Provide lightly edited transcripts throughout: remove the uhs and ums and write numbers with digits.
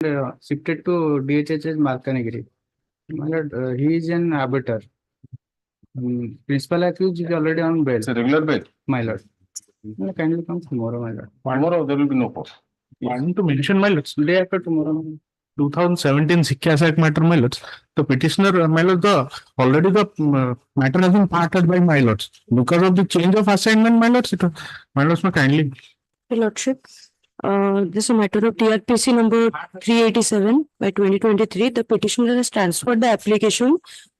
shifted to DHH's Malkanagiri. My lord, he is an arbiter. Principal accused is already on bail. It's a regular bail. My lord. Kindly come tomorrow, my lord. Tomorrow there will be no court. I need to mention, my lords, Day after tomorrow. 2017 Sikya Act matter, my lords. The petitioner, my lord, already the matter has been parted by my lords. Because of the change of assignment, my lords, my lords, kindly. Your Lordship, this is a matter of TRPC number 387 by 2023. The petitioner has transferred the application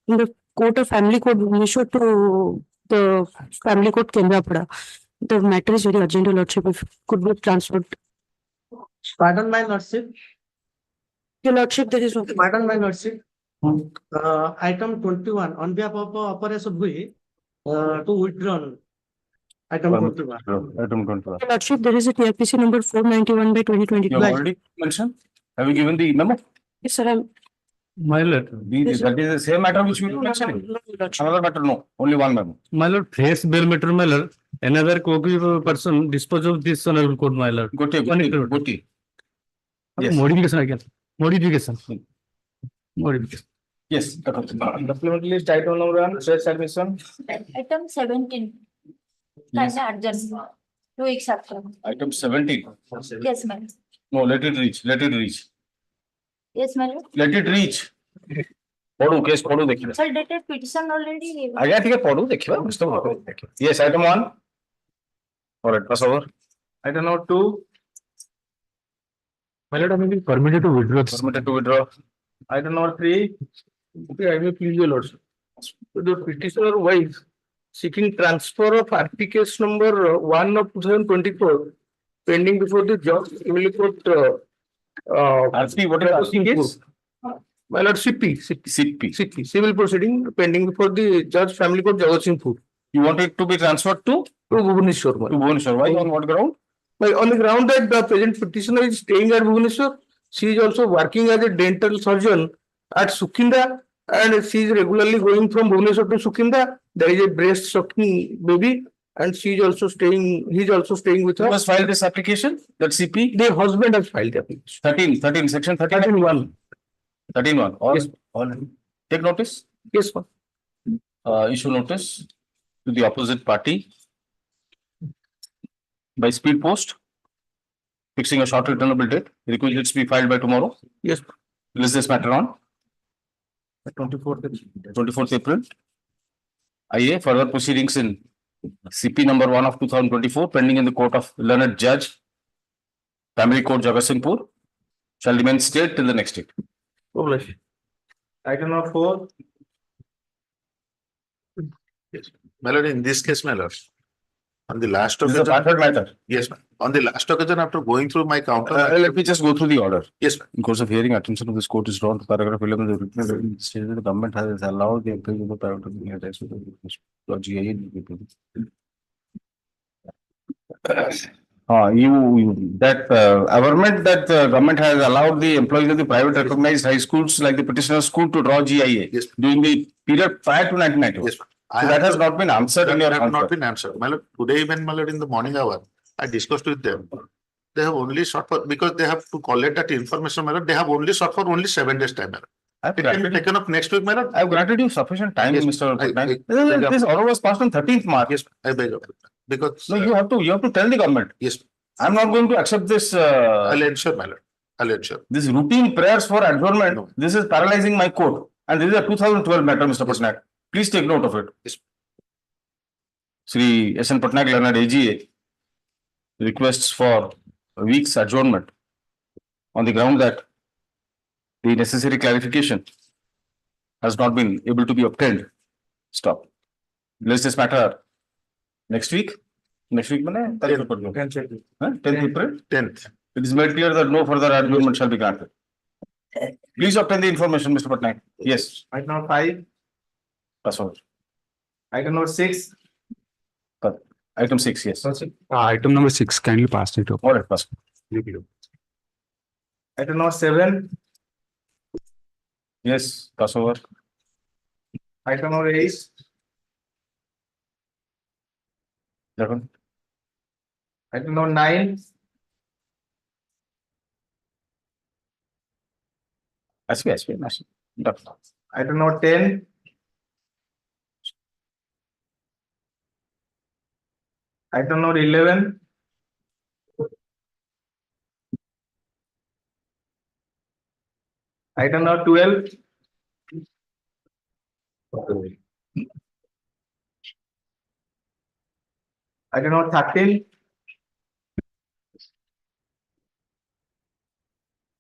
in the Court of Family Court Bhubaneswar to the Family Court Kendrapada. The matter is very urgent, Your Lordship, if it could be transferred. Pardon, my lordship. Your Lordship, there is no. Pardon, my lordship. Item 21 on behalf of Operation Bhui to withdrawn. Item 21. Item 21. Your Lordship, there is a TRPC number 491 by 2022. You have already mentioned? Have you given the memo? Yes, sir. I'm. My lord. That is the same matter which we mentioned. No, Your Lordship. Another matter, no. Only one memo. My lord, fresh bail matter, my lord. Another co-accused person dispose of this honorable court, my lord. Goti. Yes. Modification again. Modification. Yes. Supplementary list item number 1, stress admission. Item 17. Yes. Adjust. 2 weeks after. Item 17. Yes, ma'am. No, let it reach. Let it reach. Yes, ma'am. Let it reach. पढ़ो case पढ़ो देखिए Sir, dated petition already. आ गया ठीक है पढ़ो देखिए mister yes item 1 all right pass over item number 2 My lord, I may be permitted to withdraw. permitted to withdraw item number 3 Okay, I may please your lordship. The petitioner wife seeking transfer of RP case number 1 of 2024 pending before the judge family court. RP what is RP case My lord, CP, civil proceeding pending before the judge family court Jagatsinghpur you want it to be transferred to Bhubaneswar. Bhubaneswar why on what ground On the ground that the present petitioner is staying at Bhubaneswar, she is also working as a dental surgeon at Sukinda, and she is regularly going from Bhubaneswar to Sukinda. There is a breast sucking baby, and she is also staying. He is also staying with who her. has filed this application that CP The husband has filed the application. 13 section 13 1. 13(1) all Yes. all take notice Yes, ma'am. issue notice to the opposite party by speed post, fixing a short returnable date. Requisites be filed by tomorrow. Yes, List this matter on 24th. April. IA further proceedings in CP number 1 of 2024 pending in the court of learned judge, Family Court Jagatsinghpur, shall remain stayed till the next date. Item number 4. Yes, my lord, in this case, my lord, on the last This is a occasion, third matter. yes, ma'am. On the last occasion, after going through my counter, Let me just go through the order. yes, ma'am. In course of hearing, attention of this court is drawn to paragraph 11 of the written statement. The government has allowed the appeal of the private attacks with the GIA. Government that government has allowed the employees of the private recognized high schools like the petitioner school to draw GIA Yes. during the period prior to 1991. Yes, ma'am. So that has not been answered in your That have not answer. been answered. My lord, today even, my lord, in the morning hour, I discussed with them. They have only sought for, because they have to collect that information, my lord, they have only sought for only 7 days time, my lord. I've It can be granted, taken up next week, my lord. I've granted you sufficient time, Yes, Mr. I- Patnaik. This order was passed on 13th March. Yes, I beg of you, because No, you have to tell the government. yes, I'm not going to accept this I'll ensure, my lord. I'll ensure. this routine prayers for adjournment. No. This is paralyzing my court. And this is a 2012 matter, Mr. Yes. Patnaik. Please take note of it. Yes. Sri S.N. Patnaik, learned AGA, requests for a week's adjournment on the ground that the necessary clarification has not been able to be obtained. Stop. Let's this matter next week. Next week, man. 10th April. 10th. It is made clear that no further adjournment shall be granted. Please obtain the information, Mr. Patnaik. Yes. Item number 5. Pass over. Item number 6. Item 6, yes. Item number 6, kindly pass it over. All right, pass. Item number 7. Yes, pass over. Item number 8. Second. Item number 9. SP. Done. Item number 10. Item number 11. Item number 12. Item number 13.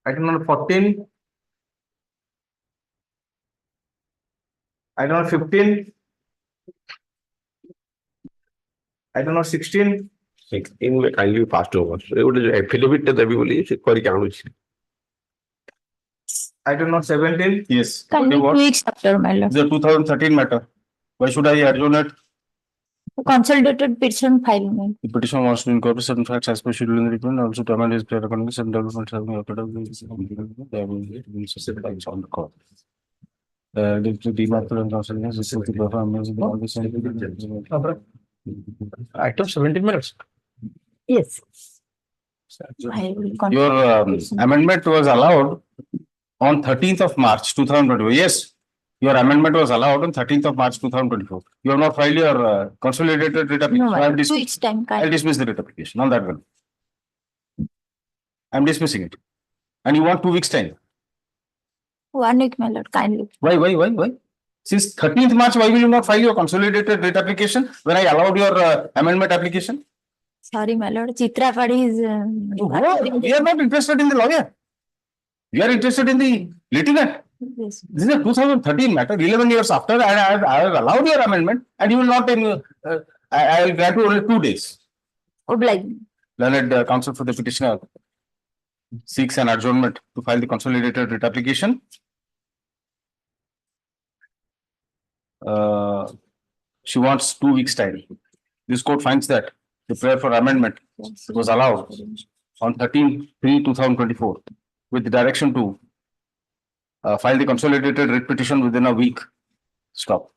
Item number 14. Item number 15. Item number 16. 16 में kindly passed over. So ଗୋଟେ ଯୋଉ affidavit ଟା ଦେବି ବୋଲି ସେ କରିକି ଆଣୁଛି. Item number 17. Yes. Kindly What? 2 weeks after, my lord. It's a 2013 matter. Why should I adjourn it? Consolidated petition file, ma'am. The petition wants to incorporate certain facts as per schedule in the report, and also to amend his prior recommendations and developments having occurred on the court. The demarcation and consultation is to perform on the same. Item 17 minutes. Yes. I will continue. Your amendment was allowed on 13th of March 2024. Yes, your amendment was allowed on 13th of March 2024. You have not filed your consolidated writ application. No, So I ma'am. 2 weeks time, I'll kindly. dismiss the writ application on that one. I'm dismissing it. And you want 2 weeks time. 1 week, my lord, kindly. Why? Since 13th March, why will you not file your consolidated writ application when I allowed your amendment application? Sorry, my lord. Chitra Padi is. We are not interested in the lawyer. We are interested in the litigant. Yes. This is a 2013 matter, 11 years after, and I have allowed your amendment, and you will not, I will grant you only 2 days. Obliged. Learned counsel for the petitioner seeks an adjournment to file the consolidated writ application. She wants 2 weeks time. This court finds that the prayer for amendment was allowed on 13/3/2024 with the direction to file the consolidated writ petition within a week. Stop.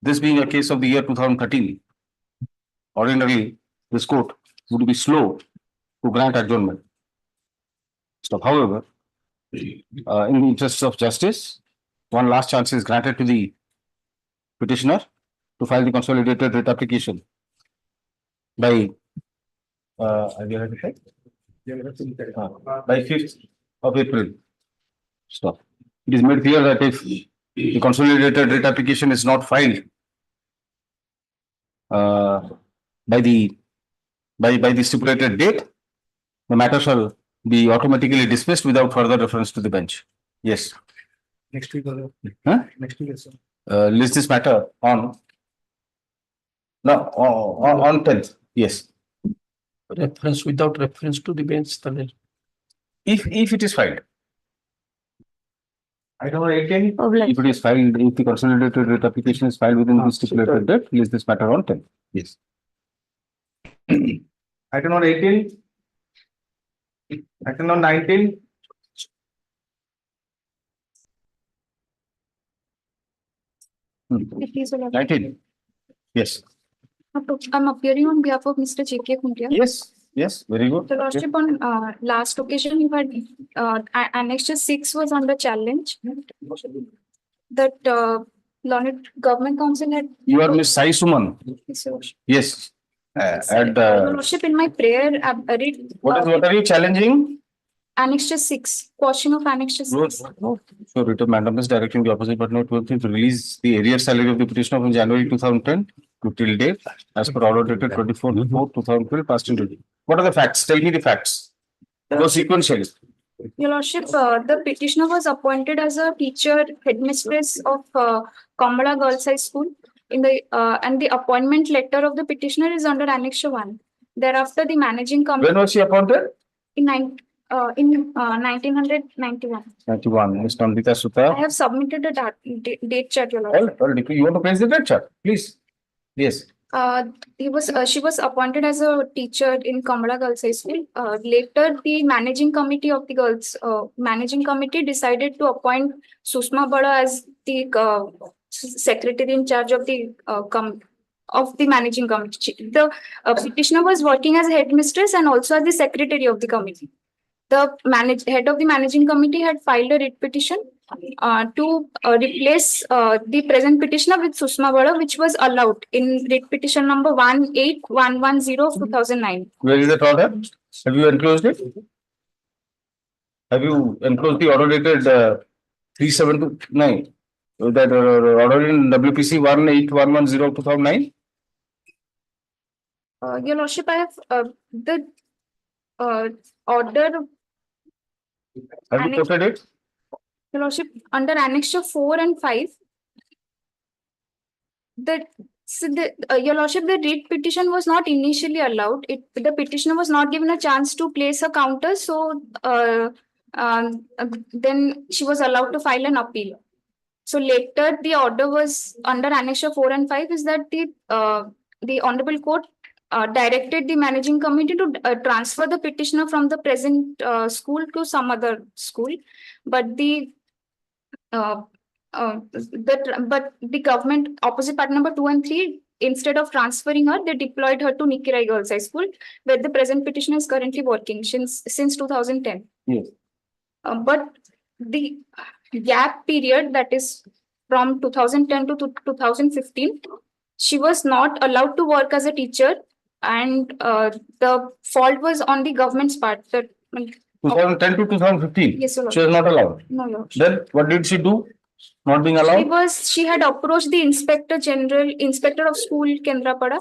This being a case of the year 2013, ordinarily this court would be slow to grant adjournment. Stop. However, in the interests of justice, one last chance is granted to the petitioner to file the consolidated writ application by by 5th of April. Stop. It is made clear that if the consolidated writ application is not filed by the stipulated date, the matter shall be automatically dismissed without further reference to the bench. Yes. Next week. Huh? Next week, sir. List this matter on 10th. Yes. Reference without reference to the bench. If it is filed. Item number 18. Obliged. If it is filed, if the consolidated writ application is filed within the stipulated date, list this matter on 10th. Yes. Item number 18. Item number 19. Please, Your Lordship. 19. Yes. I'm appearing on behalf of Mr. J.K. Kuntia. Yes. Very good. The Lordship, on last occasion, you had Annexure 6 was under challenge. That Learned Government Council had. You are Miss Sai Suman. Yes, Your Lordship. Yes. Your Lordship, in my prayer, I read What are you challenging? Annexure 6, portion of Annexure 6. So writ of mandamus directing the opposite party to release the arrear salary of the petitioner from January 2010 to till date as per order dated 24/4/2012 passed into. What are the facts? Tell me the facts. Go sequentially. Your Lordship, the petitioner was appointed as a teacher headmistress of Hon'Ble Girls High School in the and the appointment letter of the petitioner is under Annexure 1. Thereafter, the managing committee When was she appointed? in 1991. 91. Ms. Nandita I Sutta. have submitted a date chart, Your Lordship. You want to place the date chart? Please. Yes. She was appointed as a teacher in Hon'Ble Girls High School. Later, the managing committee of the girls managing committee decided to appoint Susma Bada as the secretary in charge of the managing committee. The petitioner was working as a headmistress and also as the secretary of the committee. head of the managing committee had filed a writ petition to replace the present petitioner with Susma Bada, which was allowed in writ petition number 18110 of 2009. Where is that order? Have you enclosed it? Have you enclosed the order dated 3729? That order in WPC 18110 of 2009? Your Lordship, I have the order, Have you Annex- quoted it? Your Lordship, under Annexure 4 and 5. Your Lordship, the writ petition was not initially allowed. The petitioner was not given a chance to place a counter, so then she was allowed to file an appeal. So later, the order was under Annexure 4 and 5 is that the Honorable Court directed the managing committee to transfer the petitioner from the present school to some other school, but the government opposite party number 2 and 3, instead of transferring her, they deployed her to Nikirai Girls High School, where the present petitioner is currently working since 2010. Yes. But the gap period, that is from 2010 to 2015, she was not allowed to work as a teacher, and the fault was on the government's part. That 2010 to 2015? Yes, Your She was not allowed. No, Your Lordship. Then what did she do? Not being allowed? She had approached the Inspector of School Kendrapada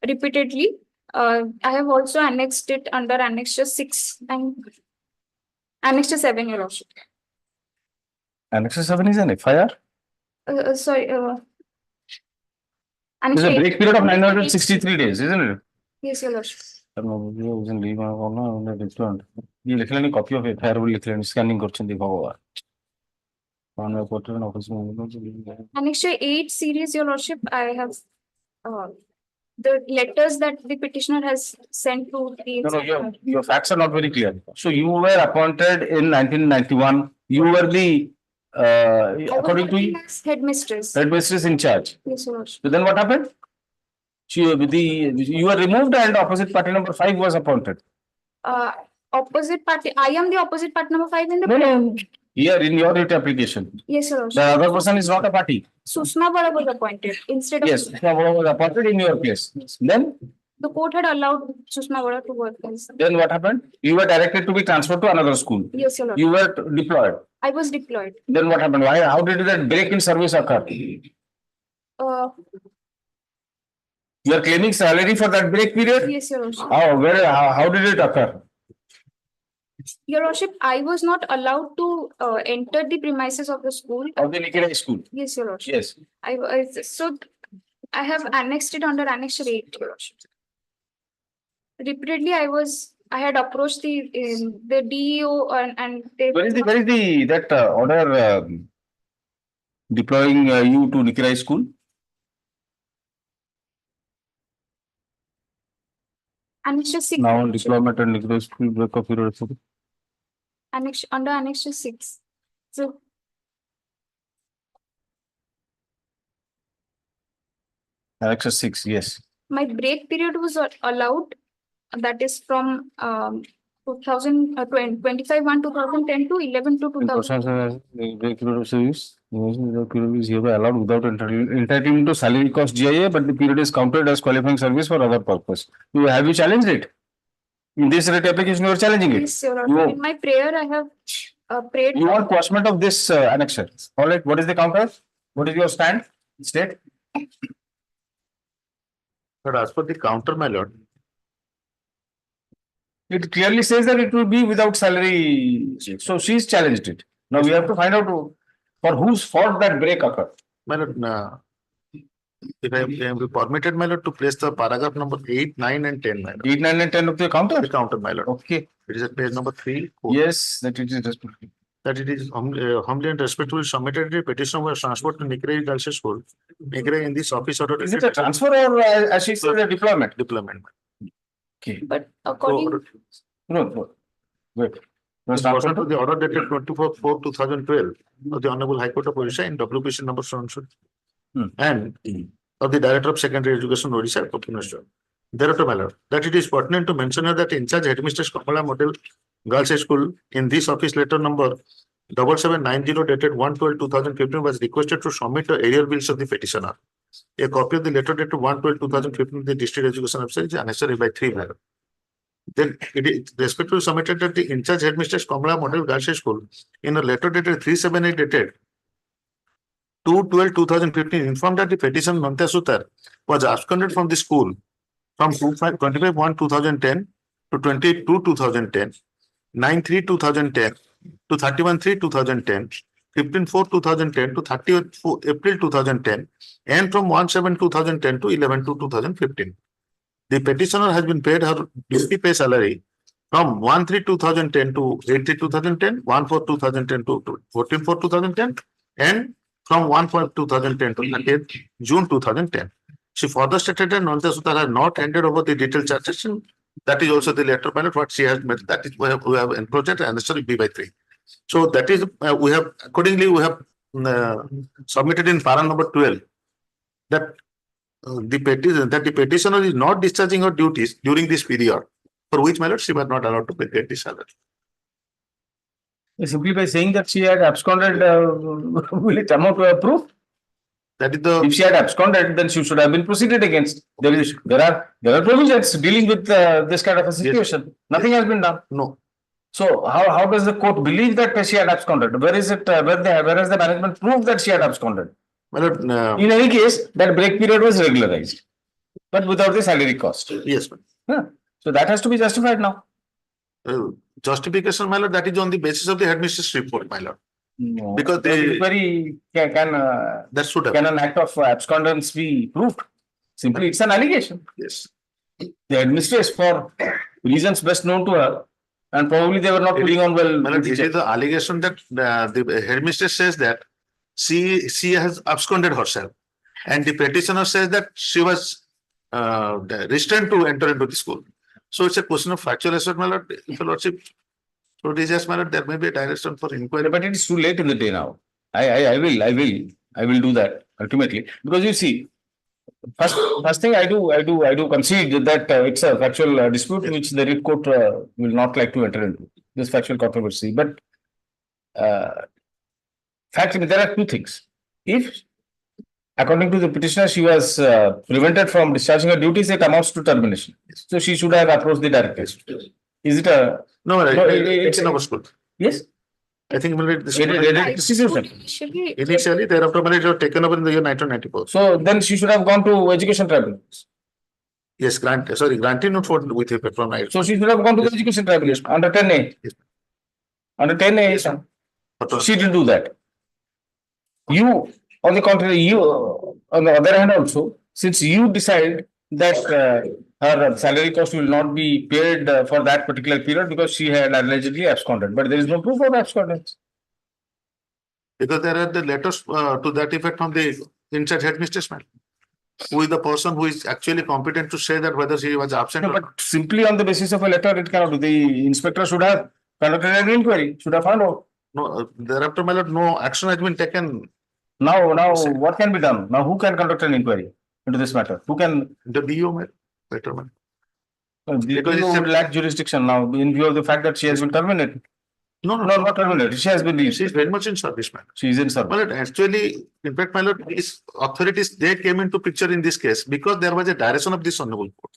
repeatedly. I have also annexed it under Annexure 6 and Annexure 7, Your Lordship. Annexure 7 is an FIR? Sorry. There's Annexure a 8. break period of 963 days, isn't it? Yes, Your Lordship. ये लिख लेनी copy of FIR भी लिख लेनी scanning करछन दी भगवान one में court में office में Annexure 8 series, Your Lordship, I have the letters that the petitioner has sent to the No, inspector. your facts are not very clear. So you were appointed in 1991. You were the, I was according to working as headmistress. headmistress in charge. Yes, Your Lordship. So then what happened? You were removed and opposite party number 5 was appointed. Opposite party. I am the opposite party number 5 in the. No. Here in your writ application, Yes, Your Lordship. the other person is not a party. Susma Bada was appointed instead of. Yes, Susma was appointed in your place. Then The court had allowed Susma Bada to work as. Then what happened? You were directed to be transferred to another school. Yes, Your Lordship. You were deployed. I was deployed. Then what happened? Why? How did that break in service occur? You are claiming salary for that break period? Yes, Your Lordship. How did it occur? Your Lordship, I was not allowed to enter the premises of the school. Of the Nikirai school? Yes, Your Lordship. Yes. So I have annexed it under Annexure 8, Your Lordship. Repeatedly, I had approached the DEO and they. Where is that order deploying you to Nikirai school? Annexure 6. Now Your Lordship. deployment and Nikirai school break of period. Under Annexure 6. So Annexure 6, yes. my break period was allowed. That is from 2025 1 2010 to 11 to 2000. Break period of service. The period is hereby allowed without entitlement to salary cost GIA, but the period is counted as qualifying service for other purpose. Have you challenged it? In this writ application, you are challenging it. Yes, Your Honor. In my prayer, I have prayed. You want quashment of this annexure. All right. What is the counter? What is your stand? State. But as per the counter, my lord, It clearly says that it will be without salary. So she's challenged it. Now we have to find out for whose fault that break occurred. my lord, if I am permitted, my lord, to place the paragraph number 8, 9, and 10, my lord. 8, 9, and 10 of the counter. The counter, my lord. Okay. It is at page number 3. Yes, that it is respectful. That it is humbly and respectfully submitted the petition was transferred to Nikirai Girls School. Nikirai in this office order. Is it a transfer or as she said a deployment? Deployment. Okay. But according. No. Wait. Pursuant to the order dated 24/4/2012 of the Honorable High Court of Orissa in WPC number so and so. And of the Director of Secondary Education Orissa, Minister. Thereafter, my lord, that it is pertinent to mention that in charge headmistress Kamala Model Girls High School, in this office letter number 7790 dated 1/12/2015 was requested to submit the area bills of the petitioner. A copy of the letter dated 1/12/2015 the district education officer is annexed by 3 by. Then it is respectively submitted that the in-charge headmistress Kamala Model Girls High School in a letter dated 378 dated 2/12/2015 informed that the petitioner Nantya Sutar was absconded from the school from 25/1/2010 to 22/2010, 9/3/2010 to 31/3/2010, 15/4/2010 to 30th April 2010, and from 1/7/2010 to 11/2/2015. The petitioner has been paid her duty pay salary from 1/3/2010 to 8/3/2010, 1/4/2010 to 14/4/2010, and from 1/4/2010 to 30th June 2010. She further stated that Nantya Sutar has not handed over the detailed transaction. That is also the letter pilot what she has made. That is we have in project and the B by 3. So that is we have accordingly we have submitted in para number 12 that the petitioner is not discharging her duties during this period, for which my lord she was not allowed to pay the salary. Simply by saying that she had absconded, will it amount to a proof? That is the If she had absconded, then she should have been proceeded against. There are provisions dealing with this kind of a situation. Nothing has been done. no. So how does the court believe that she had absconded? Where is it? Where is the management proof that she had absconded? My lord, In any case, that break period was regularized, but without the salary cost. yes, ma'am. Yeah. So that has to be justified now. Justification, my lord, that is on the basis of the headmistress report, my lord. No. Because the inquiry that should have can an act of abscondence be proved? Simply, it's an allegation. yes. The headmistress, for reasons best known to her, and probably they were not putting on well. My lord, it is the allegation that the headmistress says that she has absconded herself, and the petitioner says that she was restrained to enter into the school. So it's a question of factual asset, my lord. If your lordship, so it is just, my lord, there may be a direction for inquiry. But it is too late in the day now. I will do that ultimately, because you see, first thing I do concede that it's a factual dispute which the writ court will not like to enter into, this factual controversy. But factually, there are two things. If, according to the petitioner, she was prevented from discharging her duties, it amounts to termination. So she should have approached the director. Is it a No, my lord, No, it's in our school. yes? I think, my lord, this Should be. initially, thereafter, my lord, it was taken over in the year 1994. So then she should have gone to education tribunals. Yes, granting not for with effect from night. So she should have gone to the education tribunals under 10A. Yes. Under 10A, she didn't do that. You, on the contrary, on the other hand also, since you decide that her salary cost will not be paid for that particular period because she had allegedly absconded, but there is no proof of abscondence. Because there are the letters to that effect from the in-charge headmistress, man. Who is the person who is actually competent to say that whether she was absent No, or but not. simply on the basis of a letter, it cannot do. The inspector should have conducted an inquiry, should have found out. No, thereafter, my lord, no action has been taken. Now, what can be done? Now, who can conduct an inquiry into this matter? Who can? The BO, man. Better, man. Because Because it it's a- would lack jurisdiction now in view of the fact that she has been terminated. No, No, not terminated. She has been She released. is very much in service, man. She is in My service. lord, actually, in fact, my lord, these authorities, they came into picture in this case because there was a direction of this honorable court.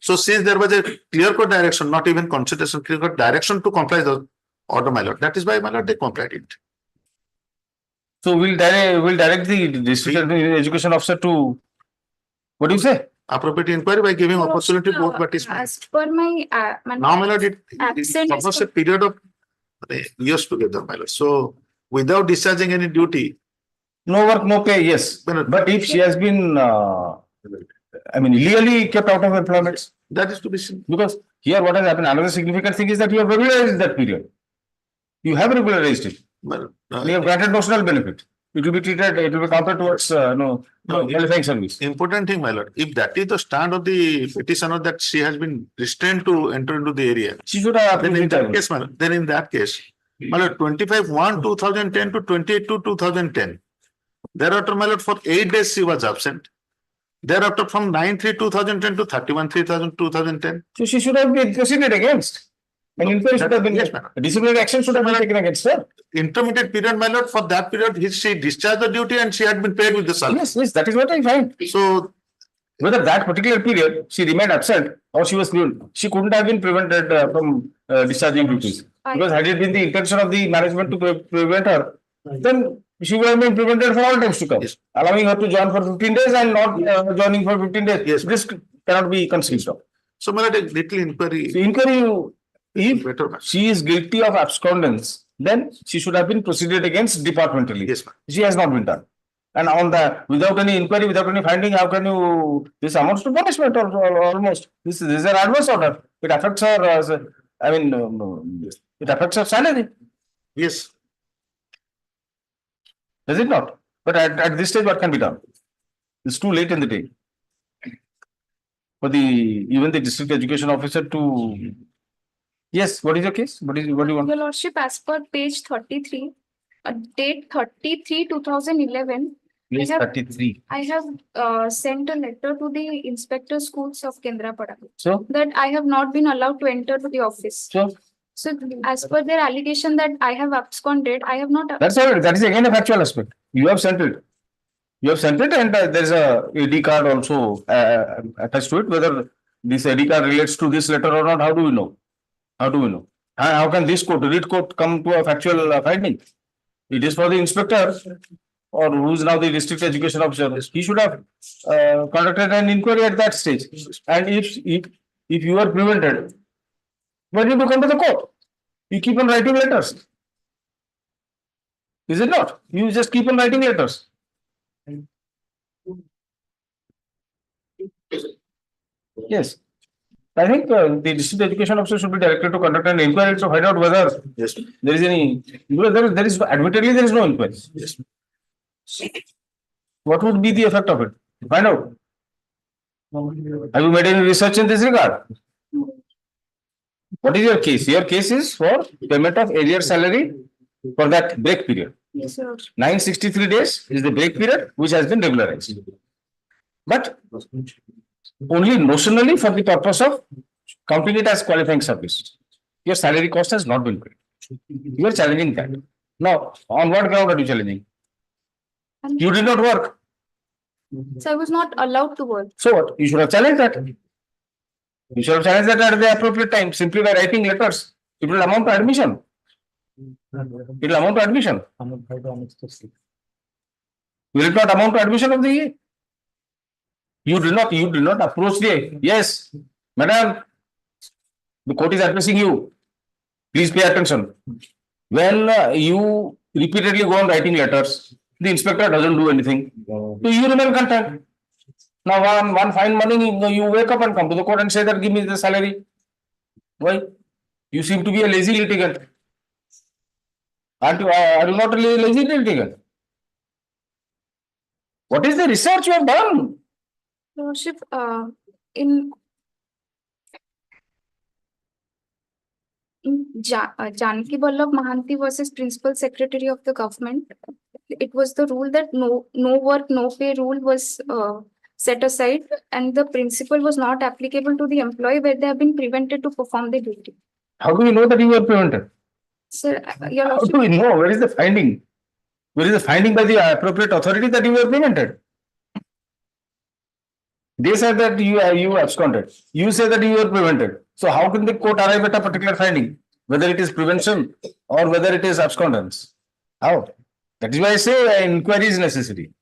So since there was a clear-cut direction, not even consideration, clear-cut direction to comply the order, my lord. That is why, my lord, they complied it. So we'll direct the district education officer to, what do you say? Appropriate inquiry by giving opportunity to both parties. As per my, Now, my lord, it Absent is covers a period of years together, my lord. So without discharging any duty, No work, no pay, yes. But if she has been, illegally kept out of employment, that is to be seen. because here what has happened, another significant thing is that you have regularized that period. You have regularized it. Well, You have granted notional benefit. It will be treated, it will be counted towards, qualifying service. important thing, my lord, if that is the stand of the petitioner that she has been restrained to enter into the area, She should have then approved in it. that case, my lord, then in that case, my lord, 25/1/2010 to 28/2/2010. Thereafter, my lord, for 8 days she was absent. Thereafter, from 9/3/2010 to 31/3/2010. So she should have been proceeded against. An inquiry should have been, Yes, madam. disciplinary action should have been taken against her. Intermediate period, my lord, for that period, she discharged the duty and she had been paid with the salary. Yes, that is what I find. So, Whether that particular period she remained absent or she was cleared, she couldn't have been prevented from discharging duties. Because had it been the intention of the management to prevent her, then she would have been prevented for all times to come. Yes. Allowing her to join for 15 days and not joining for 15 days. Yes. This cannot be conceived of. so my lord, a little inquiry. The inquiry, if Better, ma'am. she is guilty of abscondence, then she should have been proceeded against departmentally. Yes, ma'am. She has not been done. And on the, without any inquiry, without any finding, how can you, this amounts to punishment or almost. This is an adverse order. It affects her, it affects her salary, Yes, does it not? But at this stage, what can be done? It's too late in the day. For even the district education officer to, yes, what is your case? What do you want? Your Lordship, as per page 33, date 33/2011, Page have- 33. I have sent a letter to the inspector schools of Kendrapada So, that I have not been allowed to enter to the office. So as per their allegation that I have absconded, I have not. that's all. That is again a factual aspect. You have sent it. You have sent it, and there is a AD card also attached to it. Whether this AD card relates to this letter or not, how do we know? How do we know? How can this read court come to a factual finding? It is for the inspector, or who is now the district education officer. He should have conducted an inquiry at that stage. And if you are prevented, why did you come to the court? You keep on writing letters. Is it not? You just keep on writing letters. Yes. I think the district education officer should be directed to conduct an inquiry to find out whether yes, there is any, there is admittedly there is no inquiry. yes. What would be the effect of it? Find out. Have you made any research in this regard? What is your case? Your case is for payment of arrear salary for that break period. Yes, sir. 963 days is the break period which has been regularized. But only notionally for the purpose of counting it as qualifying service. Your salary cost has not been paid. You are challenging that. Now, on what ground are you challenging? You did not work. So I was not allowed to work. So what? You should have challenged that. You should have challenged that at the appropriate time, simply by writing letters. It will amount to admission. It will amount to admission. Will it not amount to admission of the year? You did not approach the, yes, madam, the court is addressing you. Please pay attention. When you repeatedly go on writing letters, the inspector doesn't do anything. So you remain content. Now one fine morning, you wake up and come to the court and say that give me the salary. Why? You seem to be a lazy litigant. Are you not a lazy litigant? What is the research you have done? Lordship, in Janaki Vallabh Mahanti versus Principal Secretary of the Government, it was the rule that no work, no pay rule was set aside, and the principle was not applicable to the employee where they have been prevented to perform the duty. How do we know that you were prevented? Sir, Your How Lordship, do we know? Where is the finding? Where is the finding by the appropriate authority that you were prevented? They said that you absconded. You say that you were prevented. So how can the court arrive at a particular finding? Whether it is prevention or whether it is abscondence? How? That is why I say inquiry is necessary.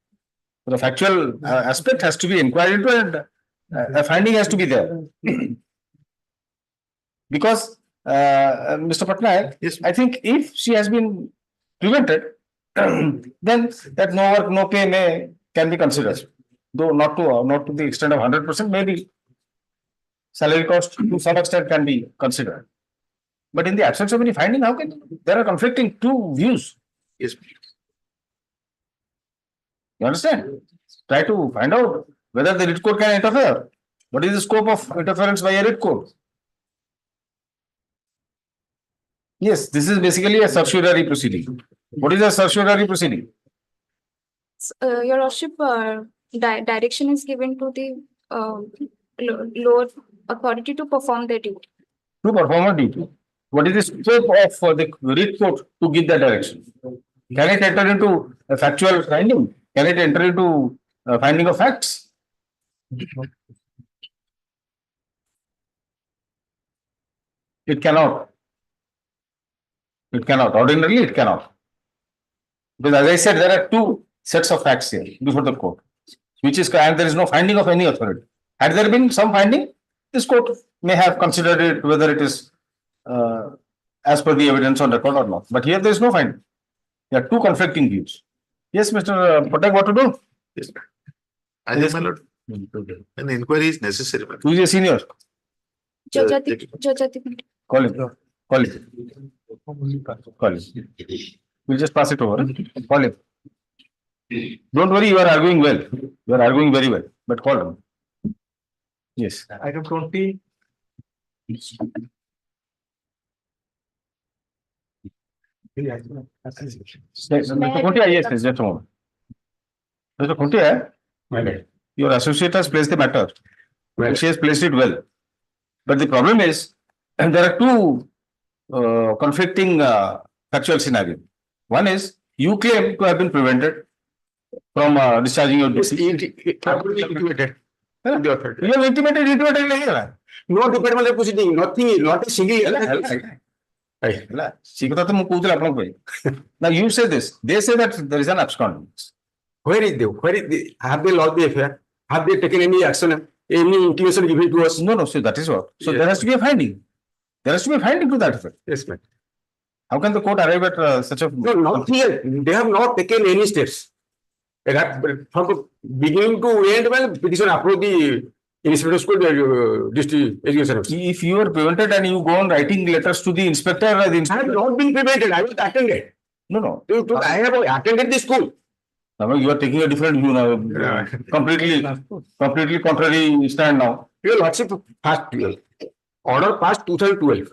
The factual aspect has to be inquired into and a finding has to be there. Because Mr. Patnaik, Yes. I think if she has been prevented, then that no work, no pay can be considered. Though not to the extent of 100%, maybe salary cost to some extent can be considered. But in the absence of any finding, how can there are conflicting two views? Yes. You understand? Try to find out whether the writ court can interfere. What is the scope of interference by a writ court? Yes, this is basically a certiorari proceeding. What is a certiorari proceeding? Your Lordship, direction is given to the lower authority to perform their duty. To perform a duty. What is the scope of the writ court to give that direction? Can it enter into a factual finding? Can it enter into finding of facts? It cannot. It cannot. Ordinarily, it cannot. Because as I said, there are two sets of facts here before the court, which is, and there is no finding of any authority. Had there been some finding, this court may have considered it whether it is as per the evidence on record or not. But here there is no finding. There are two conflicting views. Yes, Mr. Patek, what to do? Yes. I think, my lord, an inquiry is necessary. my lord. Who is your senior? Judge at the committee. Call him. Call him. Call him. We'll just pass it over. Call him. Don't worry, you are arguing well. You are arguing very well. But call him. Yes. Item 20. Mr. Kuntia, yes, yes, just a moment. Mr. Kuntia, your associate has placed the matter. She has placed it well. But the problem is, there are two conflicting factual scenarios. One is, you claim to have been prevented from discharging your duty. You You have intimated नहीं No departmental proceeding, nothing, not a single. See, କଥା ତ ମୁଁ କହୁଥିଲି ଆପଣଙ୍କ ପାଇଁ. Now you say this. They say that there is an abscondence. Where is they? Where is they? Have they lost the affair? Have they taken any action? Any intimation given to us? No, no. So that is what. So Yes. there has to be a finding. There has to be a finding to that effect. Yes, ma'am. How can the court arrive at such a? No, not here. They have not taken any steps. From the beginning to end, well, petition approach the inspector school, district education officer. If you are prevented and you go on writing letters to the inspector, the I have inspector. not been prevented. I was attended. No. I have attended the school. Now you are taking a different view now. Completely contrary stand now. Your lordship passed order passed 2012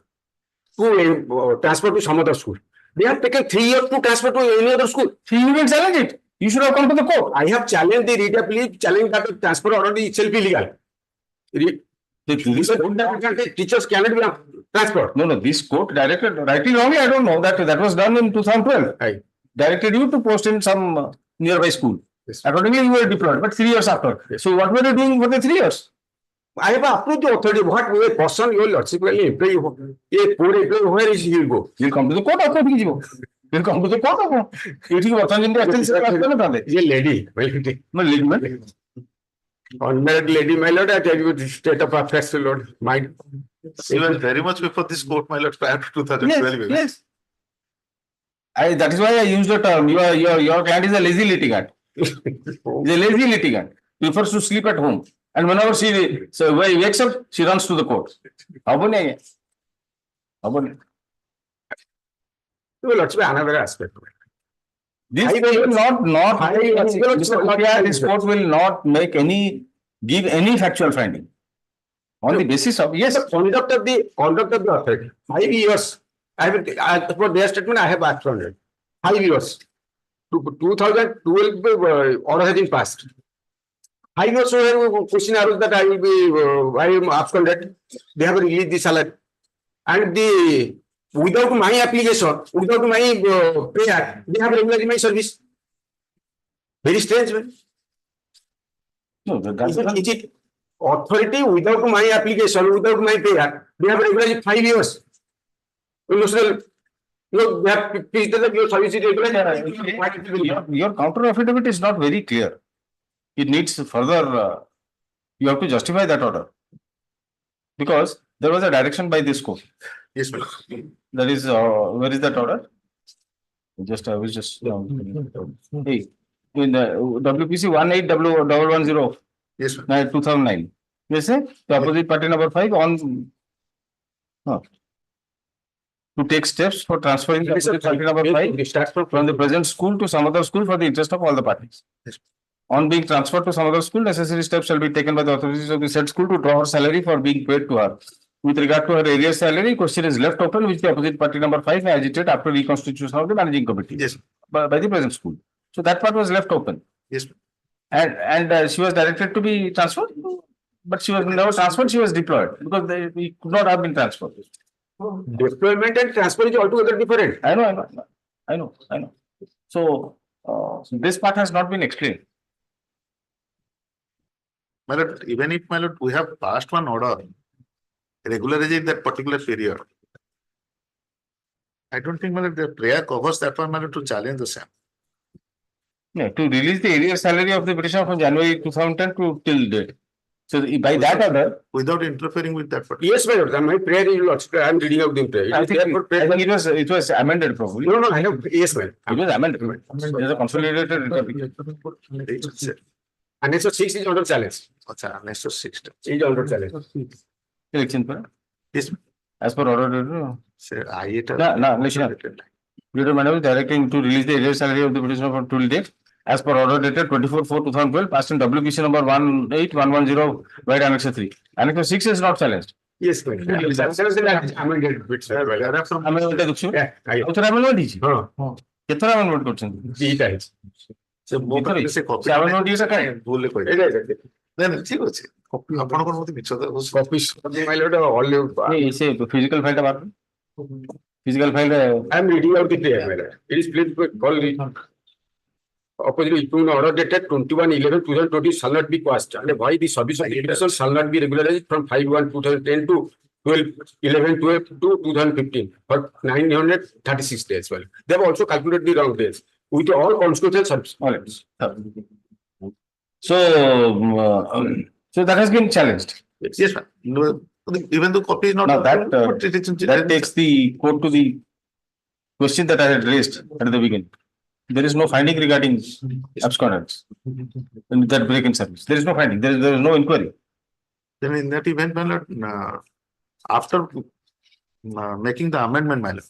to transfer to some other school. They have taken 3 years to transfer to any other school. So you didn't challenge it. You should have come to the court. I have challenged the writ appeal, challenged that the transfer order is itself illegal. Teachers cannot be transferred. No, this court directed, rightly wrongly, I don't know, that was done in 2012. Aye. Directed you to post in some nearby school. Yes. Accordingly, you were deployed, but 3 years after. So what were you doing for the 3 years? I have approved the authority. What a person, your lordship, will employee, a poor employee, where is he will go? You'll come to the court after you will come to the court after. It is what Is a lady. Unmarried lady, my lord, I tell you the state of affairs, lord. Mind. She was very much before this court, my lord, prior to 2012. Yes. That is why I used the term. Your client is a lazy litigant. He's a lazy litigant. Prefers to sleep at home. And whenever she wakes up, she runs to the court. How about it? Well, let's be another aspect. This court will not make give any factual finding. On the basis of, yes. The conduct of the authority. 5 years. For their statement, I have asked from it. 5 years. 2012 order has been passed. 5 years question arose that I am absconded. They have released the salary. And without my application, without my prayer, they have regularized my service. Very strange, man. No, Is it authority without my application, without my prayer, they have regularized 5 years. They have that your service is regularized. Your counter affidavit is not very clear. It needs further, you have to justify that order. Because there was a direction by this court. Yes, ma'am. That is, where is that order? I was just, hey, in the WPC 181110, Yes, ma'am. 2009. Yes, sir. The opposite party number 5 on, to take steps for transferring the opposite party number 5 from the present school to some other school for the interest of all the parties. Yes. On being transferred to some other school, necessary steps shall be taken by the authorities of the said school to draw her salary for being paid to her. With regard to her arrears salary, question is left open, which the opposite party number 5 may agitate after reconstitution of the managing committee. Yes. By the present school. So that part was left open. Yes. And she was directed to be transferred, but she was never transferred, she was deployed because we could not have been transferred. Deployment and transfer is altogether different. I know. So, this part has not been explained. My lord, even if, my lord, we have passed one order regularizing that particular period, I don't think, my lord, the prayer covers that one, my lord, to challenge the same. Yeah, to release the arrear salary of the petitioner from January 2010 to till date. So by that order, Without interfering with that particular. Yes, my lord, my prayer is, I am reading out the prayer. I It is think there for prayer. it was amended probably. No, I have, yes, ma'am. It was amended. There's a consolidated recovery. And so 6 is under challenge. Acha, next to 6. Is under challenge. Election per. Yes, As per order. sir, I. No, listen. Bureau Madam is directing to release the arrear salary of the petitioner from till date as per order dated 24/4/2012 passed in WPC number 18110 by Annex 3. Annex 6 is not challenged. Yes, ma'am. Amended bits. Amendment দেখছো? Yeah, I. ওটা amendment দিছি। ହଁ, କେତେଟା amendment କରିଛନ୍ତି? ଦିଟା ହେଇଛି। ସେ ମୋ ପାଖରେ ସେ କପି ସେ amendment ଦିଟା କାଇଁ? ଭୁଲରେ କହିଲେ। ଏଇଟା ଏଇଟା। ନାଇଁ ଠିକ ଅଛି ଆପଣଙ୍କର ମତେ ମିଛ Copy my lord, all ଏ ସେ physical file ଟା ବାହାର। Physical file I am reading out the prayer, my lord. It is please call the opposite issuing order dated 21/11/2020 shall not be passed. And why the service of education shall not be regularized from 5/1/2010 to 12/11/12 to 2015 for 936 days. Well, they have also calculated the wrong days with all consequential service. all right. So, so that has been challenged. yes ma'am. No, even though copy is not Now that, but it is That takes the court to the question that I had raised at the beginning. There is no finding regarding abscondence in that break in service. There is no finding. There is no inquiry. then in that event, my lord, after making the amendment, my lord,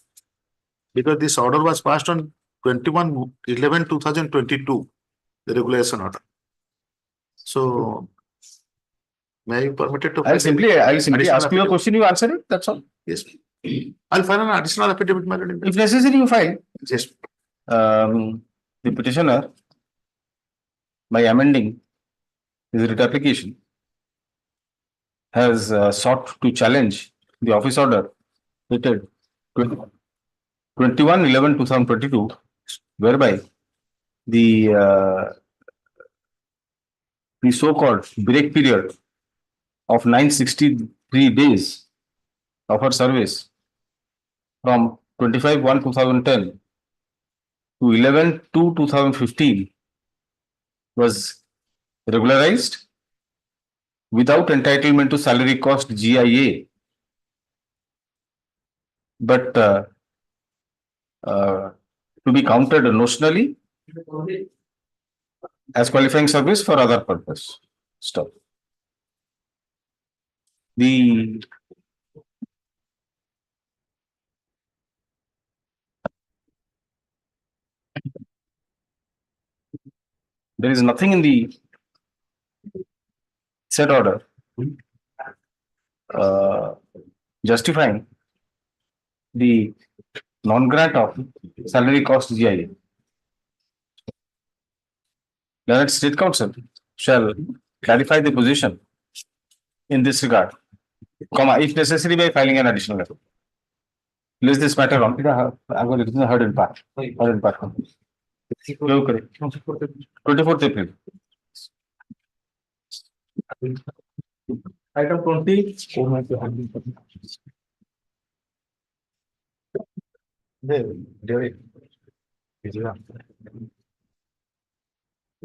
because this order was passed on 21/11/2022, the regulation order. So, may I be permitted to? I'll simply Additional ask you a question. You answer it. That's all. Yes. I'll file an additional affidavit, my lord. in that. If necessary, you file. Yes. The petitioner, by amending his writ application, has sought to challenge the office order dated 21/11/2022, whereby the so-called break period of 963 days of her service from 25/1/2010 to 11/2/2015 was regularized without entitlement to salary cost GIA, but to be counted notionally as qualifying service for other purpose. Stop. There is nothing in the said order justifying the non-grant of salary cost GIA. Learned State Council shall clarify the position in this regard, comma, if necessary by filing an additional letter. List this matter on. I'm going to heard in part. Heard in part. 24th April. Item 20.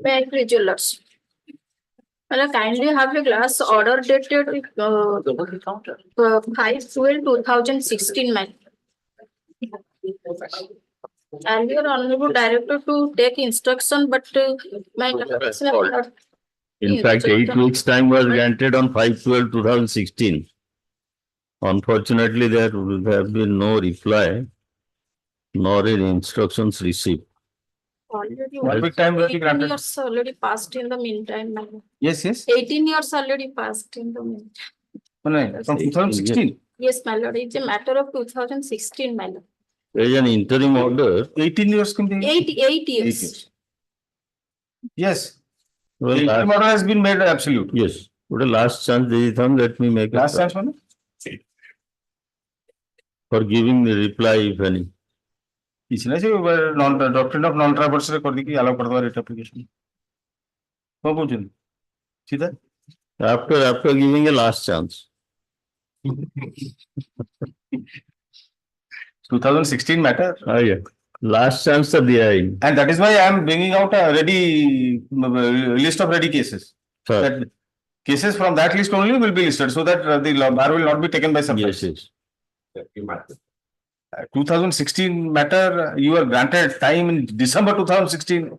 Bank regulars. Well, kindly have a glass order dated 5/12/2016, ma'am. Earlier, honorable director to take instruction, but my. In fact, 8 weeks' time was granted on 5/12/2016. Unfortunately, there have been no reply, nor any instructions received. Already. What big time was he 18 granted? years already passed in the meantime, ma'am. Yes, yes. 18 years already passed in the meantime. No, from 2016. Yes, my lord, it's a matter of 2016, my lord. There is an interim order. 18 years can be. 8 years. Yes. Well, The interim order has been made absolute. yes, but a last chance, let me make. Last chance one. for giving the reply, if any. କିଛି ନାହିଁ ସେ doctrine of non Traverse ରେ କରିଦେଇକି allow କରିଦେବା writ application କଣ କହୁଛନ୍ତି ସିଧା After giving a last chance. 2016 matter. Yeah. Last chance to दिया है. And that is why I am bringing out a ready list of ready cases. Sir. That cases from that list only will be listed so that the bar will not be taken by surprise. Yes, yes. 2016 matter, you are granted time in December 2016,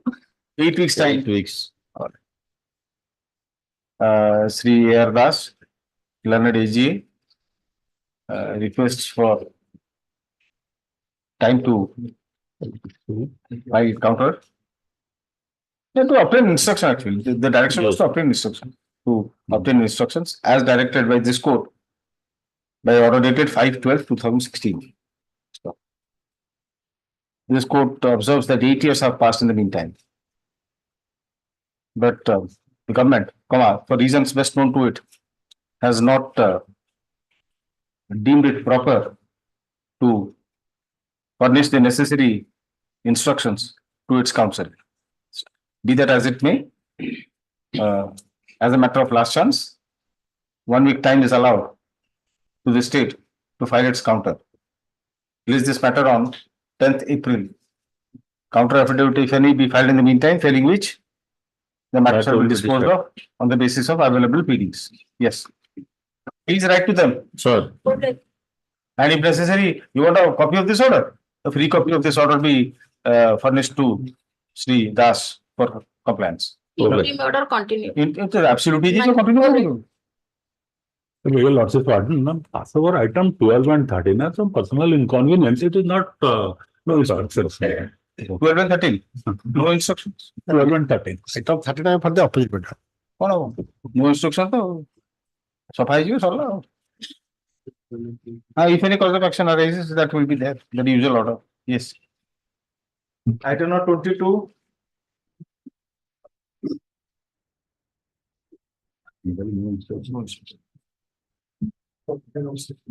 8 weeks time. 8 weeks. Sri A.R. Das, learned AGA, requests for time to file counter. Yeah, to obtain instruction actually. The direction was to obtain instruction. To obtain instructions as directed by this court by order dated 5/12/2016. This court observes that 8 years have passed in the meantime. But the government, for reasons best known to it, has not deemed it proper to furnish the necessary instructions to its counsel. Be that as it may, as a matter of last chance, 1 week time is allowed to the state to file its counter. Release this matter on 10th April. Counter affidavit, if any, be filed in the meantime, failing which the matter shall be disposed of on the basis of available pleadings. Yes. Please write to them. Sir. And if necessary, you want a copy of this order? A free copy of this order be furnished to Sri Das for compliance. Interim order continue. It's absolute easy to continue. Legal lordship pardon, no? As over item 12 and 13, some personal inconvenience, it is not, no instructions. 12 and 13, no instructions. 12 and 13. Item 39 for the opposite matter. କଣ ହବ no instruction ତ ସଫା ହେଇଯିବ ସରିଲା ଆଉ if any cause of action arises that will be there the usual order. Yes. Item number 22.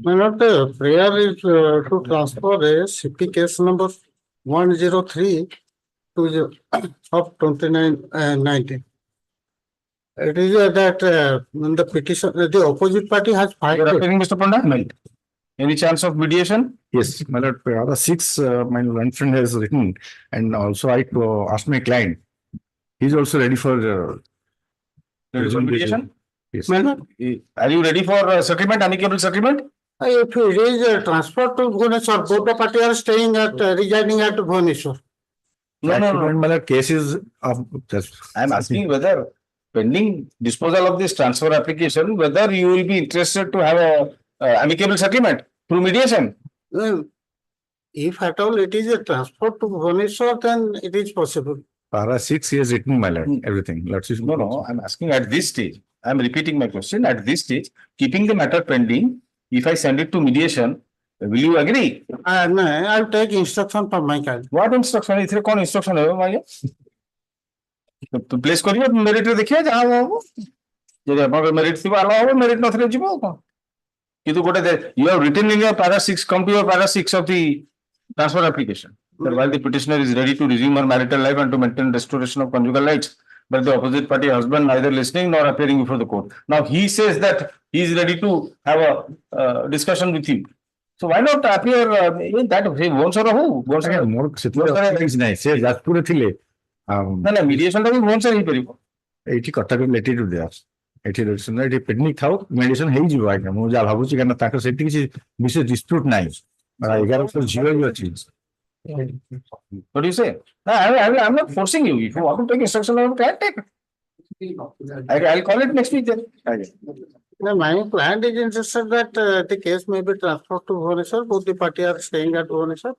My lord, the prayer is to transfer a CP case number 10320 of 2919. It is that when the petition, the opposite party has You are filed. appearing, Mr. Panda? Any chance of mediation? Yes, my lord, other 6, my learned friend has written, and also I asked my client. He's also ready for Ready for mediation? Yes. My lord, Are you ready for settlement, amicable settlement? if it is transferred to Bhubaneswar, both the party are staying at, residing at Bhubaneswar. No. My lord, case is of just. I am asking whether pending disposal of this transfer application, whether you will be interested to have a amicable settlement through mediation. If at all it is a transfer to Bhubaneswar, then it is possible. Para 6 years written, my lord, everything. Let's see. No, I'm asking at this stage. I'm repeating my question. At this stage, keeping the matter pending, if I send it to mediation, will you agree? No, I'll take instruction from my client. What instruction? इथरे कौन instruction है माया? तो place करियो merit रे देखिए जहां हो जे अपन merit थिबा आलो हो मेरिट नथरे जिवो को किंतु गोटे you have written in your para 6 come to your para 6 of the transfer application that while the petitioner is ready to resume her marital life and to maintain restoration of conjugal rights but the opposite party husband neither listening nor appearing before the court. Now he says that he is ready to have a discussion with you. So why not appear in that way? Once or who? Once or ମୋର ସେଥିରେ କିଛି ନାହିଁ ସେ ଯାଜପୁରରେ ଥିଲେ ନା mediation ଟା ବି once or ହେଇପାରିବ. ଏଇଠି କଟକ ଲେଟିଟ୍ୟୁଡ ଦିଆ ଏଠି ଏଠି ପେଣ୍ଡିଂ ଥାଉ ମେଡିସିନ ହେଇଯିବ ଆଜ୍ଞା ମୁଁ ଯାହା ଭାବୁଛି କାରଣ ତାଙ୍କର ସେଠି କିଛି ବିଶେଷ ଡିସ୍ପ୍ୟୁଟ ନାହିଁ 11 ବର୍ଷ ଝିଅ ବି ଅଛି. What do you say? No, I'm not forcing you. If you want to take instruction, take. I'll call it next week then. No, my client is insisted that the case may be transferred to Bhubaneswar. Both the party are staying at Bhubaneswar.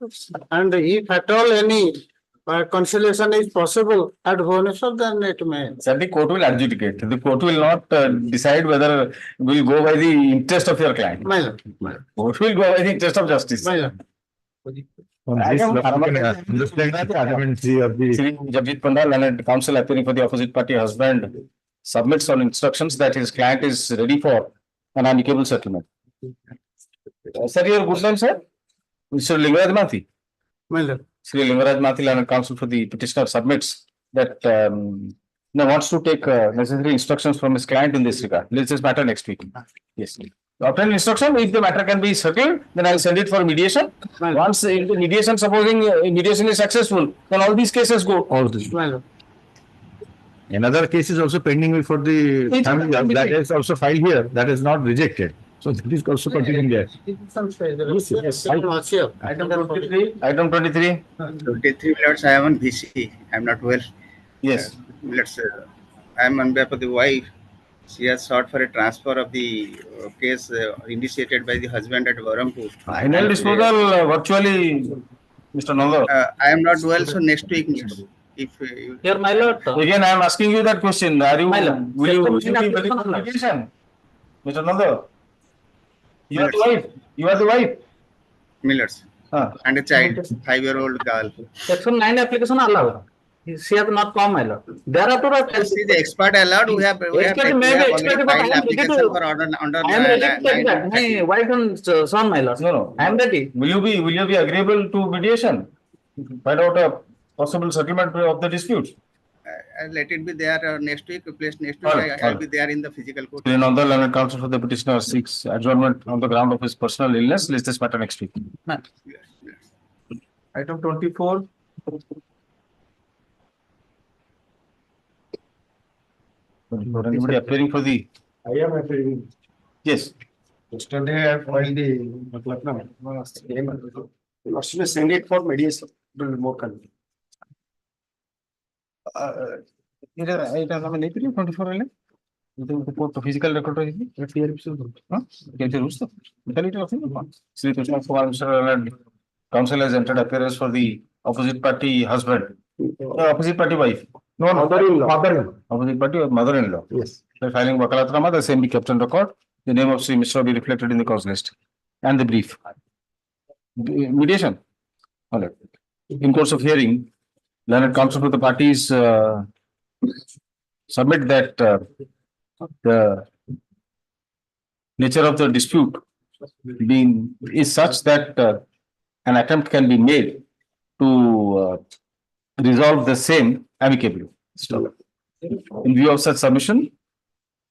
And if at all any conciliation is possible at Bhubaneswar, then it may. Sir, the court will adjudicate. The court will not decide whether will go by the interest of your client. My lord. Court will go by the interest of justice. My lord. On this, Sri Jagjeet Panda, learned counsel appearing for the opposite party husband, submits on instructions that his client is ready for an amicable settlement. Sir, your good name, sir? Mr. Lingaraj Mathi. My lord. Sri Lingaraj Mathi, learned counsel for the petitioner, submits that wants to take necessary instructions from his client in this regard. Let's this matter next week. Yes. After an instruction, if the matter can be settled, then I will send it for mediation. Once if the mediation, supposing mediation is successful, then all these cases go. All this. My lord. Another case is also pending before the It's family, pending. that is also filed here, that is not rejected. So that is also continuing there. Yes. Item 23. Item 23. 23 minutes, I am on VC. I am not well. Yes. I am on behalf of the wife. She has sought for a transfer of the case initiated by the husband at Varampur. Final disposal virtually, Mr. Nanda. I am not well, so next week, if you Here, my lord. Again, I am asking you that question. Are you, My lord. will you Question be application, very lord. mediation? Mr. Nanda. You are the wife. You are the wife. Millers and a child, 5-year-old girl. Section 9 application allowed. She has not come, my lord. Thereafter, See the expert allowed. We have Expert may be expert, but I am ready application to- for under I am ready to take that. My wife and son, my lord. No. I am ready. Will you be agreeable to mediation? Find out a possible settlement of the dispute. let it be there next week. Next week, All right, I'll be there in the physical court. Sri Nanda, learned counsel for the petitioner, seeks adjournment on the ground of his personal illness. Let's this matter next week. Item 24. Anybody appearing for the? I am appearing. Yes. Yesterday I filed the Lordship send it for mediation. It will be more convenient. Physical record counsel has entered appearance for the opposite party husband, opposite party wife. No, mother-in-law. Opposite party or mother-in-law. Yes. By filing Wakalatnama, the same be kept on record. The name of Sri Mishra be reflected in the cause list and the brief. Mediation. All right. In course of hearing, learned counsel for the parties submit that the nature of the dispute is such that an attempt can be made to resolve the same amicably. In view of such submission,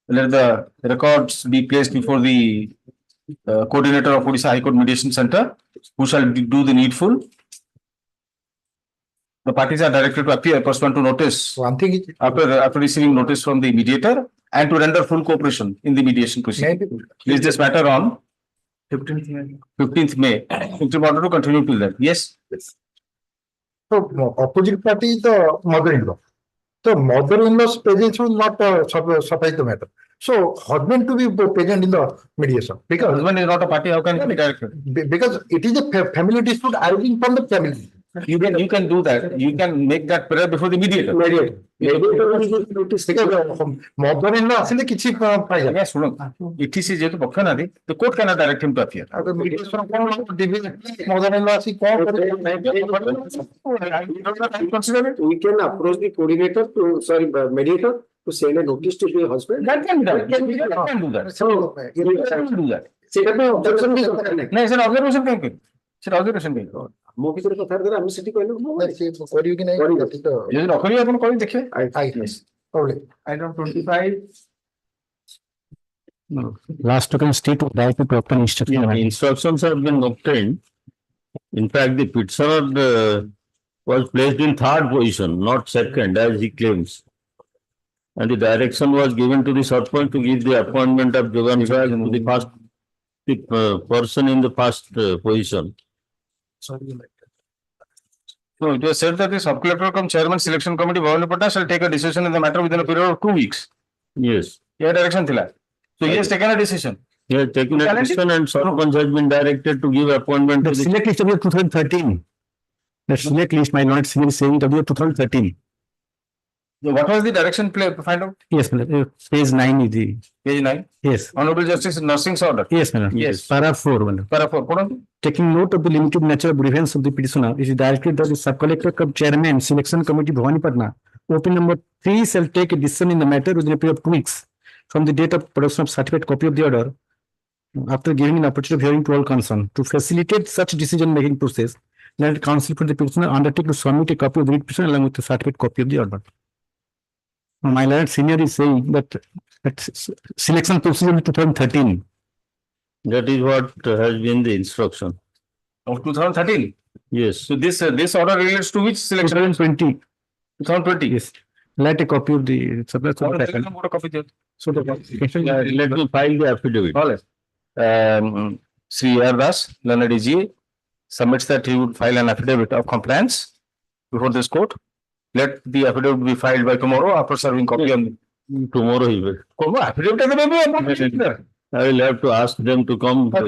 let the records be placed before the coordinator of Odisha High Court Mediation Center, who shall do the needful. The parties are directed to appear pursuant to notice. One thing is, After receiving notice from the mediator and to render full cooperation in the mediation proceeding. Is this matter on 15th May. In order to continue till then. Yes. so opposite party is the mother-in-law. So mother-in-law's presence will not suffice the matter. So husband to be present in the mediation because Husband is not a party. How can he be directed? because it is a family dispute arising from the family. You can do that. You can make that prayer before the mediator. Mother-in-law ଆସିଲେ କିଛି ପାଇଯାଏ। Yes, ETC ଯେହେତୁ ପକ୍ଷ ନାହାନ୍ତି, the court cannot direct him to appear. ଆଉ ତ mediation କଣ mother-in-law ଆସି କଣ କରିବେ? Consider it. We can approach the coordinator to, sorry, mediator to send a notice to the husband. That can be done. Can do that. So, Can do that. ସେଇଟା ପାଇଁ objection ବି ଦରକାର ନାହିଁ। No, it's an observation କାହିଁକି? It's an observation କାହିଁକି? ମୋ ଭିତରେ କଥା ଦ୍ୱାରା ଆମେ ସେଠି କହିଲୁ କରିବି କି ନାହିଁ ଯଦି ନ କରିବେ ଆପଣ କହିବେ ଦେଖିବେ. Item 25. Last token state would like to obtain instruction. Yeah, instructions have been obtained. In fact, the petitioner was placed in third position, not second, as he claims. And the direction was given to the Sarpanch to give the appointment of Jogan Sahib to the first person in the first position. So it was said that the sub-collector cum chairman selection committee Bhavanapatna shall take a decision in the matter within a period of 2 weeks. Yes. Yeah, direction thila. So he has taken a decision. He has taken a decision and Sarpanch has been directed to give appointment to The the. select list of 2013. The select list, my lord, saying W 2013. So what was the direction find out? Yes, page 9 is the. Page 9. Yes. Honorable Justice Nursing's order. Yes, madam. Yes. Para 4, madam. Para 4. Put on. Taking note of the limited nature of grievance of the petitioner, it is directed that the sub-collector cum chairman selection committee Bhavanipatna, open number 3 shall take a decision in the matter within a period of 2 weeks from the date of production of certificate copy of the order. after giving an opportunity of hearing to all concerned, to facilitate such decision-making process, Landed Council for the petitioner undertake to submit a copy of the writ petition along with a certificate copy of the order. Now, my landed senior is saying that selection procedure in 2013. That is what has been the instruction. Of 2013. Yes. So this order relates to which selection? 2020. 2020. Yes. Let a copy of the. So that's what Let happened. So Let me file the affidavit. All right. Sri R. Das, Learned AGA, submits that he would file an affidavit of compliance before this court. Let the affidavit be filed by tomorrow after serving copy on. Tomorrow he will. Affidavit I will have to ask them to come. They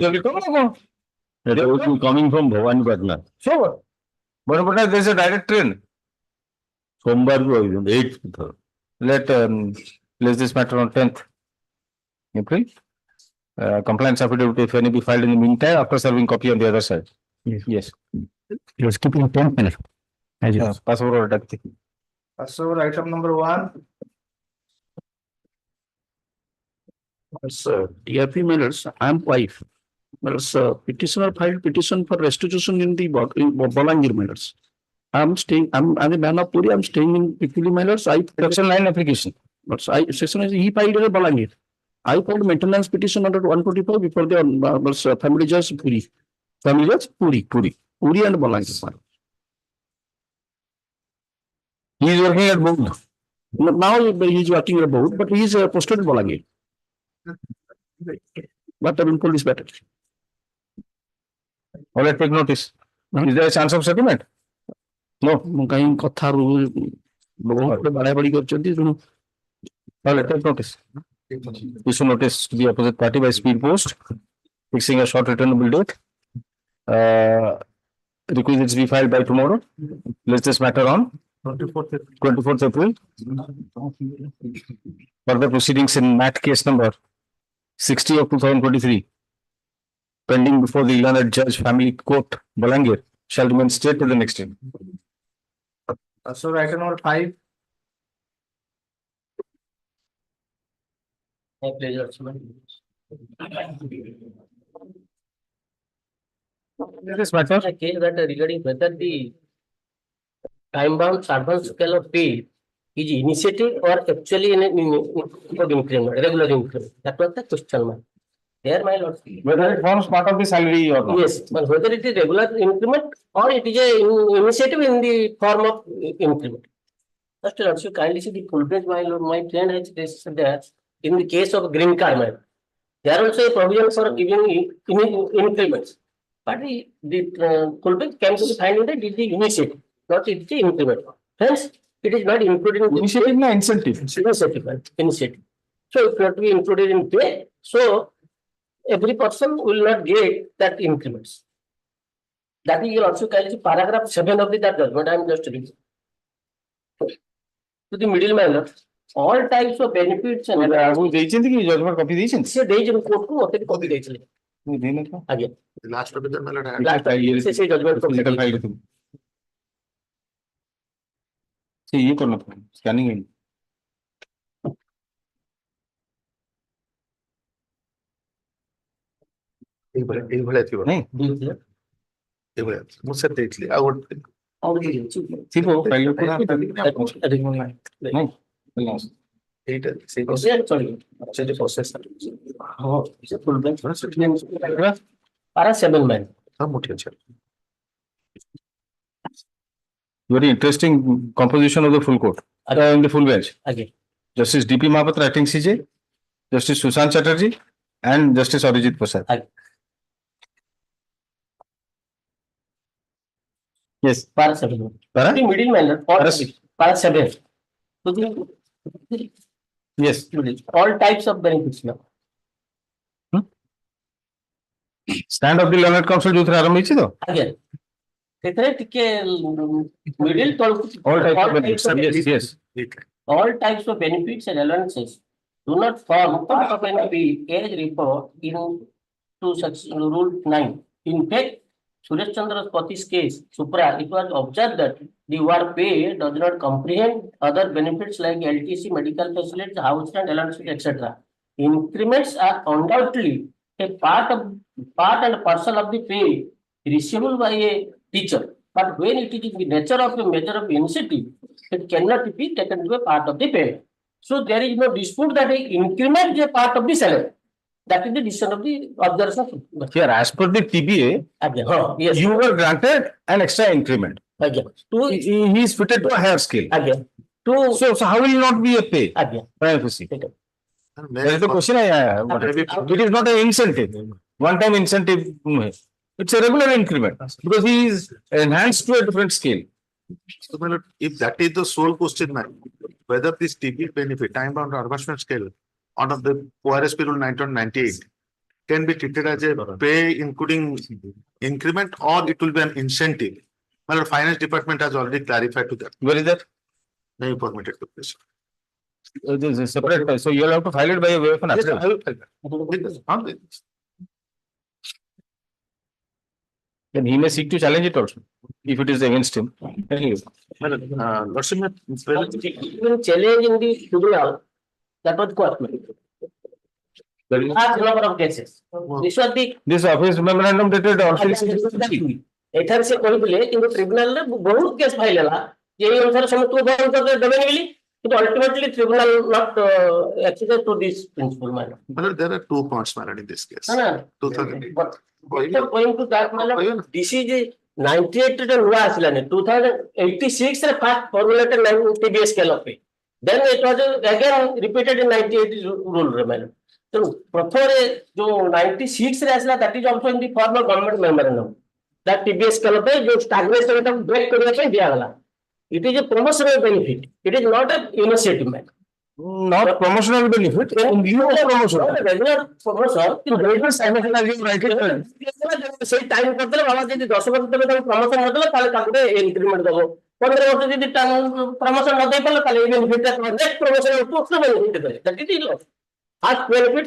will be coming from Bhavani Patna. Sure. But there is a direct train. Sombar ko 8th. Let place this matter on 10th April. Compliance affidavit, if any, be filed in the meantime after serving copy on the other side. Yes. He was keeping 10 minutes. Pass over order. Pass over item number 1. TRP matters, I am wife. Petitioner filed petition for restitution in the Bolangir matters. I'm a man of Puri, I'm staying in Pikuli matters. Section 9 application. But section is he filed in Bolangir. I filed maintenance petition under 124 before the family judge Puri. Family judge Puri and Bolangir. He is working at both. Now he is working at both, but he is posted in Bolangir. But I will pull this better. All right, take notice. Is there a chance of settlement? No. Kahin katha All right, take notice. Issue notice to the opposite party by speed post, fixing a short returnable date. Requisites be filed by tomorrow. Let's this matter on 24th April. Further proceedings in MAT case number 60 of 2023, pending before the learned judge family court Bolangir, shall remain stayed till the next day. So item number 5. My pleasure. This matter. A case that regarding whether the time-bound advance scale of pay is initiative or actually in increment, regular increment. That was the question mark. There, my lord. Whether it forms part of the salary or not. Yes, but whether it is regular increment or it is a initiative in the form of increment. Just to also kindly see the full page, my lord, my friend has said that in the case of green card, man, there also a provision for giving increments. But the full page can be found that it is the initiative, not it is the increment. Hence, it is not included in initiative, no incentive. Initiative. So it not be included in pay. So every person will not get that increments. That is also paragraph 7 of that judgment. I am just reading. To the middleman, all types of benefits and judgment copy say court to copy again. Last of the mallet. Say judgment. See, you can scanning in. मुझसे देख लिया Para 7 man. Very interesting composition of the full court. In the full bench. Again. Justice D.P. Mahapatra, acting CJ, Justice Sushant Chatterjee, and Justice Arijit Prasad. Yes. Para 7. Para? The middleman. Para 7. So yes. All types of benefits now. Stand of the learned counsel जो आरंभ हुई थी तो again all types of benefits and allowances do not form part of an age report to such rule 9. In fact, Suresh Chandra's Pati's case, Supra, it was observed that the work pay does not comprehend other benefits like LTC, medical facilities, house rent, allowances, etc. Increments are undoubtedly a part and parcel of the pay receivable by a teacher. But when it is in the nature of a measure of incentive, it cannot be taken to be a part of the pay. So there is no dispute that a increment is a part of the salary. That is the decision of the observation. Here, as per the TBA, Yes. you were granted an extra increment. Again. He is fitted to a higher scale. Again. So how will he not be a pay? Again. Privacy. That is the question I have. It is not an incentive. One-time incentive. It's a regular increment because he is enhanced to a different scale. So, my lord, if that is the sole question, ma'am, whether this TB benefit, time bound advancement scale, out of the ORSP rule 1998, can be treated as a pay including increment, or it will be an incentive. My lord, finance department has already clarified to that. Where is that? May you permit it to please. This is separate. So you'll have to file it by way of an Yes, sir, affidavit. I will file that. Yes, on this. Then he may seek to challenge it also, if it is against him. Anyway. Lordship, Even challenge in the tribunal, that was question. Large number of cases. This was the This office memorandum dated also. ଏଠାରେ ସେ କହିଥିଲେ କିନ୍ତୁ ଟ୍ରିବ୍ୟୁନାଲରେ ବହୁତ case file ହେଲା ଏଇ ଅନୁସାରେ ସମସ୍ତଙ୍କୁ ଦେବେନି ବୋଲି କିନ୍ତୁ ultimately tribunal not acceded to this principle madam. Well, there are 2 points, madam, in this case. But going to that madam, this is 98 ରେ ନୂଆ ଆସିଲାନି 2086 ରେ first formulated TBS scale of pay. Then it was again repeated in 98 rule ରେ madam. ତେଣୁ ପ୍ରଥମରେ ଯୋଉ 96 ରେ ଆସିଲା that is also in the form of government memorandum. That TBS scale of pay ଯୋଉ stagnation ଟାକୁ break କରିବା ପାଇଁ ଦିଆଗଲା. It is a promotional benefit. It is not an initiative madam. Not promotional benefit. In lieu of promotion. Regular promotion. ସେଇ time କରିଦେଲେ ବାବା ଯଦି 10 ବର୍ଷ ଦେବେ ତାକୁ ପ୍ରମୋସନ ନଦେଲେ ତାହେଲେ ତାକୁ ଗୋଟେ ଇନକ୍ରିମେଣ୍ଟ ଦବ 15 ବର୍ଷ ଯଦି ପ୍ରମୋସନ ନ ଦେଇ ପାରିଲେ ତାହେଲେ ଏଇ ବେନିଫିଟ ନେକ୍ସଟ ପ୍ରମୋସନ ଉପଯୁକ୍ତ ବେନିଫିଟ ଦେବେ that is law first benefit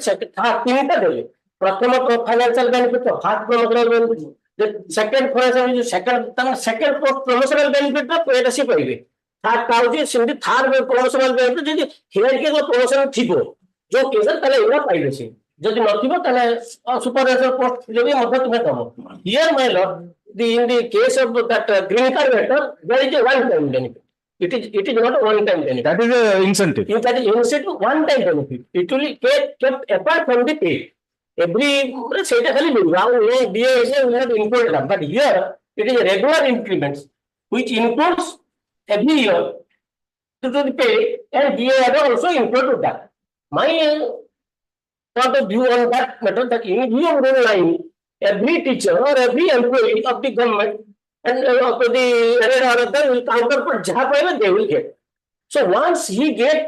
ତିନିଟା ଦେବେ ପ୍ରଥମ financial benefit first promotional benefit second financial second promotional benefit ଏଇଟା ସିଏ ପାଇବେ থার্ড কাউজি সেমতি থার্ড প্রমোশনাল বেনিফিট যদি হিয়ার কে প্রমোশন থিবো जो केसर তাহলে এরা পাইবে সে যদি নথিবো তাহলে সুপারভাইজার পোস্ট যদি মধ্যে তুমি দেবো here my lord the in the case of that green card matter there is a one time benefit it is not a one time benefit. That is a incentive. That is incentive one time benefit. It will be kept apart from the pay. Every সেটা খালি রাউ এ দিয়ে এসে we have included but here it is a regular increments which includes every year to the pay and DA also included that. My point of view on that matter that in view of rule 9, every teacher or every employee of the government and of the other will counterpart they will get. So once he get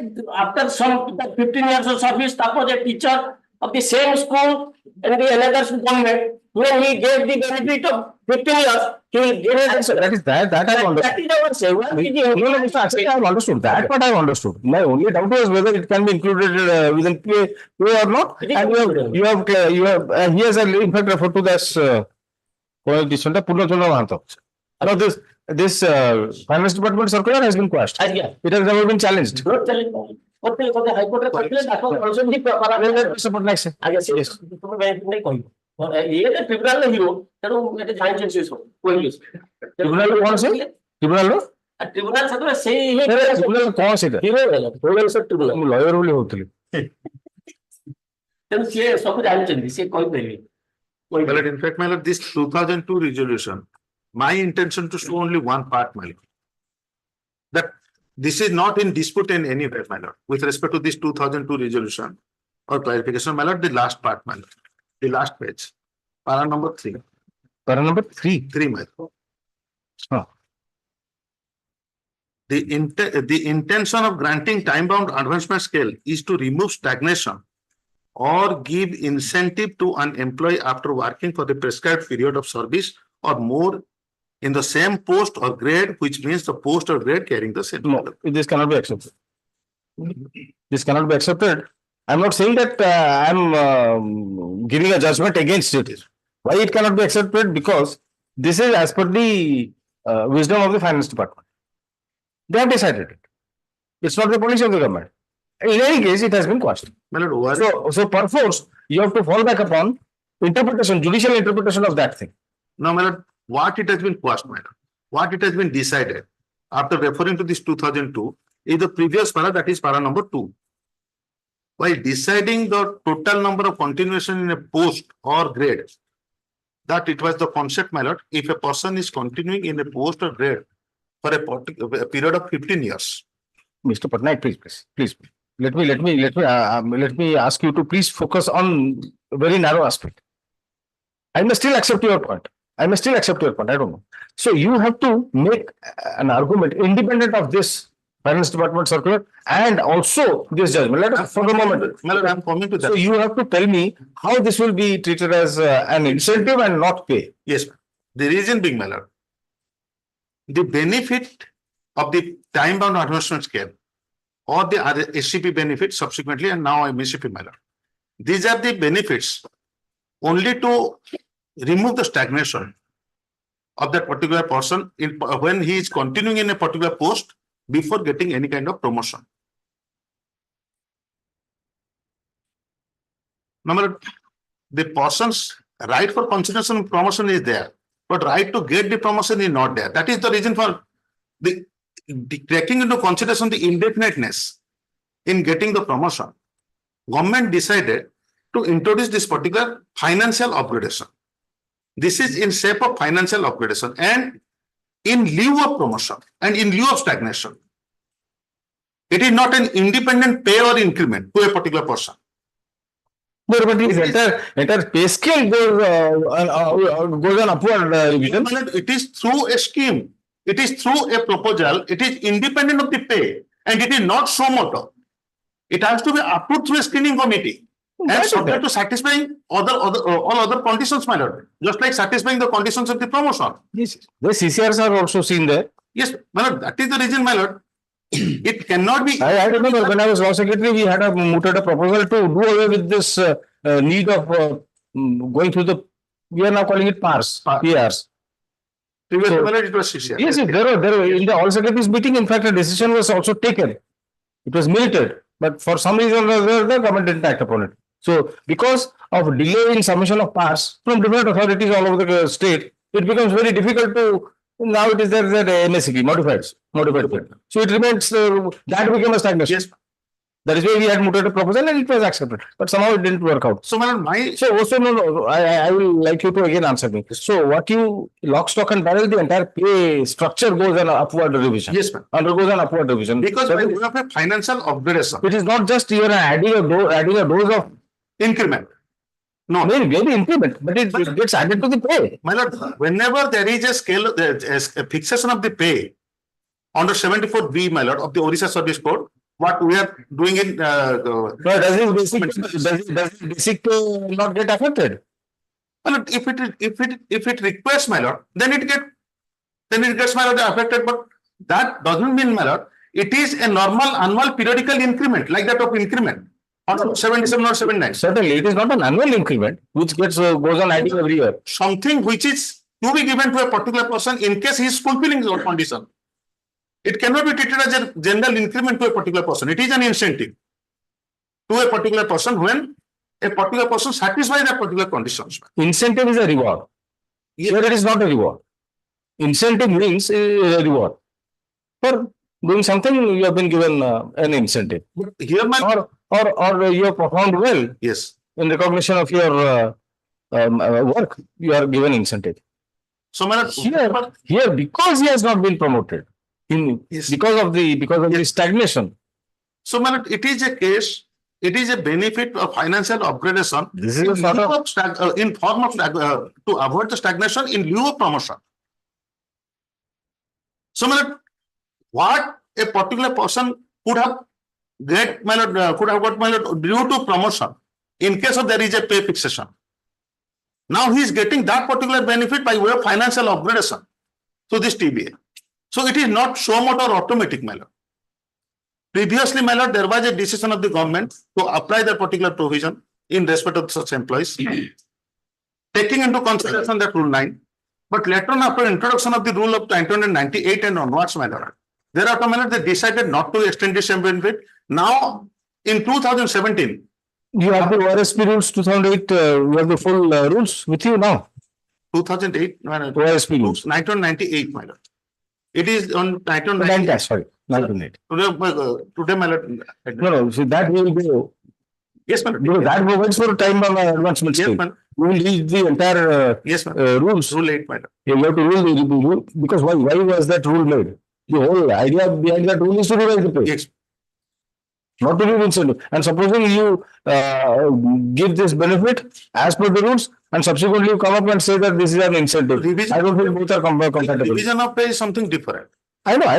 after some 15 years of service, suppose a teacher of the same school and the another government, when he gave the benefit of 15 years, he will get it. That I understood. That is our say. No, Mr. Akshay, I have understood. That part I have understood. My only doubt was whether it can be included within pay or not. And you have he has in fact referred to this Purna Mahanto. Now this finance department circular has been quashed. It has never been challenged. Not challenged. High Court also ये tribunal हिरो तेणु एटे joint sense हो कोई tribunal कौन से tribunal लो tribunal सतरे से ही tribunal कौन से हिरो है ट्रिब्यूनल से ट्रिब्यूनल लॉयर बोली होतली तेणु से सब जानचंदी से कोई देली well, in fact, my lord, this 2002 resolution, my intention to show only one part, my lord, that this is not in dispute in any way, my lord, with respect to this 2002 resolution or clarification, my lord, the last part, my lord. The last page, para number 3. Para number 3. 3, my lord. The intention of granting time-bound advancement scale is to remove stagnation or give incentive to an employee after working for the prescribed period of service or more in the same post or grade, which means the post or grade carrying the same. No, this cannot be accepted. This cannot be accepted. I'm not saying that I'm giving a judgment against it. Why it cannot be accepted? Because this is as per the wisdom of the finance department. They have decided it. It's not the policy of the government. In any case, it has been quashed. So perforce, you have to fall back upon interpretation, judicial interpretation of that thing. No, my lord, what it has been quashed, my lord, what it has been decided after referring to this 2002 is the previous para, that is para number 2. While deciding the total number of continuation in a post or grade, that it was the concept, my lord, if a person is continuing in a post or grade for a period of 15 years. Mr. Patnaik, please. Let me ask you to please focus on a very narrow aspect. I may still accept your point. I don't know. So you have to make an argument independent of this Finance Department circular and also this judgment. Let us for the moment. Malad, I am coming to that. So you have to tell me how this will be treated as an incentive and not pay. Yes, the reason being, my lord, the benefit of the time-bound advancement scale or the other SCP benefit subsequently and now MSCP, my lord. These are the benefits only to remove the stagnation of that particular person when he is continuing in a particular post before getting any kind of promotion. Number, the person's right for consideration of promotion is there, but right to get the promotion is not there. That is the reason for the taking into consideration the indefiniteness in getting the promotion. Government decided to introduce this particular financial upgradation. This is in shape of financial upgradation and in lieu of promotion and in lieu of stagnation. It is not an independent pay or increment to a particular person. But the entire pay scale goes on upward revision. It is through a scheme. It is through a proposal. It is independent of the pay and it is not so motor. It has to be approved through a screening committee and subject to satisfying all other conditions, my lord. Just like satisfying the conditions of the promotion. Yes, the CCRs are also seen there. Yes, my lord, that is the reason, my lord. It cannot be. I remember when I was law secretary, we had mooted a proposal to do away with this need of going through the. We are now calling it PARs. Previously, my lord, it was CCR. Yes, there were in the all secretaries meeting. In fact, a decision was also taken. It was minuted, but for some reason or other, the government didn't act upon it. So, because of delay in submission of PARs from different authorities all over the state, it becomes very difficult to. Now it is there MSCP modified. So it remains that became a stagnation. Yes. That is why we had mooted a proposal and it was accepted. But somehow it didn't work out. So, no, I will like you to again answer me. So what you lock, stock and barrel, the entire pay structure goes an upward revision. Yes, ma'am. Undergoes an upward revision. Because when we have a financial upgradation. It is not just you are adding a dose of increment. No, maybe increment, but it gets added to the pay. My lord, whenever there is a scale, a fixation of the pay under 74B, my lord, of the Orissa Service Code, what we are doing in does basic pay not get affected? My lord, if it requires, my lord, then it gets, my lord, affected. But that doesn't mean, my lord, it is a normal annual periodical increment like that of increment. 77 or 79. Certainly, it is not an annual increment which goes on adding every year. Something which is to be given to a particular person in case he is fulfilling the condition. It cannot be treated as a general increment to a particular person. It is an incentive to a particular person when a particular person satisfies that particular conditions. Incentive is a reward. Here it is not a reward. Incentive means a reward. For doing something, you have been given an incentive. But here, or you have performed well. Yes. In recognition of your work, you are given incentive. So, here, because he has not been promoted, because of the stagnation. So, it is a case. It is a benefit of financial upgradation. This is a sort of in form of to avoid the stagnation in lieu of promotion. So, what a particular person could have got due to promotion in case of there is a pay fixation. Now he is getting that particular benefit by way of financial upgradation to this TBA. So it is not so much or automatic, my lord. Previously, my lord, there was a decision of the government to apply that particular provision in respect of such employees, taking into consideration that Rule 9. But later on, after introduction of the rule of 1998 and onwards, my lord, thereafter, my lord, they decided not to extend this benefit. Now, in 2017, You have the ORSP rules 2008, you have the full rules with you now. 2008, ORSP rules. 1998, my lord. It is on 1998. Sorry, 1998. Today, my lord. No, so that will go. Yes, my lord. Because that provides for time on advancement Yes, scale. ma'am. You will read the entire Yes, ma'am. rules. Rule 8, my lord. You have to rule the rule, because why was that rule made? The whole idea behind that rule is to revise the pay. Yes. Not to give incentive. And supposing you give this benefit as per the rules and subsequently you come up and say that this is an incentive. I don't think both are compatible. Division of pay is something different. I know.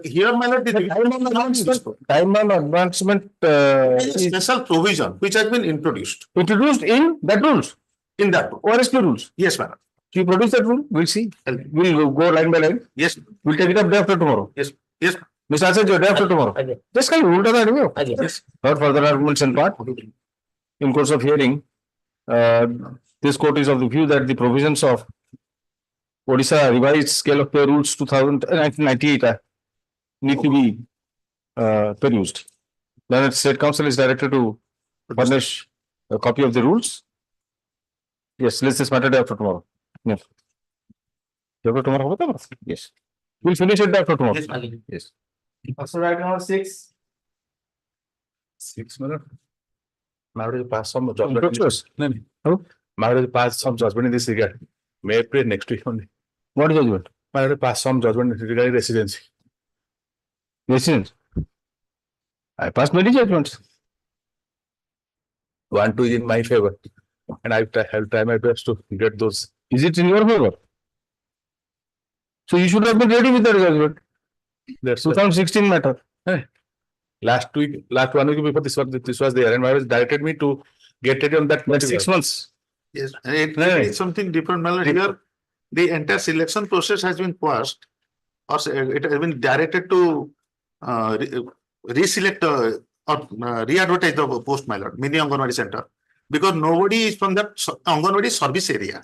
Here, my lord, the Time on advancement special provision which has been introduced. Introduced in that rules. In that ORSP rules. Yes, madam. You produce that rule, we'll see. We'll go line by line. Yes. We'll take it up day after tomorrow. Yes. Yes. Mr. Acharya, day after tomorrow. Just kind of rule down anyway. Yes. Heard further arguments and part. In course of hearing, this court is of the view that the provisions of Odisha revised scale of pay rules 1998 need to be perused. Then State Council is directed to furnish a copy of the rules. Yes, let's this matter day after tomorrow. Yes. Day after tomorrow? Yes. We'll finish it day after tomorrow. Yes. Also, right now, 6. 6 minutes. Marriage pass some judgment. Approaches. Marriage pass some judgment in this regard. May pray next week only. What is judgment? Marriage pass some judgment regarding residency. Residence. I passed many judgments. 1, 2 is in my favor. And I'll try my best to get those. Is it in your favor? So you should have been ready with that judgment. That's 2016 matter. Last 1 week before this was there, and my was directed me to get ready on that. That's 6 months. Yes. And it is something different, my lord. Here, the entire selection process has been passed, or it has been directed to reselect or re-advertise the post, my lord, mini Anganwadi center, because nobody is from that Anganwadi service area.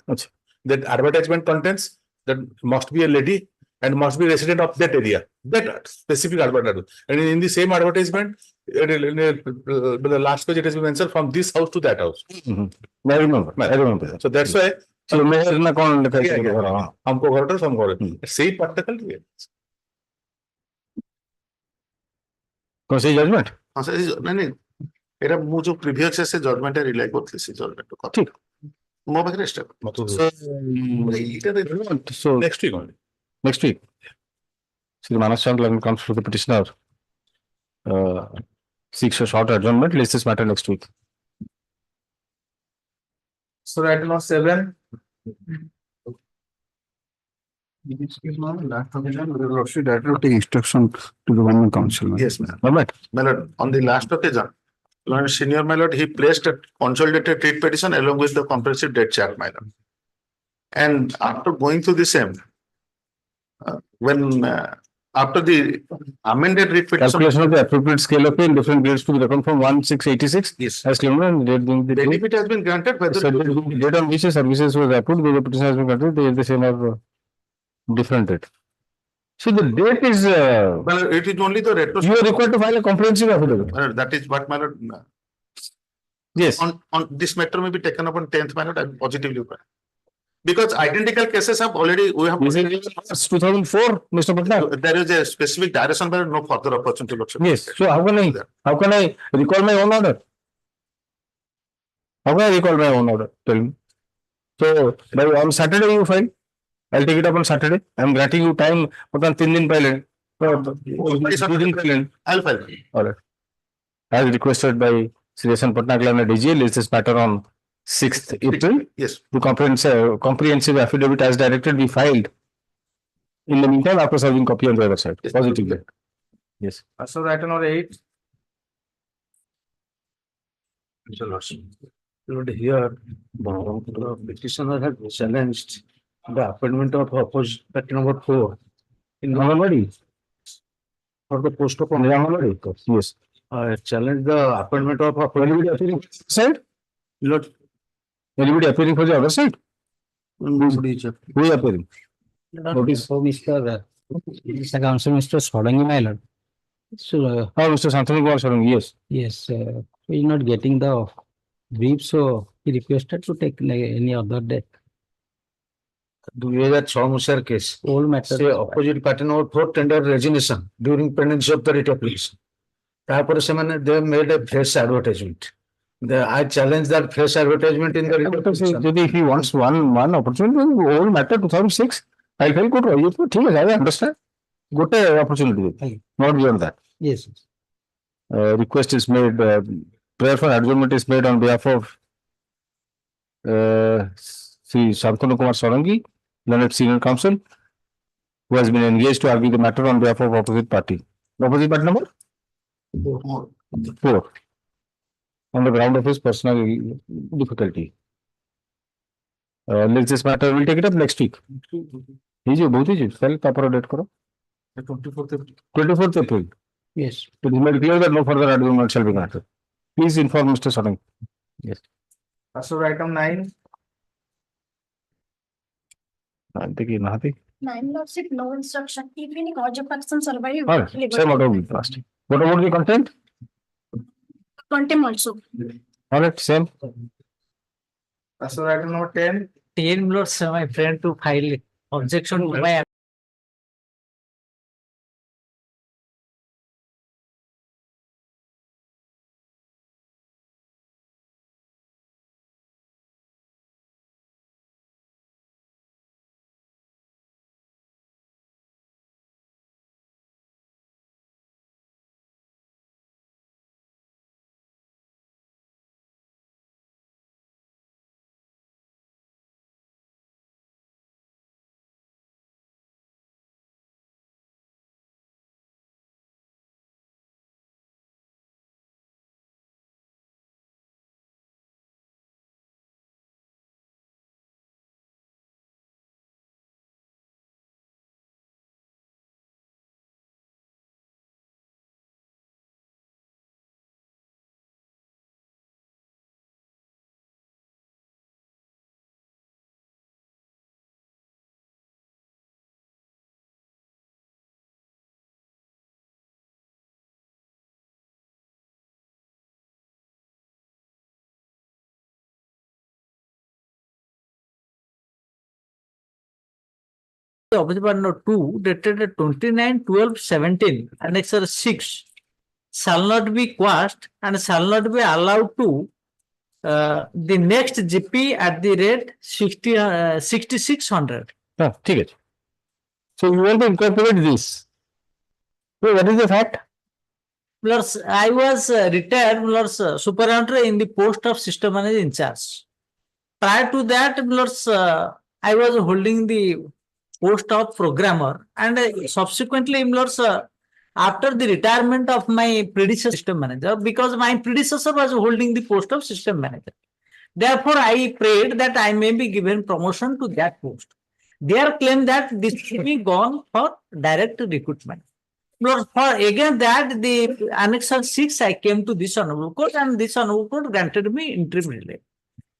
That advertisement contains that must be a lady and must be resident of that area. That specific advertisement. And in the same advertisement, in the last page it has been mentioned from this house to that house. I remember. So that's why. So mayor na kaun likha hai? हमको घर तो हम घर same particle है. कौन सी judgment? हाँ sir नहीं era मु जो प्रीवियस से जजमेंट है रिलाई करथि से जजमेंट को ठीक मो पाखरे step So next week only. Next week. Sri Manas Chandra comes to the petitioner. Seeks a short adjournment. Let's this matter next week. So right now, 7. Take instruction to the government council. Yes, ma'am. Right. My lord, on the last occasion, Lord Senior, my lord, he placed a consolidated writ petition along with the comprehensive debt check, my lord. And after going through the same, when after the amended writ petition, Calculation of the appropriate scale of pay in different grades to be reckoned from 1686. Yes. As claimed and date being the benefit has been granted, whether date on which the services was approved, the petition has been granted, they are the same or different date. So the date is. well, it is only the retro. You are required to file a comprehensive affidavit. That is what, my lord. Yes. On this matter may be taken up on 10th, my lord, I positively. Because identical cases have already, we have. This is 2004, Mr. Patna. There is a specific direction, but no further opportunity. Yes. So how can I recall my own order? How can I recall my own order? Tell me. So on Saturday you file. I'll take it up on Saturday. I'm granting you time. But on 3 days I'll file. All right. As requested by Sri Patna and DG, let's this matter on 6th April. Yes. The comprehensive affidavit as directed be filed. In the meantime, after serving copy on the other side. Yes. Positively. Yes. So right now, 8. Here, the petitioner had challenged the appointment of opposite number 4 in Hon'Ble. for the post of Hon'Ble. Yes. challenge the appointment of Anybody appearing for the side? Lord. Anybody appearing for the other side? Nobody is Who is appearing? Notice for Mr. Council Mr. Solangi, my lord. So, Mr. Santanu Kumar Solangi, yes. yes, He is not getting the brief, so he requested to take any other day. 2006 ମସିହାର case All matter. ସେ opposite party number 4 tender resignation during pendency of the writ application ତାପରେ ସେମାନେ they made a fresh advertisement I challenge that fresh advertisement in the writ application. If he wants one opportunity, whole matter 2006, I feel good. ठीक है, I understand. Good opportunity, not beyond that. Yes. Request is made, prayer for adjournment is made on behalf of Sri Shantanu Kumar Sarangi, Learned Senior Counsel, who has been engaged to argue the matter on behalf of opposite party. Opposite party number? 4. On the ground of his personal difficulty. This matter, we'll take it up next week. Easy, both easy. File proper date karo. 24th April. Yes. It is made clear that no further adjournment shall be granted. Please inform Mr. Sarang. Yes. So item 9. Nahati. 9 lordship, no instruction. If any cause of action survive. All right. Same order will be passed. What about the content? Contempt also. All right, same. So item number 10. 10 lords, my friend to file objection to my Observation note 2 dated 29/12/17 annexure 6 shall not be quashed and shall not be allowed to the next GP at the rate 6600. ठीक है. So you want to incorporate this. So what is the fact? Plus, I was retired plus superintendent in the post of system manager in charge. Prior to that, plus I was holding the post of programmer, and subsequently, plus after the retirement of my predecessor system manager, because my predecessor was holding the post of system manager. Therefore, I prayed that I may be given promotion to that post. Their claim that this should be gone for direct recruitment. For again that the annexure 6, I came to this honorable court, and this honorable court granted me interim relief.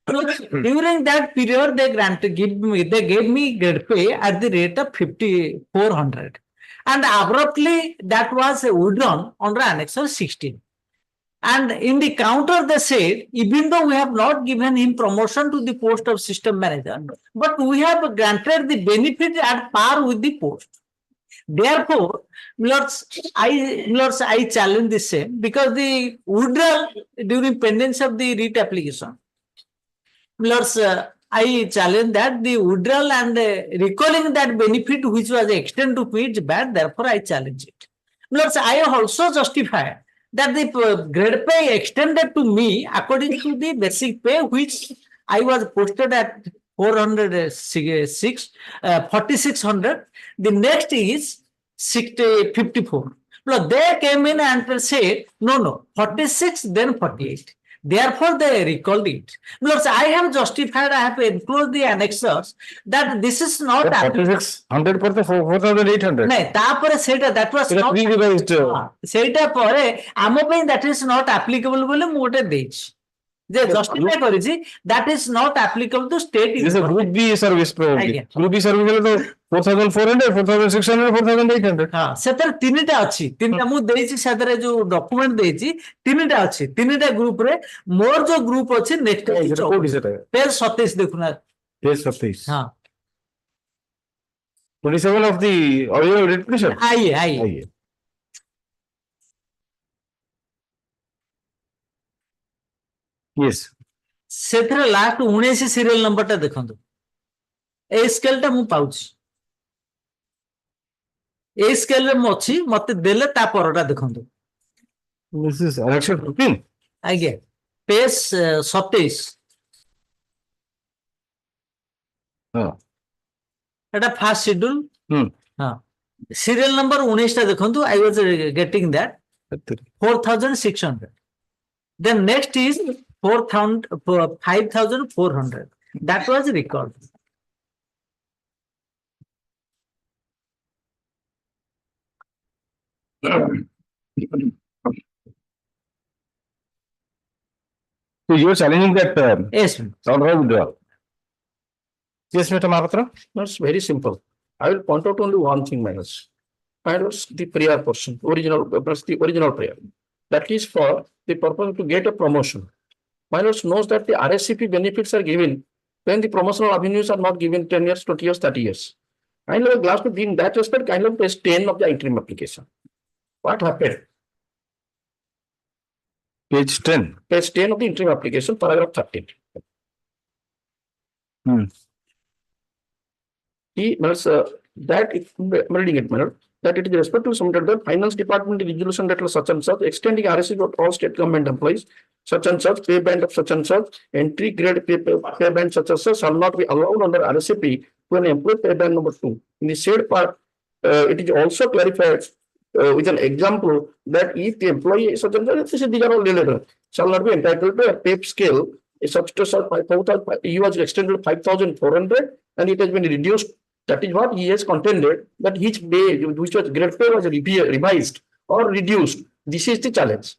During that period, they gave me grade pay at the rate of 5,400, and abruptly that was withdrawn under annexure 16. And in the counter, they said, even though we have not given him promotion to the post of system manager, but we have granted the benefit at par with the post. Therefore, I challenge the same, because the withdrawal during pendency of the writ application. I challenge that the withdrawal and recalling that benefit which was extended to me is bad. Therefore, I challenge it. I also justify that the grade pay extended to me according to the basic pay which I was posted at 4,600. The next is 54. They came in and said, no, 46, then 48. Therefore, they recalled it. I have justified, I have enclosed the annexures that this is not 4600 for the 4800. No, that was not revised. that is not applicable. ଯେ justify କରିଛି that is not applicable to state. This is a group B service probably. ଆଜ୍ଞା। Group B service ହେଲେ ତ 4,400, 4,600, 4,800. ହଁ ସେଥିରେ ତିନିଟା ଅଛି ତିନିଟା ମୁଁ ଦେଇଛି ସେଥିରେ ଯୋଉ ଡକ୍ୟୁମେଣ୍ଟ ଦେଇଛି ତିନିଟା ଅଛି ତିନିଟା ଗ୍ରୁପ ରେ ମୋର ଯୋଉ ଗ୍ରୁପ ଅଛି ନେକ୍ସଟ କୋଉଠି ସେଟା? ପେଜ 27 ଦେଖୁନା Page 27. ହଁ 27 of the original writ petition. IA Yes. ସେଥିରେ ଲାଷ୍ଟ 19 ସିରିୟଲ ନମ୍ବରଟା ଦେଖନ୍ତୁ ଏଇ ସ୍କେଲ ଟା ମୁଁ ପାଉଛି ଏଇ ସ୍କେଲ ରେ ମୁଁ ଅଛି ମତେ ଦେଲେ ତା ପରଟା ଦେଖନ୍ତୁ This is election 15. ଆଜ୍ଞା ପେଜ 27 ହଁ ଏଟା ଫାଷ୍ଟ ଶିଡ୍ୟୁଲ ହୁଁ ହଁ ସିରିୟଲ ନମ୍ବର 19 ଟା ଦେଖନ୍ତୁ I was getting that 4,600 then next is 5,400 that was record. So you are challenging that Yes, ma'am. order of withdrawal. Yes, Mr. Mahapatra. That's very simple. I will point out only one thing, minus. Minus the prayer portion, original, plus the original prayer. That is for the purpose to get a promotion. Minus knows that the RSCP benefits are given when the promotional avenues are not given 10 years, 20 years, 30 years. I know a glass to be in that respect, kind of page 10 of the interim application. What happened? Page 10. Page 10 of the interim application, paragraph 13. He means that if I'm reading it, that it is respectfully submitted that finance department resolution letter such and such extending RSC to all state government employees such and such pay band of such and such entry grade pay band such and such shall not be allowed under RSCP to an employee pay band number 2. In the said part, it is also clarified with an example that if the employee such and such, these are all related, shall not be entitled to a pay scale. A substitute he was extended to 5,400 and it has been reduced. That is what he has contended that his pay, which was grade pay, was revised or reduced. This is the challenge.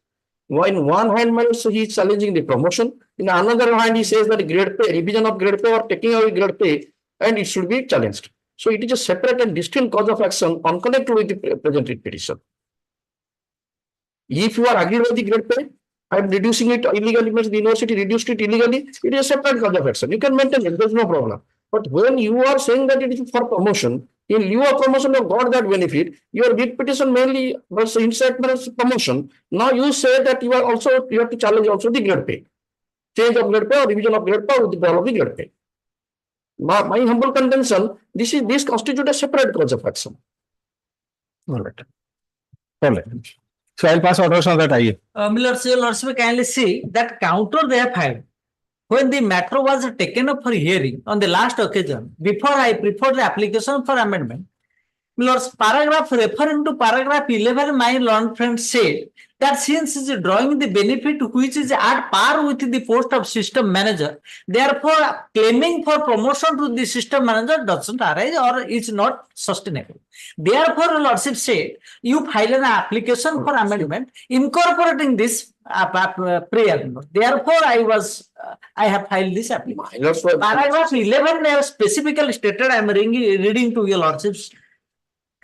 In one hand, he is challenging the promotion. In another hand, he says that grade pay, revision of grade pay or taking away grade pay, and it should be challenged. So it is a separate and distinct cause of action unconnected with the present petition. If you are agreed with the grade pay, I am reducing it illegally, means the university reduced it illegally, it is a separate cause of action. You can maintain it, there is no problem. But when you are saying that it is for promotion, in lieu of promotion, you have got that benefit, your bid petition mainly was inside promotion. Now you say that you have to challenge also the grade pay. Change of grade pay or revision of grade pay with the goal of the grade pay. My humble contention, this constitutes a separate cause of action. All right. So I'll pass orders on that. Miller, Lordship, kindly see that counter they have filed. When the matter was taken up for hearing on the last occasion, before I preferred the application for amendment, Miller's paragraph referring to paragraph 11, my learned friend said that since is drawing the benefit which is at par with the post of system manager, therefore claiming for promotion to the system manager doesn't arise or is not sustainable. Therefore, Lordship said, you file an application for amendment incorporating this prayer. Therefore, I have filed this application. Paragraph 11 I have specifically stated, I am reading to your Lordship's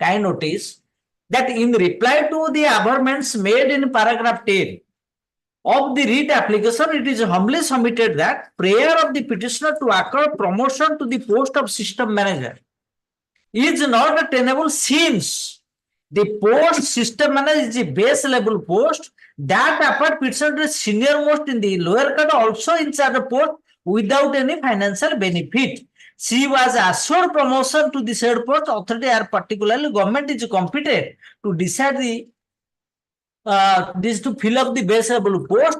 kind notice that in reply to the averments made in paragraph 10 of the writ application, it is humbly submitted that prayer of the petitioner to acquire promotion to the post of system manager is not attainable since the post system manager is the base level post that apart petitioner is senior most in the lower court also in charge post without any financial benefit. She was assured promotion to the said post. Authority or particularly government is competent to decide the this to fill up the base level post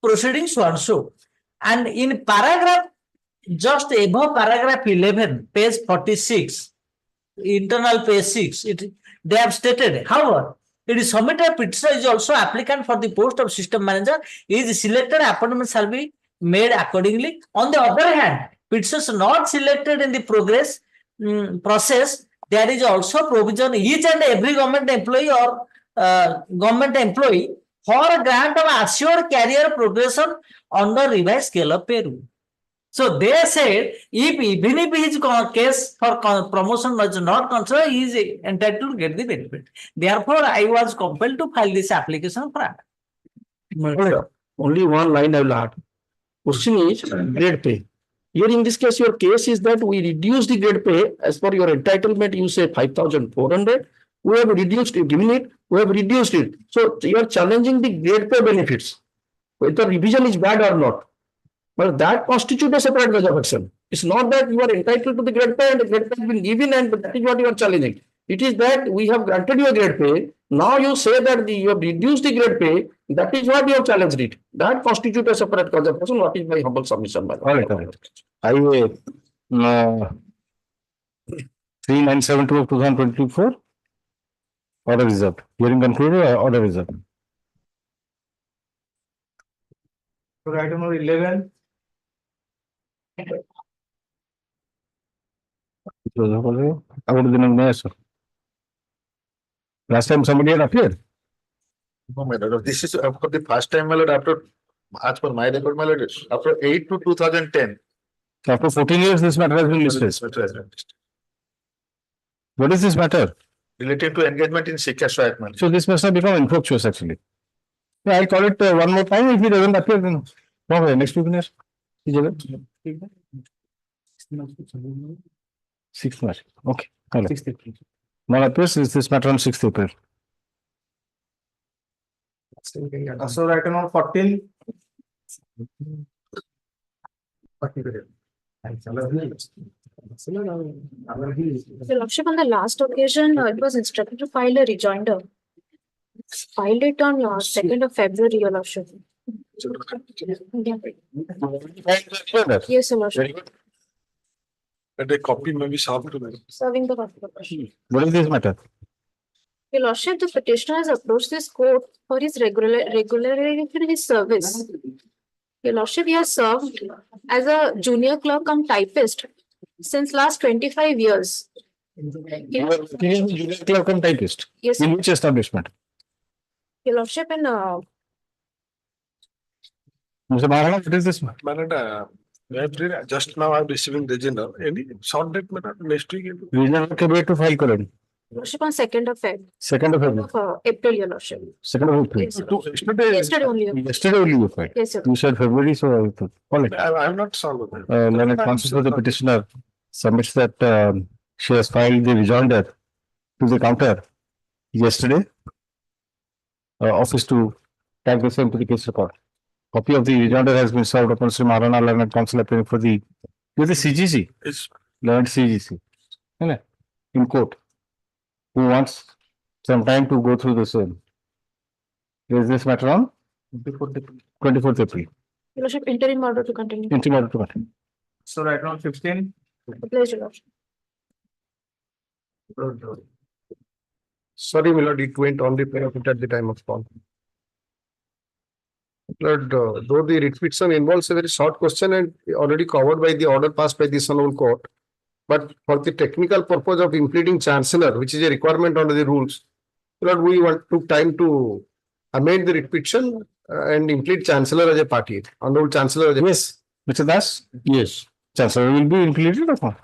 proceedings so and so. And in paragraph just above paragraph 11, page 46, internal page 6, they have stated, however, it is submitted petitioner is also applicant for the post of system manager is selected, appointment shall be made accordingly. On the other hand, petitioners not selected in the process, there is also provision each and every government employee or government employee for a grant of assured career progression under revised scale of pay rule. So they said, even if his case for promotion was not considered, he is entitled to get the benefit. Therefore, I was compelled to file this application for that. Only one line I will add. Question is grade pay. Here in this case, your case is that we reduce the grade pay as per your entitlement. You say 5,400. We have reduced it, given it, we have reduced it. So you are challenging the grade pay benefits, whether revision is bad or not. But that constitutes a separate cause of action. It's not that you are entitled to the grade pay and the grade pay has been given and that is what you are challenging. It is that we have granted you a grade pay. Now you say that you have reduced the grade pay. That is what you have challenged it. That constitutes a separate cause of action. What is my humble submission? All right. I 3972 of 2024. Order reserved. Hearing concluded. Order reserved. So item number 11. Last time somebody had appeared. No, my lord, this is for the first time, my lord, after, as per my record, my lord, after 8 to 2010. After 14 years, this matter has been listed. What is this matter? Related to engagement in Shiksha Swayat, my lord. So this must have become infructuous actually. Yeah, I'll call it one more time. If he doesn't appear, then okay, next week. 6th March. Okay. Now appears is this matter on 6th April. So item number 14. Your Lordship, on the last occasion, it was instructed to file a rejoinder. Filed it on 2nd of February, Your Lordship. Yes, Your Lordship. And a copy may be served to me. Serving the copy. What is this matter? Your Lordship, the petitioner has approached this court for his regularity in his service. Your Lordship, he has served as a junior clerk and typist since last 25 years. You were working as a junior clerk and typist. Yes. In which establishment? Your Lordship, in Mr. Maharana, what is this? Just now I'm receiving the general. Any short date matter next week? Regional clerk to file current. Lordship, on 2nd of Feb. 2nd of April. April, Your Lordship. 2nd of April. Yes, sir. Yesterday. Yesterday only. Yesterday only you filed. Yes, sir. You said February, so I thought. All right. I'm not solved. Learned counsel for the petitioner submits that she has filed the rejoinder to the counter yesterday. Office to tag the same to the case record. Copy of the rejoinder has been served upon Sri Maharana Learned Counsel appearing for the CGC. It's Learned CGC. In court. Who wants some time to go through the same. Is this matter on? 24th April. Your Lordship, interim order to continue. Interim order to continue. So right now 15. Please, Your Lordship. Sorry, my lord, it went on the benefit at the time of call. Lord, though the writ petition involves a very short question and already covered by the order passed by this honorable court, but for the technical purpose of impleading chancellor, which is a requirement under the rules, Lord, we took time to amend the writ petition and implead chancellor as a party. Honorable chancellor as a Yes, Mr. Das? Yes. Chancellor will be implemented or not?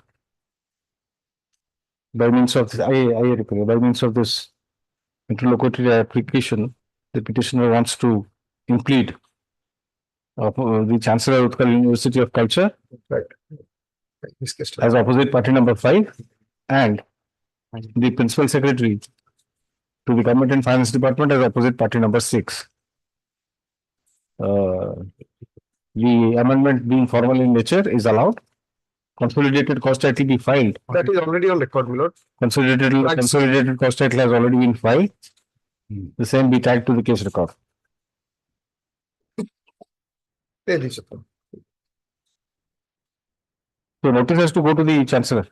By means of this, I repeat, by means of this interlocutory application, the petitioner wants to implead the Chancellor of Utkal University of Culture as opposite party number 5 and the Principal Secretary to the Government and Finance Department as opposite party number 6. The amendment being formal in nature is allowed. Consolidated cost title be filed. That is already on record, my lord. Consolidated cost title has already been filed. The same be tagged to the case record. So notice has to go to the Chancellor.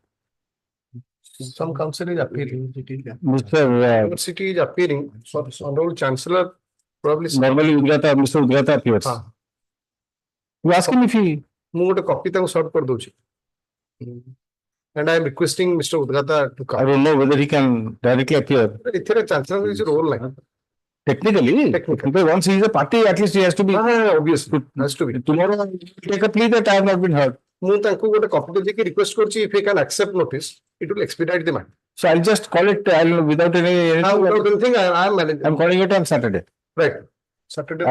some council is appearing. Mr. University is appearing. So honorable chancellor probably. Normally Mr. Udgata appears. You ask him if he. ମୁଁ ଗୋଟେ copy ତାଙ୍କୁ short କରିଦଉଛି. And I am requesting Mr. Udgata to come. I don't know whether he can directly appear. ଏଥିରେ chancellor କିଛି roll ନାହିଁ. Technically, because once he is a party, at least he has to be. Obviously, has to be. Tomorrow, take a plea that I have not been heard. ମୁଁ ତାଙ୍କୁ ଗୋଟେ copy ଦେଇକି request କରୁଛି if he can accept notice, it will expedite the matter. So I'll just call it, without any. Without anything, I am managing. I'm calling it on Saturday. Right. Saturday.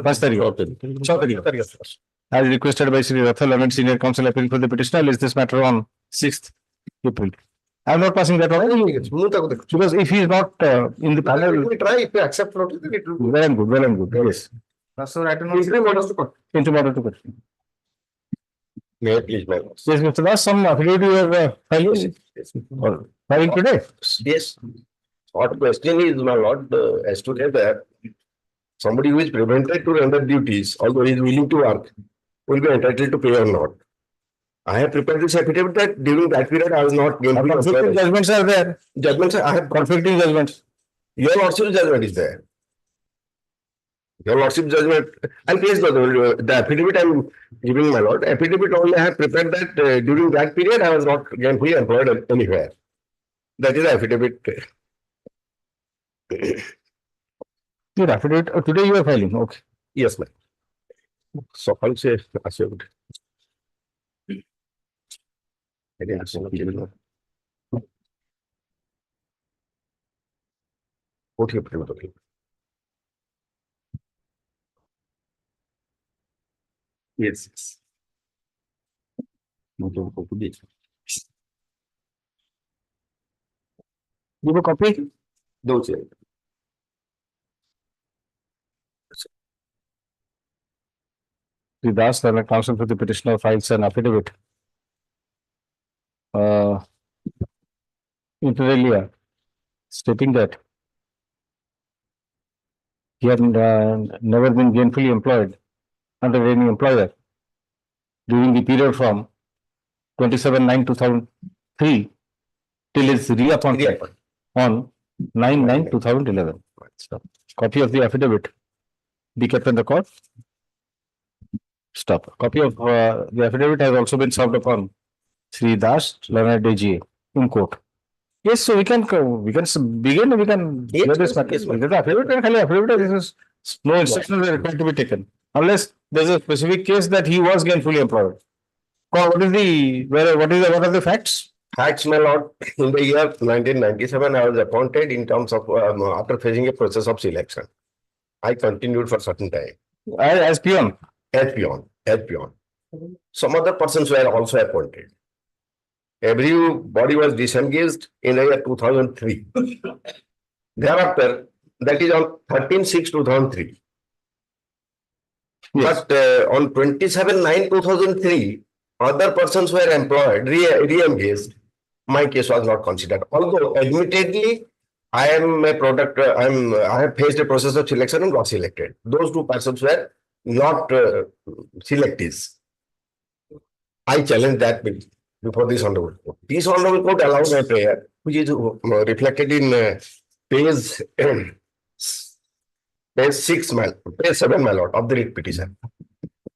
First tarikh. As requested by Sri Ratha Lemon Senior Counsel appearing for the petitioner, list this matter on 6th April. I'm not passing that on. Because if he is not in the panel. Let me try, if he accept notice, then it will be. Well and good, yes. So I don't know. What else to cut? Into order to question. May I please, my lord? Yes, Mr. Das, some affidavit you are filing? Filing today? Yes. What question is, my lord, as to that somebody who is prevented to render duties, although he is willing to work, will be entitled to pay or not. I have prepared this affidavit that during that period I was not going to. Conflicting judgments are there. Judgments, I have conflicting judgments. Your lordship's judgment is there. Your lordship's judgment, and please, the affidavit I am giving, my lord, affidavit only I have prepared that during that period I was not gainfully employed anywhere. That is the affidavit. Your affidavit, today you are filing, okay. Yes, ma'am. So I'll say, assumed. What you put okay. Yes, yes. Give a copy? Those. The Das, the counsel for the petitioner, files an affidavit. Inter alia, stating that he had never been gainfully employed under any employer during the period from 27/9/2003 till his reappointment on 9/9/2011. Copy of the affidavit be kept in the court. Stop. Copy of the affidavit has also been served upon Sri Das, Learned DGA in court. Yes, so we can begin. We can hear this matter. Affidavit and affidavit. This is no instructions are required to be taken unless there is a specific case that he was gainfully employed. What are the facts? Facts, my lord. In the year 1997, I was appointed in terms of after facing a process of selection. I continued for certain time. As peon. As peon. Some other persons were also appointed. Everybody was disengaged in the year 2003. Thereafter, that is on 13/6/2003. Yes. But on 27/9/2003, other persons were employed, re-engaged. My case was not considered. Although, admittedly, I am a product, I have faced a process of selection and got selected. Those two persons were not selectees. I challenge that before this honorable court. This honorable court allows my prayer, which is reflected in page 7, my lord, of the writ petition.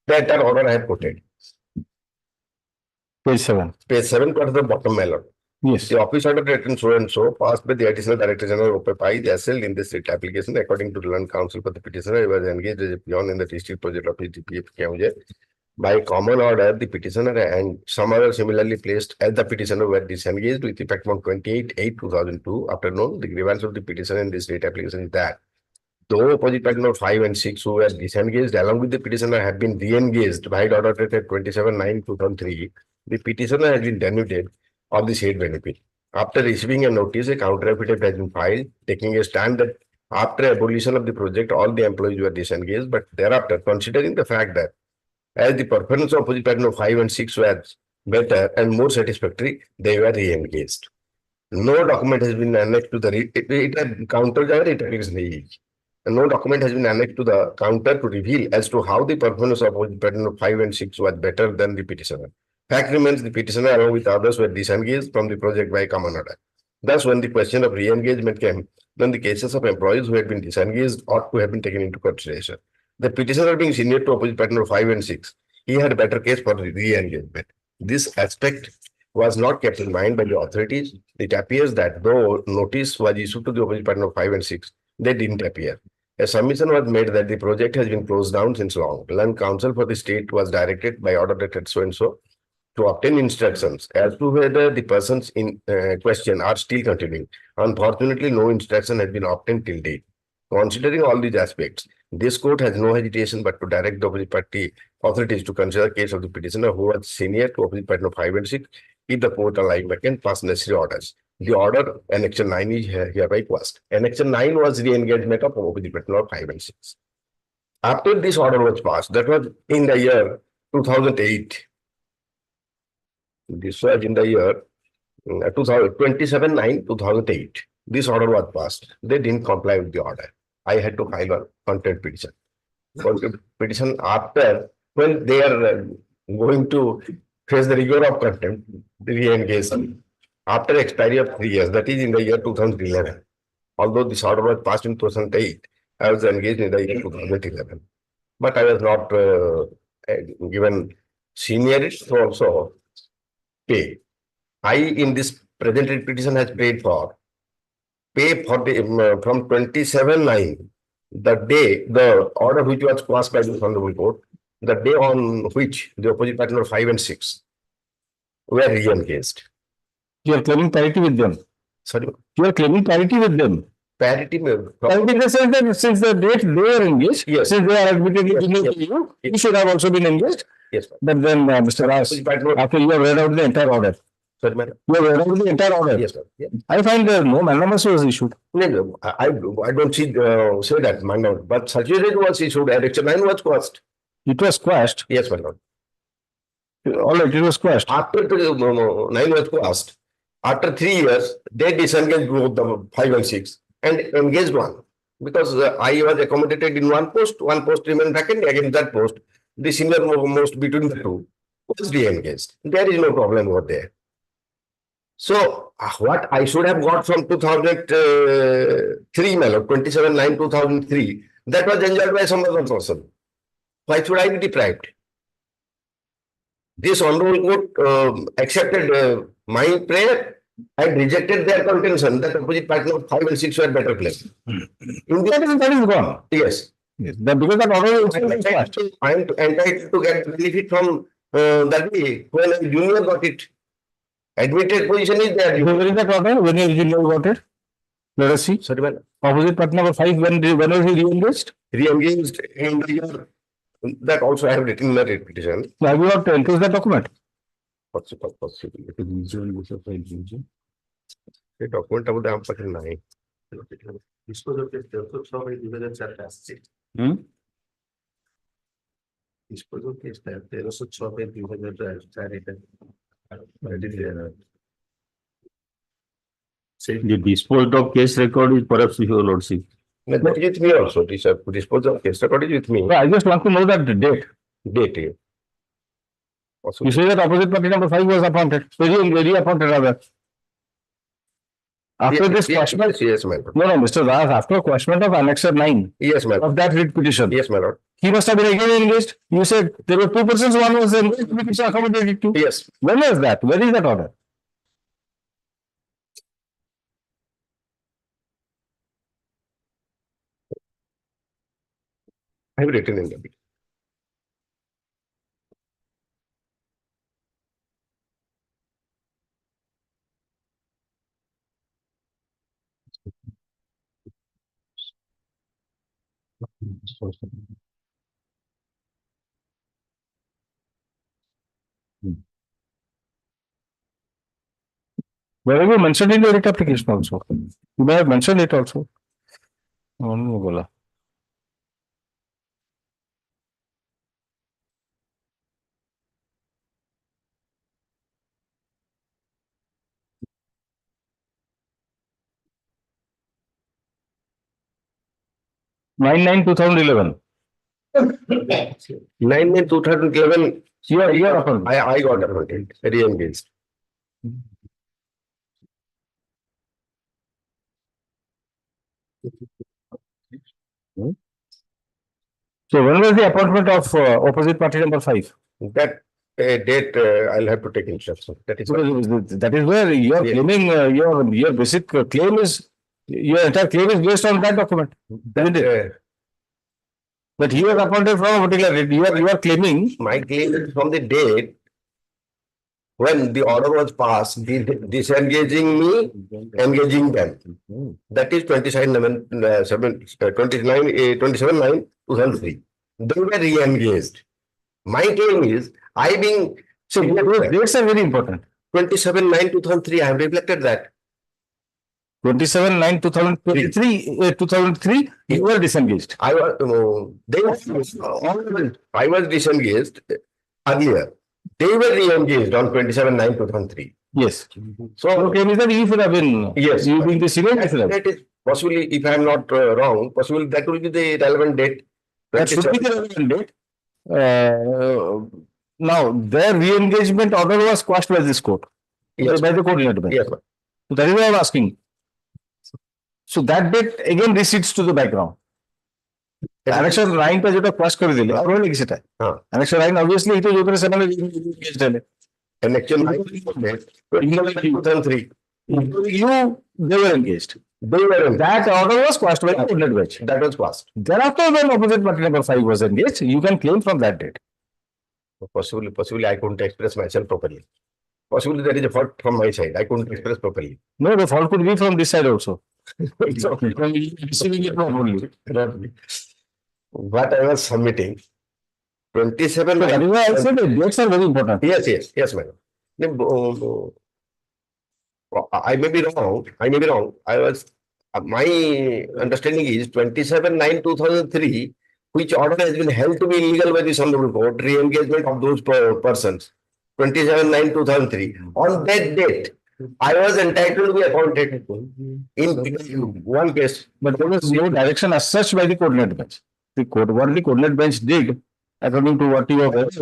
That order I have quoted. Page 7. Page 7 towards the bottom, my lord. Yes. The office order written so and so passed by the additional Director General OPPI, the SL in this writ application according to the Land Council for the petitioner. He was engaged as a peon in the district project of PGPF Keonjhar. By common order, the petitioner and some other similarly placed as the petitioner were disengaged with effect on 28/8/2002. Afternoon, the grievance of the petitioner in this writ application is that though opposite party note 5 and 6 who were disengaged along with the petitioner have been re-engaged by the order dated 27/9/2003, the petitioner has been denuded of the said benefit. After receiving a notice, a counter affidavit has been filed, taking a stand that after abolition of the project, all the employees were disengaged, but thereafter, considering the fact that as the performance of opposite party note 5 and 6 were better and more satisfactory, they were re-engaged. No document has been annexed to the counter. No document has been annexed to the counter to reveal as to how the performance of opposite party note 5 and 6 was better than the petitioner. Fact remains the petitioner along with others were disengaged from the project by common order. Thus, when the question of re-engagement came, then the cases of employees who had been disengaged ought to have been taken into consideration. The petitioner being senior to opposite party note 5 and 6, he had a better case for re-engagement. This aspect was not kept in mind by the authorities. It appears that though notice was issued to the opposite party note 5 and 6, They didn't appear. A submission was made that the project has been closed down since long. Land Council for the state was directed by order dated so and so to obtain instructions as to whether the persons in question are still continuing. Unfortunately, no instruction has been obtained till date. Considering all these aspects, this court has no hesitation but to direct the opposite party authorities to consider the case of the petitioner who was senior to opposite party of 5 and 6 if the court aligned vacant pass necessary orders. The order, Annexure 9 is hereby passed. Annexure 9 was re-engagement of opposite party of 5 and 6. After this order was passed, that was in the year 2008. This was in the year 27/9/2008. This order was passed. They didn't comply with the order. I had to file a contempt petition. Petition after, when they are going to face the rigor of contempt, the re-engagement after expiry of 3 years, that is in the year 2011. Although this order was passed in 2008, I was engaged in the year 2011. But I was not given seniority to also pay. I, in this present petition, has paid for pay for the from 27/9, the day the order which was passed by the Hon'Ble Court, the day on which the opposite party number 5 and 6 were re-engaged. You are claiming parity with them. Sorry, You are claiming parity with them. parity. Parity in the sense that since the date they were engaged, Yes. since they are admittedly junior to you, you should have also been engaged. Yes, But then, Mr. Ras, after you have read out the entire order, sorry, madam. you have read out the entire order. Yes, sir. Yeah. I find no mandamus was issued. No, I don't see say that, my lord. But circular was issued. Annexure 9 was passed. It was quashed. Yes, my lord. All right, it was quashed. After the 9 was passed, after 3 years, they disengaged both the 5 and 6 and engaged one. Because I was accommodated in one post remained vacant, again that post, the senior most between the two was re-engaged. There is no problem over there. So what I should have got from 2003, my lord, 27/9/2003, that was enjoyed by some other person. Why should I be deprived? This Hon'Ble Court accepted my prayer and rejected their contention that opposite party of 5 and 6 were better placed. That is gone. Yes. Yes. Because that order is quashed. I am entitled to get benefit from that way when a junior got it. Admitted position is there. Where is that order? When you junior got it? Let us see. Sorry, man. Opposite party number 5, when was he re-engaged? Re-engaged in the year. That also I have written in the petition. Have you not enclosed that document? What's the possibility? The document about the Ampachin 9. Dispose of the division chapter. Dispose of case that there was a chop and division The disposed of case record is perhaps with your lordship. That is with me also. Dispose of case record is with me. I just want to know that date. Date. Also, You say that opposite party number 5 was appointed, reappointed rather. After this quashment, yes, my lord. no, Mr. Das, after quashment of Annexure 9 Yes, my lord. of that writ petition, Yes, my lord. he must have been again engaged. You said there were 2 persons, one was engaged, which are accommodated to. Yes. When was that? Where is that order? I have written in the bill. Where have you mentioned in the writ application also? You may have mentioned it also. Bola. Nine 2011. 9/9/2011. You are appointed. I got appointed. Re-engaged. So when was the appointment of opposite party number 5? That date I'll have to take instruction. That is where you are claiming your basic claim is Your entire claim is based on that document, isn't it? But he was appointed from a particular date. You are claiming. My claim is from the date when the order was passed, disengaging me, engaging them. That is 27/9/2003. They were re-engaged. My claim is, I being. So those dates are very important. 27/9/2003, I have reflected that. 27/9/2003, you were disengaged. I was, I was disengaged earlier. They were re-engaged on 27/9/2003. Yes. So, okay, Mr. You should have been. Yes. You being the senior. That is possibly, if I am not wrong, possibly that will be the relevant date. That should be the relevant date. Now, their re-engagement order was quashed by this court. Yes. By the court. Yes. So that is why I am asking. So that date again recedes to the background. Annexure 9 पे जो तो cross कर दिले और वो लिख सकता है Annexure 9 obviously it is open से मैंने केस डाले Annexure 9 2003 you they were engaged that order was quashed by coordinate bench that was quashed thereafter when opposite party number 5 was engaged you can claim from that date. Possibly I couldn't express myself properly. Possibly there is a fault from my side. I couldn't express properly. No, the fault could be from this side also. It's okay. From receiving it properly. What I was submitting, 27. So that is why I said the dates are very important. Yes, madam. I may be wrong. I was, my understanding is 27/9/2003, which order has been held to be illegal by the Hon'Ble Court, re-engagement of those persons. 27/9/2003. On that date, I was entitled to be appointed in one case. But there was no direction as such by the coordinate bench. What the coordinate bench did, according to what you have heard, is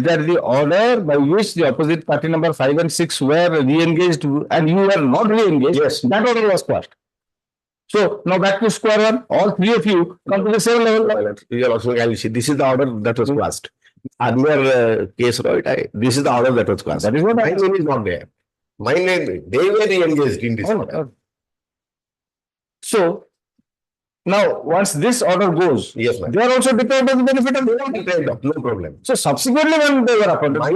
that the order by which the opposite party number 5 and 6 were re-engaged and you were not re-engaged, yes, that order was quashed. So now back to square one, all three of you come to the same level. You are also, this is the order that was quashed. Other case, right? This is the order that was quashed. That is what my name is not there. My name, they were re-engaged in this order. So now once this order goes, yes, ma'am, they are also deprived of the benefit of no problem. So subsequently when they were appointed, my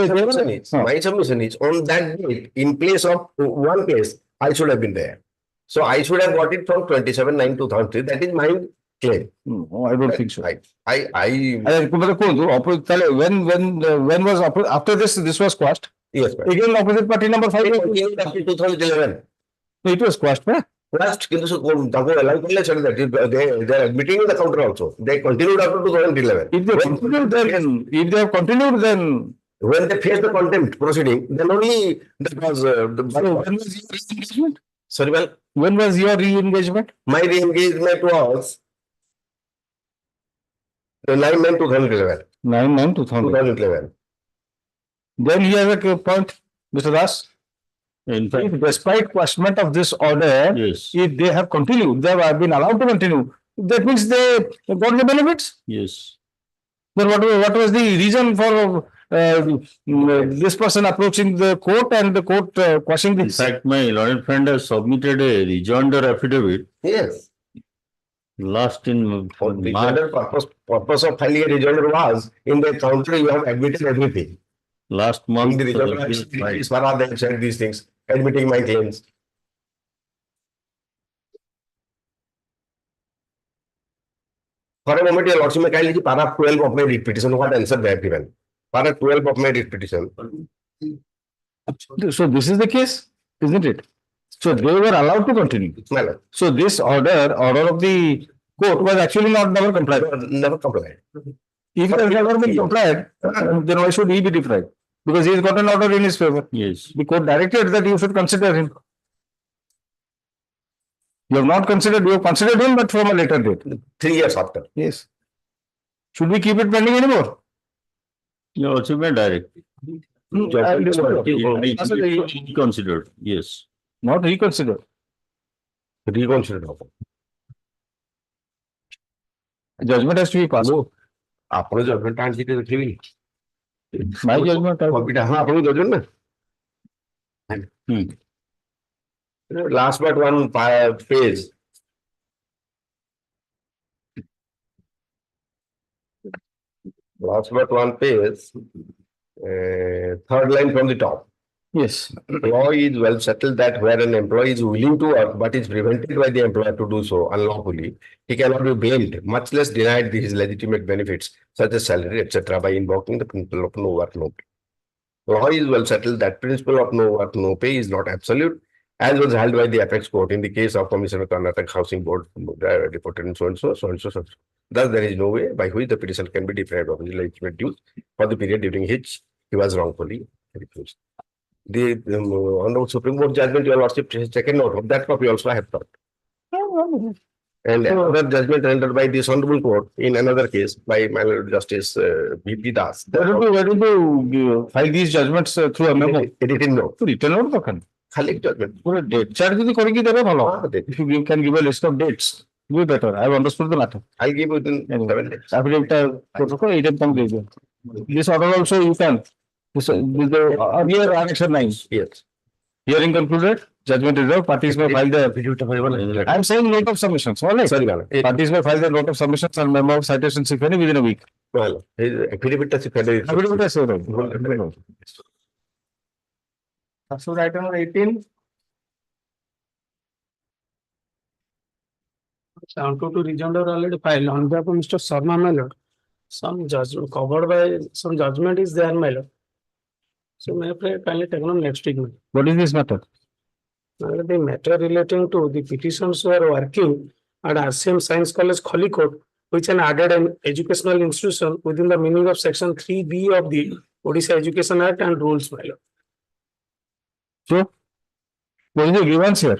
submission is on that date, in place of one case, I should have been there. So I should have got it from 27/9/2003. That is my claim. No, I don't think so. When was after this was quashed? Yes, ma'am. Again, opposite party number 5 after 2011. No, it was quashed, man. Quashed. They are admitting in the counter also. They continued after 2011. If they have continued, then when they face the contempt proceeding, then only that was when was your re-engagement? Sorry, well, when was your re-engagement? My re-engagement was 9/9/2011. 9/9/2011. Then he has a point, Mr. Das. In fact, if despite quashment of this order, yes, if they have continued, they have been allowed to continue, that means they got the benefits. Yes. Then what was the reason for this person approaching the court and the court quashing this? In fact, my learned friend has submitted a rejoinder affidavit. Yes. Last in March. Purpose of filing a rejoinder was in the counter you have admitted everything. Last month. In the rejoinder, they have said these things, admitting my claims. For a moment, your lordship may kindly paragraph 12 of my writ petition. What answer they have given? Paragraph 12 of my writ petition. So this is the case, isn't it? So they were allowed to continue. So this order of the court was actually never complied. Never complied. If it has never been complied, then why should he be deprived? Because he has got an order in his favor. Yes. The court directed that you should consider him. You have not considered, you have considered him, but from a later date. 3 years after. Yes. Should we keep it pending anymore? You also may direct. Reconsidered. Yes. Not reconsider. Reconsider. Judgment has to be passed. No. After judgment, and it is clearly. My judgment. Judgment. Last but one page. Last but one page. Third line from the top. Yes. Law is well settled that where an employee is willing to work but is prevented by the employer to do so unlawfully, he cannot be blamed, much less denied his legitimate benefits such as salary, etc., by invoking the principle of no work, no pay. Law is well settled that principle of no work, no pay is not absolute, as was held by the apex court in the case of Commissioner Karnataka Housing Board reported in so and so, so and so, so. Thus, there is no way by which the petitioner can be deprived of his legitimate dues for the period during which he was wrongfully refused. The Honorable Supreme Court judgment, your lordship has taken note of that copy also I have brought. And another judgment rendered by this Honorable Court in another case by my Lord Justice V.P. Das. Where did you file these judgments through a memo? Written note. Written note bakhan. Khalik judgment. Pura date. Charge the korigi dere bhalo. If you can give a list of dates, it will be better. I have understood the matter. I'll give within 7 days. Affidavit protocol 8 days. This order also you can. This earlier annexure 9. Yes. Hearing concluded. Judgment reserved. Parties may file their. I am saying note of submissions. All right. Sorry, madam. Parties may file their note of submissions and memo of citations if any within a week. Well, affidavit is Affidavit is so item number 18. Sound to region are already filed on behalf of Mr. Sharma, my lord. Some judgment covered by some judgment is there, my lord. So may I pray kindly take on next week. What is this matter? The matter relating to the petitions who are working at RCM Science College, Kholikot, which an added an educational institution within the meaning of section 3B of the Odisha Education Act and rules, my lord. So, what is the grievance here?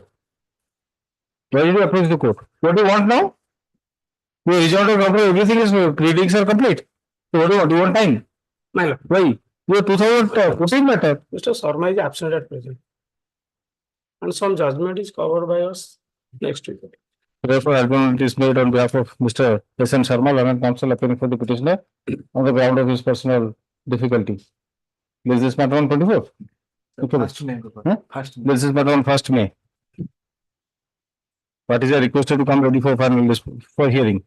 Why did you approach the court? What do you want now? You resort of everything is pleadings are complete. So what do you want? Do you want time? My lord. Why? Your 2014 matter. Mr. Sharma is absent at present. And some judgment is covered by us next week. Therefore, argument is made on behalf of Mr. S.N. Sharma, Learned Counsel, appearing for the petitioner on the ground of his personal difficulty. Is this matter on 24th? First May. This is matter on 1st May. Parties are requested to come ready for final list for hearing.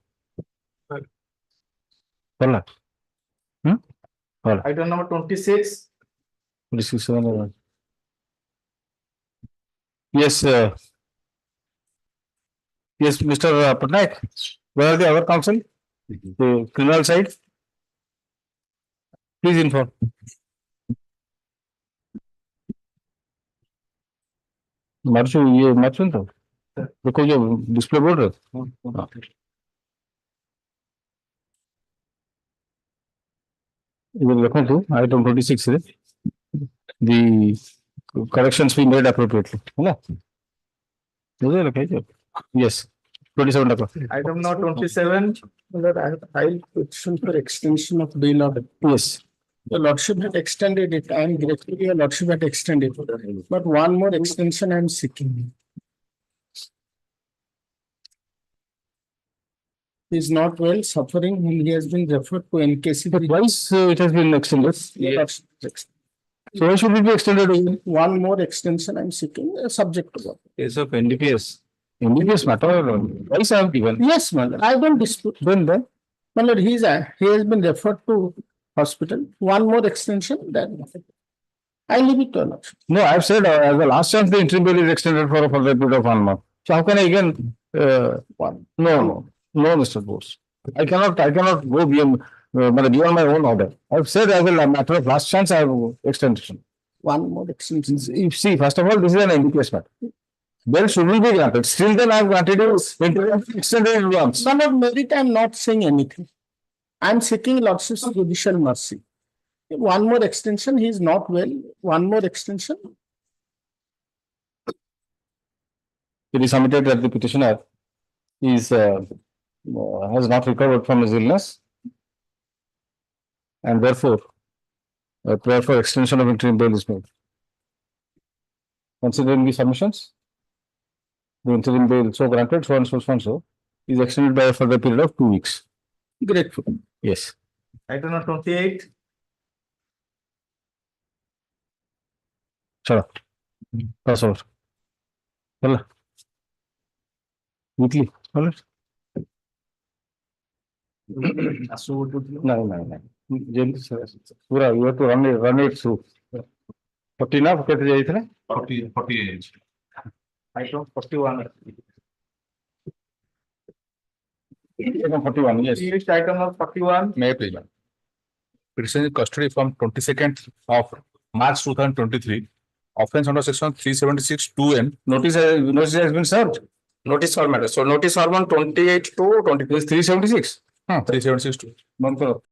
Hola. Item number 26. This is yes, yes, Mr. Patnaik. Where are the other counsel? The criminal side. Please inform. मार्चो ये मार्चो तो देखो जो display board है देखो तो item 26 है the corrections we made appropriately है ना मुझे लगा है yes 27 Item number 27, that I have filed petition for extension of bail order. yes. The lordship had extended it. I am grateful your lordship had extended it. But one more extension I am seeking. He is not well, suffering. He has been referred to NKC. But twice it has been extended. Yes. So why should it be extended again? One more extension I am seeking, subject to that. Case of NDPS. NDPS matter. Twice I have given. Yes, madam. I don't dispute. Then. Madam, he has been referred to hospital. One more extension, then I leave it to Allah. No, I have said as the last chance the interim bail is extended for a further period of 1 month. So how can I again? No, Mr. Bose. I cannot go beyond my own order. I have said as a matter of last chance I have extension. One more extension. If see, first of all, this is an NDPS matter. Bail shouldn't be granted. Still, then I have granted you extended advance. Son of merit, I am not saying anything. I am seeking lordship's judicial mercy. One more extension, he is not well. One more extension. It is submitted that the petitioner is has not recovered from his illness, and therefore a prayer for extension of interim bail is made. Considering the submissions, the interim bail so granted, so and so, is extended by a further period of 2 weeks. Grateful. Yes. Item number 28. Sure. Pass over. Hello. Weekly. Hello. No. Pura, you have to run it through. 40 na, kete jayithile? 48. Item 41. Item 41, yes. Next item of 41. May I please, ma'am? Petition in custody from 22nd of March 2023. Offense under section 376 2N. Notice has been served. Notice for matter. So notice for 128 to 20. This 376. 376 2. Month of.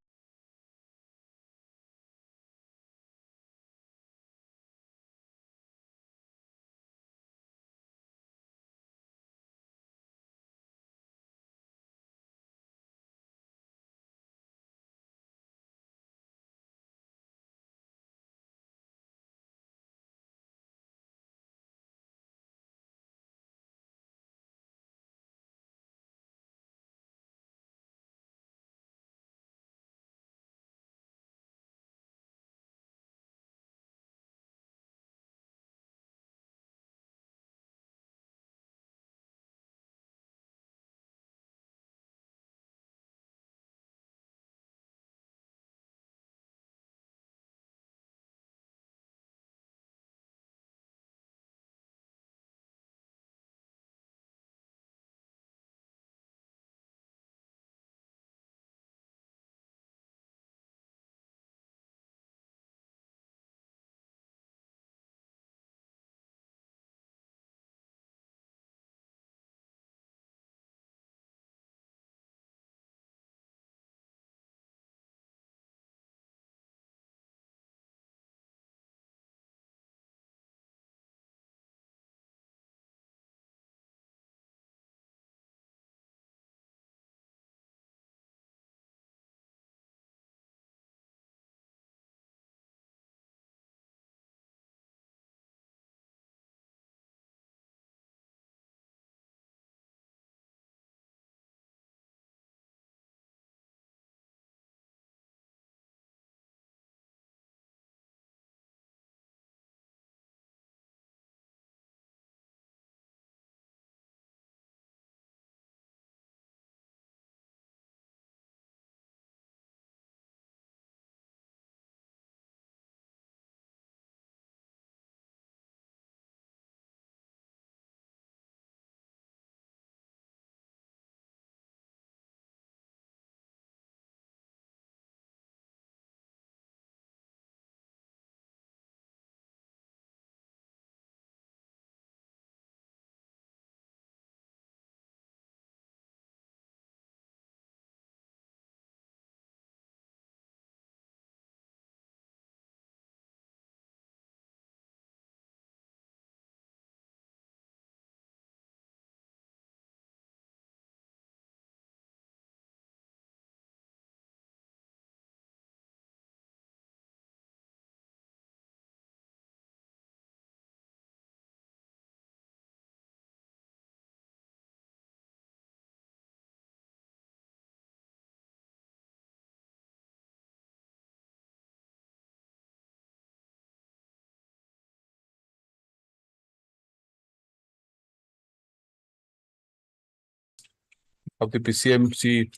Of the PCMC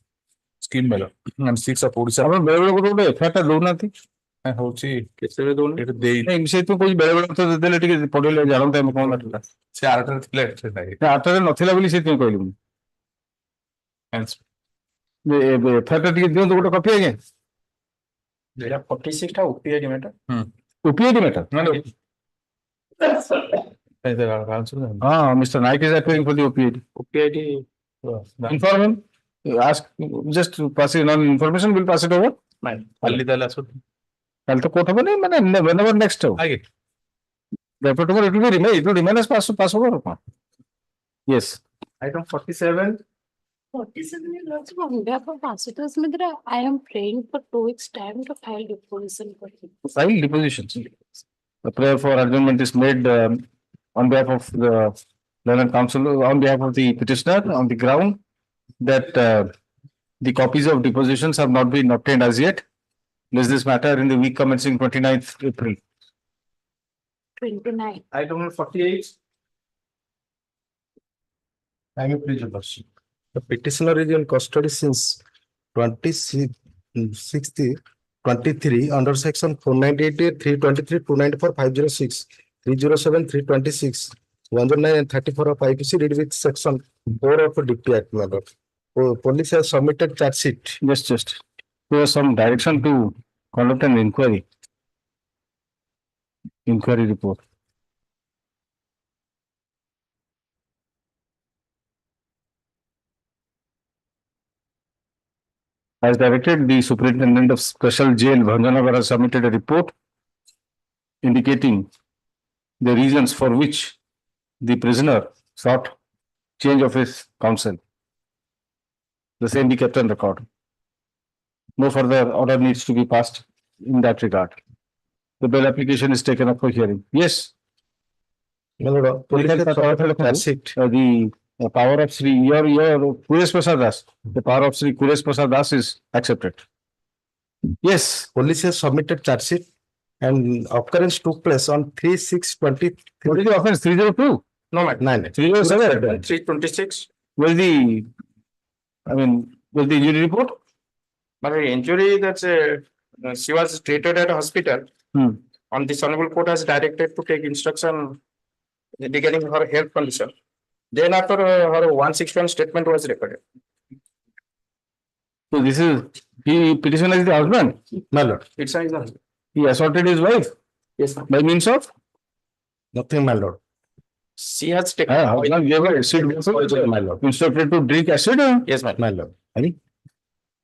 scheme melon and 6 of Odisha. ଆପଣ ବେଳେ ବେଳେ ଗୋଟେ FIR ଟା ଦଉନାହାନ୍ତି ହଉଛି କେତେବେଳେ ଦଉନି ଏଠି ଦେଇ ସେଇଥିପାଇଁ କହୁଛି ବେଳେ ବେଳେ ତ ଦେଲେ ଟିକେ ପଢିଲେ ଜାଣନ୍ତେ ଆମେ କଣ ଥିଲା ସେ ଆରଟାରେ ଥିଲା ଏଠି ନାହିଁ। ଆଠରେ ନଥିଲା ବୋଲି ସେଥିପାଇଁ କହିଲି ମୁଁ ଏଫଆଇଆର ଟା ଟିକେ ଦିଅନ୍ତୁ ଗୋଟେ କପି ଆଜ୍ଞା। 46 ଟା OPID matter. ଓପିଆଇଡି ମ୍ୟାଟର ହଁ mister Naik is appearing for the OPID. OPID. Inform him. Ask, just pass it on information, we'll pass it over. କାଲି ତାହେଲେ ଆସ କାଲି ତ କୋର୍ଟ ହବନି ମାନେ whenever next ହବ। ଆଜ୍ଞା Therefore tomorrow it will remain as pass over or not? Yes. Item 47. 47 is also on behalf of Ashutosh Mitra. I am praying for 2 weeks time to file deposition for him. File depositions. The prayer for adjournment is made on behalf of the learned counsel, on behalf of the petitioner, on the ground that the copies of depositions have not been obtained as yet. List this matter in the week commencing 29th April. 29. Item number 48. I am pleased, Your Lordship. The petitioner is in custody since 23 under section 498, 323, 294, 506, 307, 326, 109 and 34 of IPC read with section 4 of the DP Act. My lord. Police has submitted charge sheet. Yes, just. There was some direction to conduct an inquiry. Inquiry report. As directed, the superintendent of special jail, Bhanjanagar, has submitted a report indicating the reasons for which the prisoner sought change of his counsel. The same be kept on record. No further order needs to be passed in that regard. The bail application is taken up for hearing. Yes. My lord, police has submitted charge sheet. The power of Sri, your Kuresh Prasad Das, the power of Sri Kuresh Prasad Das is accepted. Yes. Police has submitted charge sheet and occurrence took place on 3/6/20. What is the offense? 302? No, madam. 9. 307. 326. Will the injury report? But the injury that she was treated at a hospital. On this honorable court has directed to take instruction regarding her health condition. Then after her 161 statement was recorded. So this is, he petitioner is the husband? My lord. It's his husband. He assaulted his wife? Yes, sir. By means of? Nothing, my lord. She has taken. Husband gave her acid, My lord. instructed to drink acid? Yes, madam. My lord.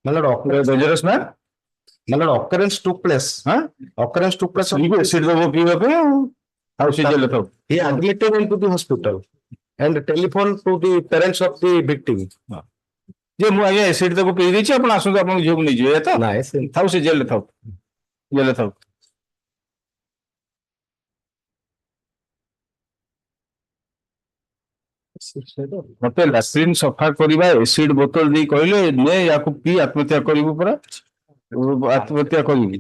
My lord, You are dangerous man? my lord, occurrence took place. Occurrence took place. You acid how she jail out? He admitted into the hospital and telephoned to the parents of the victim. ଯେ ମୁଁ ଆଜ୍ଞା acid ତାକୁ ପିଇ ଦେଇଛି ଆପଣ ଆସନ୍ତୁ ଆପଣଙ୍କ ଝିଅକୁ ନେଇଯିବେ ତ ନାଇଁ ଥାଉ ସେ ଜେଲରେ ଥାଉ ଜେଲରେ ଥାଉ ମତେ ଲାଟ୍ରିନ୍ ସଫା କରିବା ଏସିଡ୍ ବୋତଲ ଦେଇ କହିଲେ ନେ ୟାକୁ ପିଇ ଆତ୍ମହତ୍ୟା କରିବୁ ପରା ଆତ୍ମହତ୍ୟା କରିବି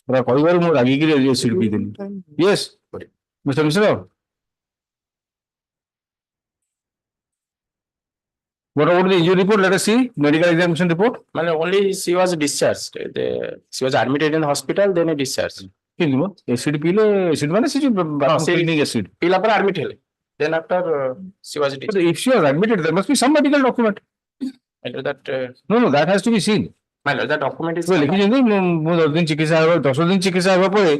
ପୁରା କହିବାରୁ ମୁଁ ରାଗିକିରି ଏସିଡ୍ ପିଇଦେଲି yes mister Mishra What about the injury report? Let us see. Medical examination report. Well, only she was discharged. She was admitted in the hospital, then discharged. Acid pile, acid man, acid. Pila par admit hele. Then after she was discharged. If she was admitted, there must be some medical document. That No, that has to be seen. That document is. लिखिଛନ୍ତି ମୁଁ 10 ଦିନ ଚିକିତ୍ସା ହେବା 10 ଦିନ ଚିକିତ୍ସା ହେବା ପରେ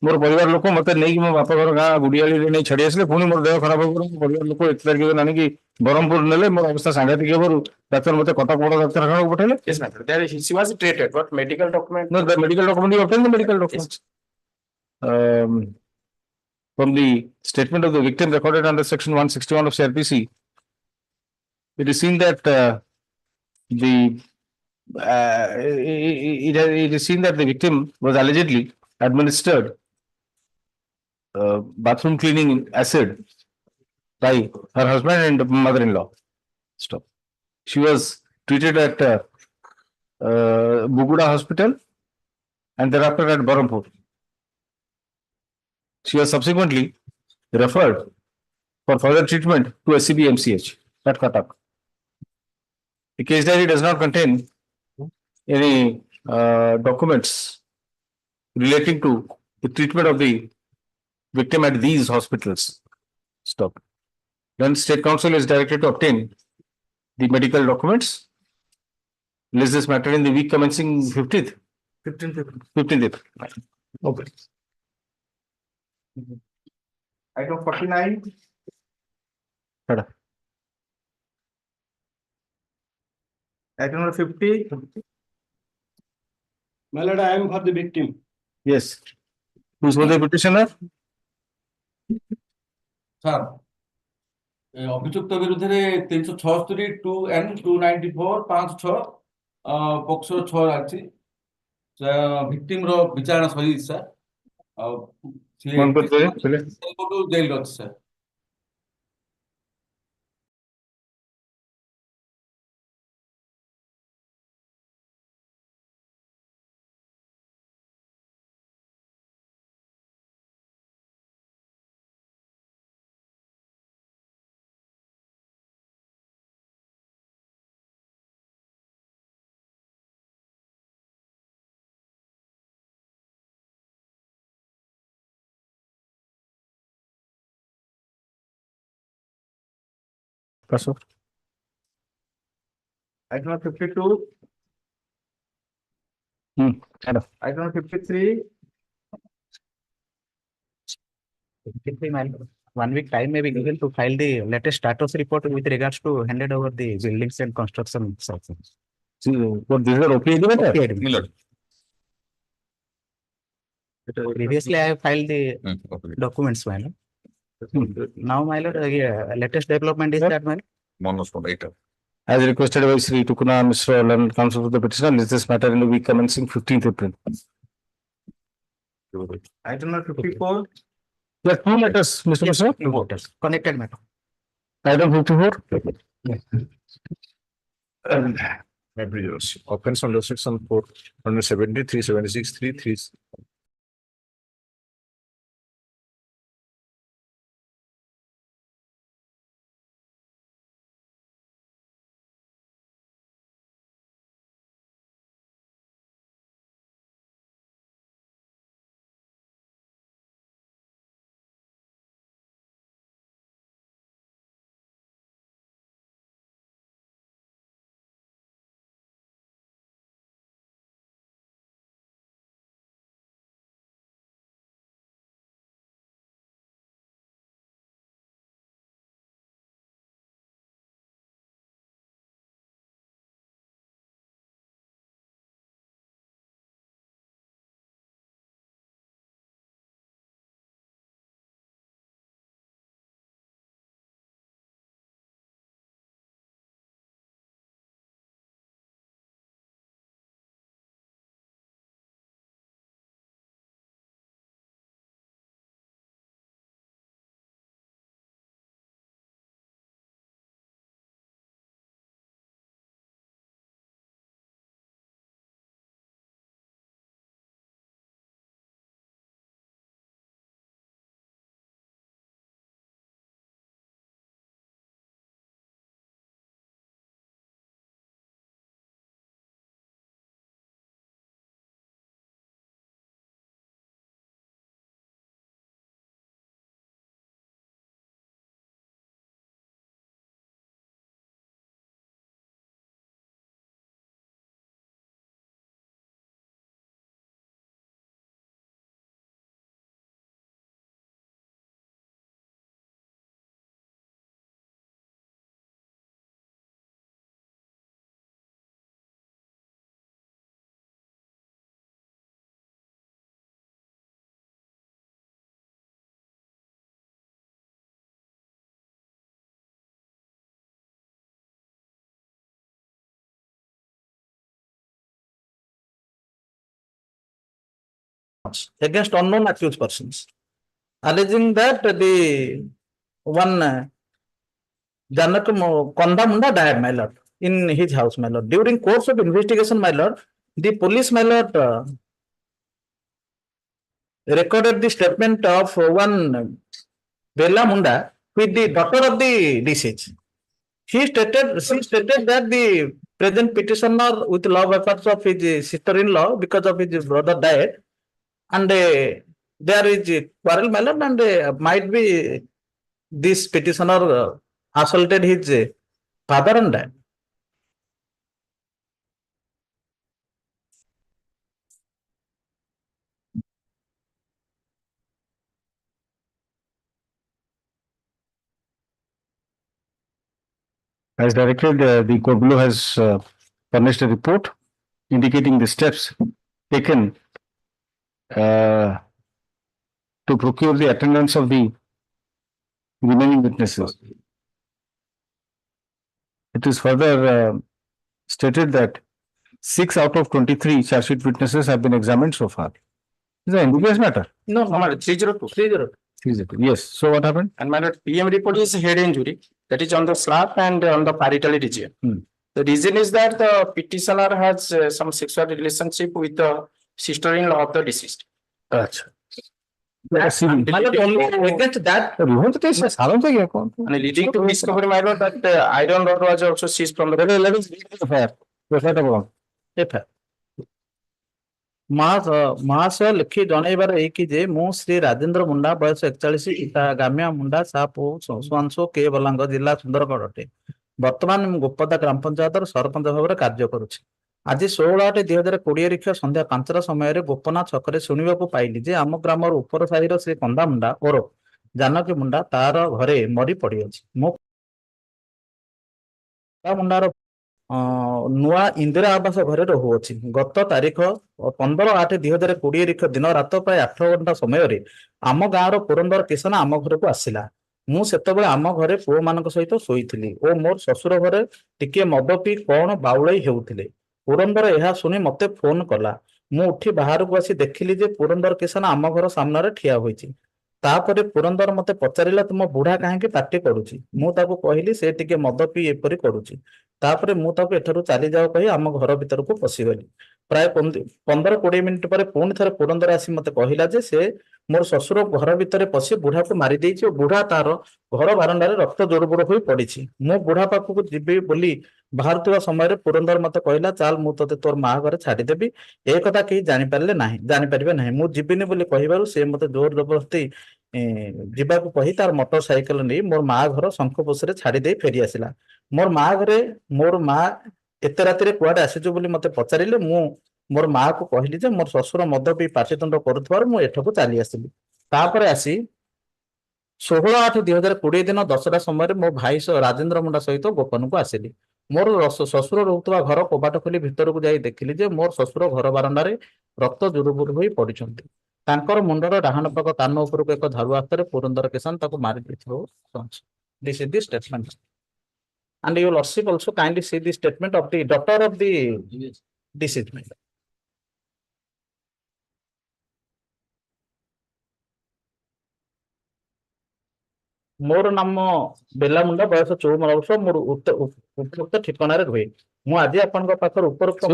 ମୋର ପରିବାର ଲୋକ ମତେ ନେଇକି ମୋ ବାପା ଘର ଗାଁ ଗୁଡିଆଳିରେ ନେଇ ଛାଡି ଆସିଲେ ପୁଣି ମୋର ଦେହ ଖରାପ ହେବ ମୋ ପରିବାର ଲୋକ 1 ତାରିଖ ଦିନ ଆଣିକି ବ୍ରହ୍ମପୁର ନେଲେ ମୋର ଅବସ୍ଥା ସାଂଘାତିକ ହେବାରୁ ଡାକ୍ତର ମତେ କଟକ ବଡ ଡାକ୍ତରଖାନାକୁ ପଠେଇଲେ Yes, ma'am. There she was treated, but medical document. No, the medical document, you obtain the medical documents. From the statement of the victim recorded under section 161 of CRPC, it is seen that it is seen that the victim was allegedly administered bathroom cleaning acid by her husband and mother-in-law. Stop. She was treated at Buguda Hospital and thereafter at Berhampur. She was subsequently referred for further treatment to SCB MCH at Cuttack. The case diary does not contain any documents relating to the treatment of the victim at these hospitals. Stop. Then State Council is directed to obtain the medical documents. List this matter in the week commencing 15th. 15th. Okay. Item 49. Item number 50. My lord, I am for the victim. Yes. Who's for the petitioner? Sir, অভিযুক্ত বিরুদ্ধে 376 2 and 294 5 6 POCSO 6 আছে victim র বিচারণা sorry sir কোন করতে jail আছে sir Pass off. Item number 52, Kind of. item number 53. 53, my lord. 1 week time may be given to file the latest status report with regards to handed over the buildings and construction sections. See, what these are okay, Okay, My lord. previously I have filed the documents, my lord. Now, my lord, latest development is that, my lord. As requested by Sri Tukuna Mishra, learned counsel for the petitioner, list this matter in the week commencing 15th April. Item number 54. There are 2 letters, Mr. Mishra. Two voters. Connected matter. Item 54. Offense under section 470, 376, 33. Against unknown accused persons, alleging that the one Kondamunda died, my lord, in his house, my lord. During course of investigation, my lord, the police, my lord, recorded the statement of one Bella Munda with the daughter of the deceased. She stated that the present petitioner with love affairs of his sister-in-law because of his brother died, and there is a quarrel, my lord, and might be this petitioner assaulted his father and died. As directed, the court below has furnished a report indicating the steps taken to procure the attendance of the remaining witnesses. It is further stated that 6 out of 23 charge sheet witnesses have been examined so far. Is an ambiguous matter? No, no, my lord, 302. 302. Yes. So what happened? And my lord, PM report is head injury, that is on the slap and on the parietal region. The reason is that the petitioner has some sexual relationship with the sister-in-law of the deceased. Achha. My lord, only against that, and leading to discovery, my lord, that iron rod was also seized from the FIR. FIR. महाशय लिखि जनइबार एकी जे मु श्री राजेंद्र मुंडा बयस 41 पिता गाम्या मुंडा सापो सुआंशो के belong जिला सुंदरगढ़ अटे वर्तमान मु गोपदा ग्राम पंचायत सरपंच भाव कार्य करुछि आज 16/8/2020 रिक्ष संध्या 5 समय गोपना छकरे शुणा पाइली जे आम ग्राम उपर साहिर श्री कंदा मुंडा और जानकी मुंडा तार घरे मरी पड़ी अछि मो मुंडार नुआ इंदिरा आवास घरे रहुअछि गत तारीख 15/8/2020 रिक्ष दिन रात प्राय 8 घंटा समय आम गाँव पुरंदर किसान आम घर को आसिला मु सेतबेले आम घरे पुओ मानक सहित शोइथिली ओ मोर ससुर घरे टिके मद पी कौन बाउलाई हेउथिले पुरंदर यह शुणी मते फोन कला मु उठी बाहर को आसी देखिली जे पुरंदर किसान आम घर सामने ठिया होइछि तापरे पुरंदर मते पचारिला तुम बुढ़ा काहे पार्टी करुछि मु ताको कहली से टिके मद पी एपरि करुछि तापरे मु ताको एठारु चली जाओ कहि आम घर भीतर को पशिगली प्राय 15-20 मिनिट पर पुणी थरे पुरंदर आसी मते कहिला जे से मोर ससुर घर भीतर पशि बुढ़ा को मारी देइछि ओ बुढ़ा तार घर बारंडारे रक्त जोरबोर होई पड़िछि मु बुढ़ा पाखକୁ ଯିବି ବୋଲି ବାହାରୁଥିବା ସମୟରେ ପୁରନ୍ଦର ମତେ କହିଲା ଚାଲ ମୁଁ ତତେ ତୋର ମା ଘରେ ଛାଡିଦେବି ଏ କଥା କେହି ଜାଣିପାରିବେ ନାହିଁ ମୁଁ ଯିବିନି ବୋଲି କହିବାରୁ ସେ ମତେ ଜୋର ଜବରଦସ୍ତି ଯିବାକୁ କହି ତାର ମୋଟର ସାଇକେଲ ନେଇ ମୋର ମା ଘର ଶଙ୍ଖପୋଷରେ ଛାଡି ଦେଇ ଫେରି ଆସିଲା ମୋର ମା ଏତେ ରାତିରେ କୁଆଡେ ଆସିଛୁ ବୋଲି ମତେ ପଚାରିଲେ ମୁଁ ମୋର ମା କୁ କହିଲି ଯେ ମୋର ଶ୍ୱଶୁର ମଦ ପିଇ ପାଟିତୁଣ୍ଡ କରୁଥିବାରୁ ମୁଁ ଏଠାକୁ ଚାଲି ଆସିଲି ତାପରେ ଆସି 16/8/2020 ଦିନ 10ଟା ସମୟରେ ମୋ ଭାଇ ରାଜେନ୍ଦ୍ର ମୁଣ୍ଡା ସହିତ ଗୋପନକୁ ଆସିଲି ମୋର ଶ୍ୱଶୁର ରହୁଥିବା ଘର କବାଟ ଖୋଲି ଭିତରକୁ ଯାଇ ଦେଖିଲି ଯେ ମୋର ଶ୍ୱଶୁର ଘର ବାରଣ୍ଡାରେ ରକ୍ତ ଜୁରୁବୁରୁ ହୋଇ ପଡିଛନ୍ତି ତାଙ୍କର ମୁଣ୍ଡର ଡାହାଣ ପାଖ କାନ ଉପରକୁ ଏକ ଧାରୁ ହାତରେ ପୁରନ୍ଦର କିଶାନ ତାକୁ ମାରି ଦେଇଥିବାରୁ this is the statement and your lordship also kindly see the statement of the daughter of the deceased man. मोर नाम बेला मुंडा बयस 54 वर्ष मोर उपयुक्त ठिकाना रुहे मु आज आपनका पाखर उपरोक्त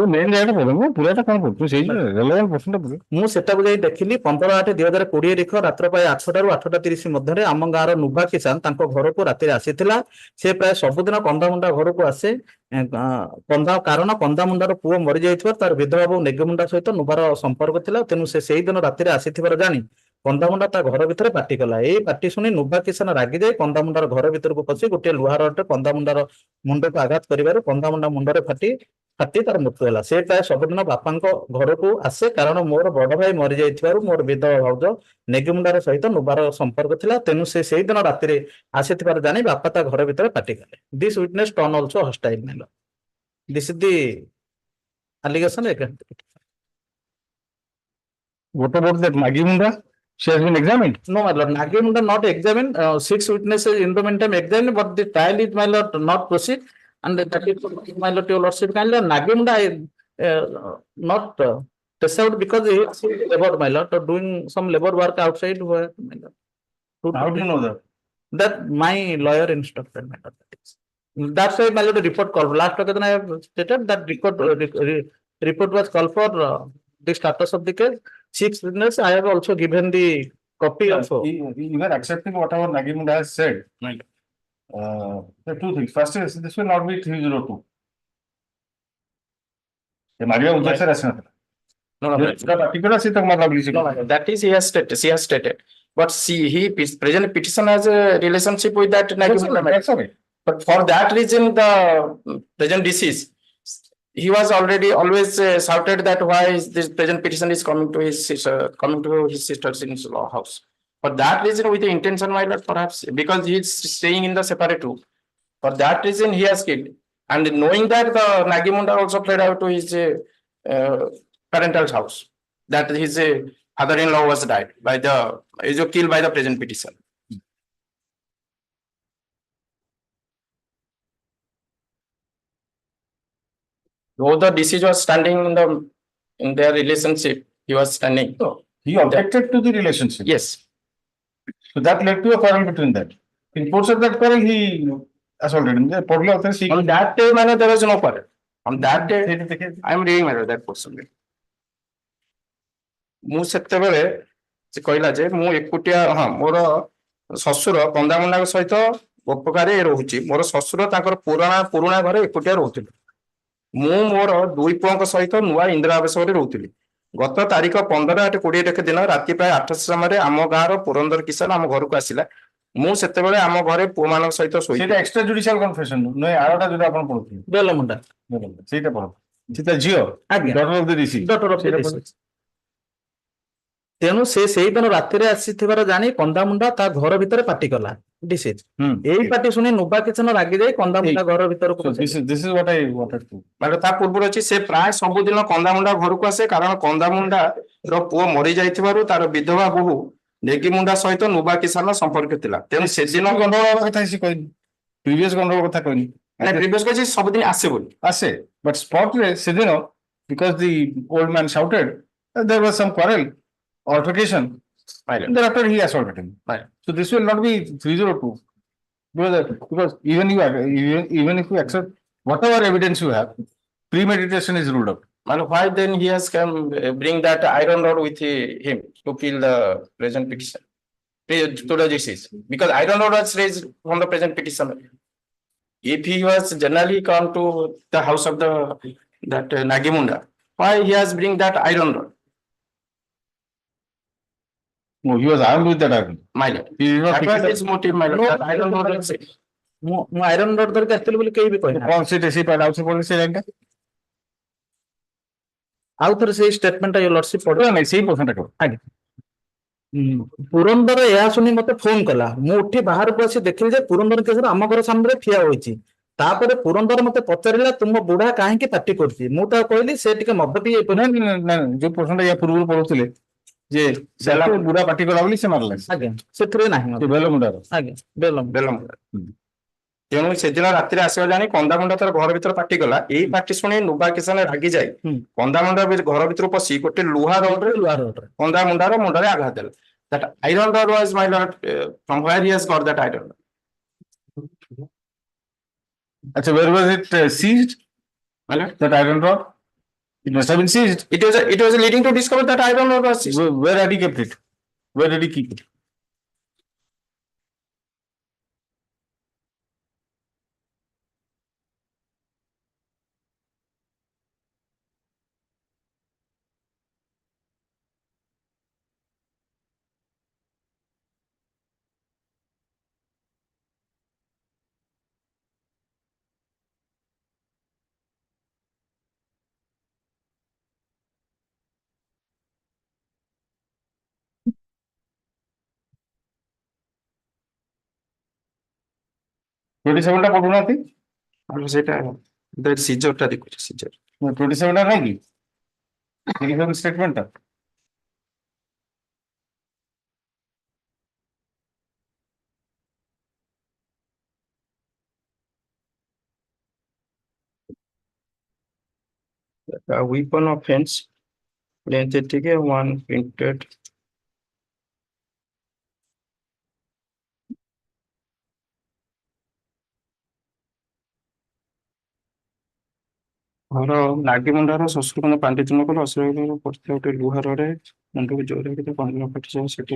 मु सेटा जाई देखिली 15/8/2020 रिख रात्र प्राय 8टा रु 8:30 मध्य आम गाँव नुभा किसान तांको घर को राति आसीथिला से प्राय सबुदिन कंदा मुंडा घर को आसे कारण कंदा मुंडार पुओ मरि जाइथिबा तार विधवा बहु नेगे मुंडा सहित नुभार संपर्क थिला तेनु से सेही दिन राति आसीथिबार जानी कंदा मुंडा ता घर भीतर पार्टी कला ए पार्टी शुणी नुभा किसान रागी जाए कंदा मुंडार घर भीतर को पसी गोटे लुहार कंदा मुंडार मुंड को आघात करिवार कंदा मुंडा मुंडरे फाटी तार मृत्यु होला से प्राय सबदिन बापांको घर को आसे कारण मोर बड़ भाई मरि जाइथिबारु मोर विधवा भाउज नेगी मुंडार सहित नुभार संपर्क थिला तेनु से सेही दिन राति आसीथिबार जानी बापा ता घर भीतर पार्टी कले this witness turn also hostile manner this is the allegation against what about that Nagi Munda? She has been examined. No, my lord. Nagi Munda not examined. 6 witnesses in the meantime examined, but the trial is, my lord, not proceed. And that is, my lord, your lordship, kindly, Nagi Munda not test out because he is labor, my lord, doing some labor work outside. My lord. How do you know that? That my lawyer instructed, my lord. That's why, my lord, the report called. Last occasion I have stated that report was called for the status of the case. 6 witnesses, I have also given the copy also. You are accepting whatever Nagi Munda has said. Right. There are two things. First is this will not be 302. That is, she has stated. But he present petition has a relationship with that Nagi Munda. But for that reason, the present deceased, he was always shouted that why is this present petition is coming to his sister's in law house. For that reason, with the intention, my lord, perhaps because he is staying in the separate room. For that reason, he has killed. And knowing that the Nagi Munda also fled out to his parental house, that his father-in-law was killed by the present petition. Though the deceased was standing in their relationship, he was standing. So he objected to the relationship. Yes. So that led to a quarrel between that. In course of that quarrel, he assaulted him. On that day, man, there was no quarrel. On that day, I am reading that portion. ମୁଁ ସେତେବେଳେ ସେ କହିଲା ଯେ ମୁଁ ଏକୁଟିଆ ମୋର ଶ୍ୱଶୁର କନ୍ଦା ମୁଣ୍ଡାଙ୍କ ସହିତ ଉପକାରରେ ରହୁଛି ମୋର ଶ୍ୱଶୁର ତାଙ୍କର ପୁରୁଣା ଘରେ ଏକୁଟିଆ ରହୁଥିଲେ ମୁଁ ମୋର ଦୁଇ ପୁଅଙ୍କ ସହିତ ନୂଆ ଇନ୍ଦିରା ଆବାସରେ ରହୁଥିଲି ଗତ ତାରିଖ 15/8/20 ଦିନ ରାତି ପ୍ରାୟ 8 ସମୟରେ ଆମ ଗାଁର ପୁରନ୍ଦର କିଶୋର ଆମ ଘରକୁ ଆସିଲା। ମୁଁ ସେତେବେଳେ ଆମ ଘରେ ପୁଅମାନଙ୍କ ସହିତ ସେଇଟା ଶୋଇଥିଲି। ଏକ୍ସଟ୍ରା ଜୁଡିସିଆଲ କନଫେସନ ନୁହେଁ ଆରଟା ଯୋଉଟା ଆପଣ ପଢୁଥିଲେ ବେଲମୁଣ୍ଡା ସେଇଟା ପଢ ସେଟା ଝିଅ ଆଜ୍ଞା daughter of the disease doctor of ସେଇଟା ଦ ପଢ। ତେଣୁ ସେ ସେଇଦିନ ରାତିରେ ଆସିଥିବାର ଜାଣି କନ୍ଦାମୁଣ୍ଡା ତା ଘର ଭିତରେ ପାଟି କଲା ଡିସିଜ୍। ଏଇ ପାଟି ଶୁଣି ନୁବା କିଚନ ରାଗି ଯାଇ କନ୍ଦାମୁଣ୍ଡା ଘର ଭିତରକୁ ପଶିଲା। This is what I wanted to. ମାନେ ତା ପୂର୍ବରୁ ଅଛି ସେ ପ୍ରାୟ ସବୁଦିନ କନ୍ଦାମୁଣ୍ଡା ଘରକୁ ଆସେ କାରଣ କନ୍ଦାମୁଣ୍ଡା ର ପୁଅ ମରି ଯାଇଥିବାରୁ ତାର ବିଧବା ବୋହୂ ନେଗିମୁଣ୍ଡା ସହିତ ନୁବା କିଷାନ ସମ୍ପର୍କ ଥିଲା। ତେଣୁ ସେଦିନ ଗଣ୍ଡଗୋଳ କଥା ସେ କହିନି ପ୍ରିଭିୟସ ଗଣ୍ଡଗୋଳ କଥା କହିନି ପ୍ରିଭିୟସ କହିଛି ସବୁଦିନ ଆସେ ବୋଲି ଆସେ ବଟ୍ ସ୍ପଟରେ ସେଦିନ because the old man shouted there was some quarrel altercation thereafter he assaulted him. So this will not be 302 because even if you accept whatever evidence you have, premeditation is ruled out. And why then he has come bring that iron rod with him to kill the present petition to the justice? Because iron rod was raised from the present petition. If he was generally come to the house of that Nagimunda, why he has bring that iron rod? No, he was armed with that iron. My lord. He did not That pick was it up. his motive, my lord. That iron rod was it. ମୁଁ iron rod ଧରିକି ଆସିଥିଲି ବୋଲି କେହି ବି କହିନା। କଣ ସେଟା ସେଇ ପାଠ ଆଉ ପଢିଲେ ସେ ଲାଇନଟା ଆଉ ଥରେ ସେଇ ଷ୍ଟେଟମେଣ୍ଟଟା ୟୋର ଲର୍ଡସିପ ପଢିବ ନାଇଁ ସେଇ ପର୍ସେଣ୍ଟଟା କର ଆଜ୍ଞା। ପୁରନ୍ଦର ଏହା ଶୁଣି ମତେ ଫୋନ କଲା। ମୁଁ ଉଠି ବାହାରକୁ ଆସି ଦେଖିଲି ଯେ ପୁରନ୍ଦର କେଶର ଆମ ଘର ସାମ୍ନାରେ ଠିଆ ହୋଇଛି। ତାପରେ ପୁରନ୍ଦର ମତେ ପଚାରିଲା ତୁମ ବୁଢା କାହିଁକି ପାଟି କରୁଛି? ମୁଁ ତାକୁ କହିଲି ସେ ଟିକେ ମଦ ପିଇ ଯୋଉ ପର୍ସେଣ୍ଟ ୟା ପୂର୍ବରୁ ପଢୁଥିଲେ ଯେ ବୁଢା ପାଟି କଲା ବୋଲି ସେ ମାରିଲା। ଆଜ୍ଞା ସେଥିରେ ନାହିଁ ବେଲମୁଣ୍ଡାର ଆଜ୍ଞା ବେଲମୁଣ୍ଡା। ତେଣୁ ସେଦିନ ରାତିରେ ଆସିବା ଜାଣି କନ୍ଦାମୁଣ୍ଡା ତାର ଘର ଭିତରେ ପାଟି କଲା। ଏଇ ପାଟି ଶୁଣି ନୁବା କିଷାନ ରାଗି ଯାଇ କନ୍ଦାମୁଣ୍ଡା ଘର ଭିତରୁ ପଶି ଗୋଟେ ଲୁହା ରଡରେ କନ୍ଦାମୁଣ୍ଡାର ମୁଣ୍ଡରେ ଆଘାତ ଦେଲା। That iron rod was, my lord, from where he has got that iron rod? Achha, where was it seized? My lord? That iron rod? It must have been seized. It was leading to discover that iron rod was seized. Where had he kept it? Where did he keep it? ଟା ପଢୁନାହାନ୍ତି ସେଇଟା ସିଜରଟା ଦେଖୁଛି seizure 27 ଟା ନାହିଁ କି ଷ୍ଟେଟମେଣ୍ଟଟା weapon offense length ଏତିକି one printed ଘର ନାଗିମୁଣ୍ଡାର ଶ୍ୱଶୁରଙ୍କ ପାଣ୍ଡିତ୍ୟ କଲେ ଅସୁବିଧା ପଡିଥିବା ଗୋଟେ ଲୁହାରରେ ମୁଣ୍ଡକୁ ଜୋରରେ କେତେ କଣ୍ଢେଇ ଫାଟିଯାଏ ସେଠି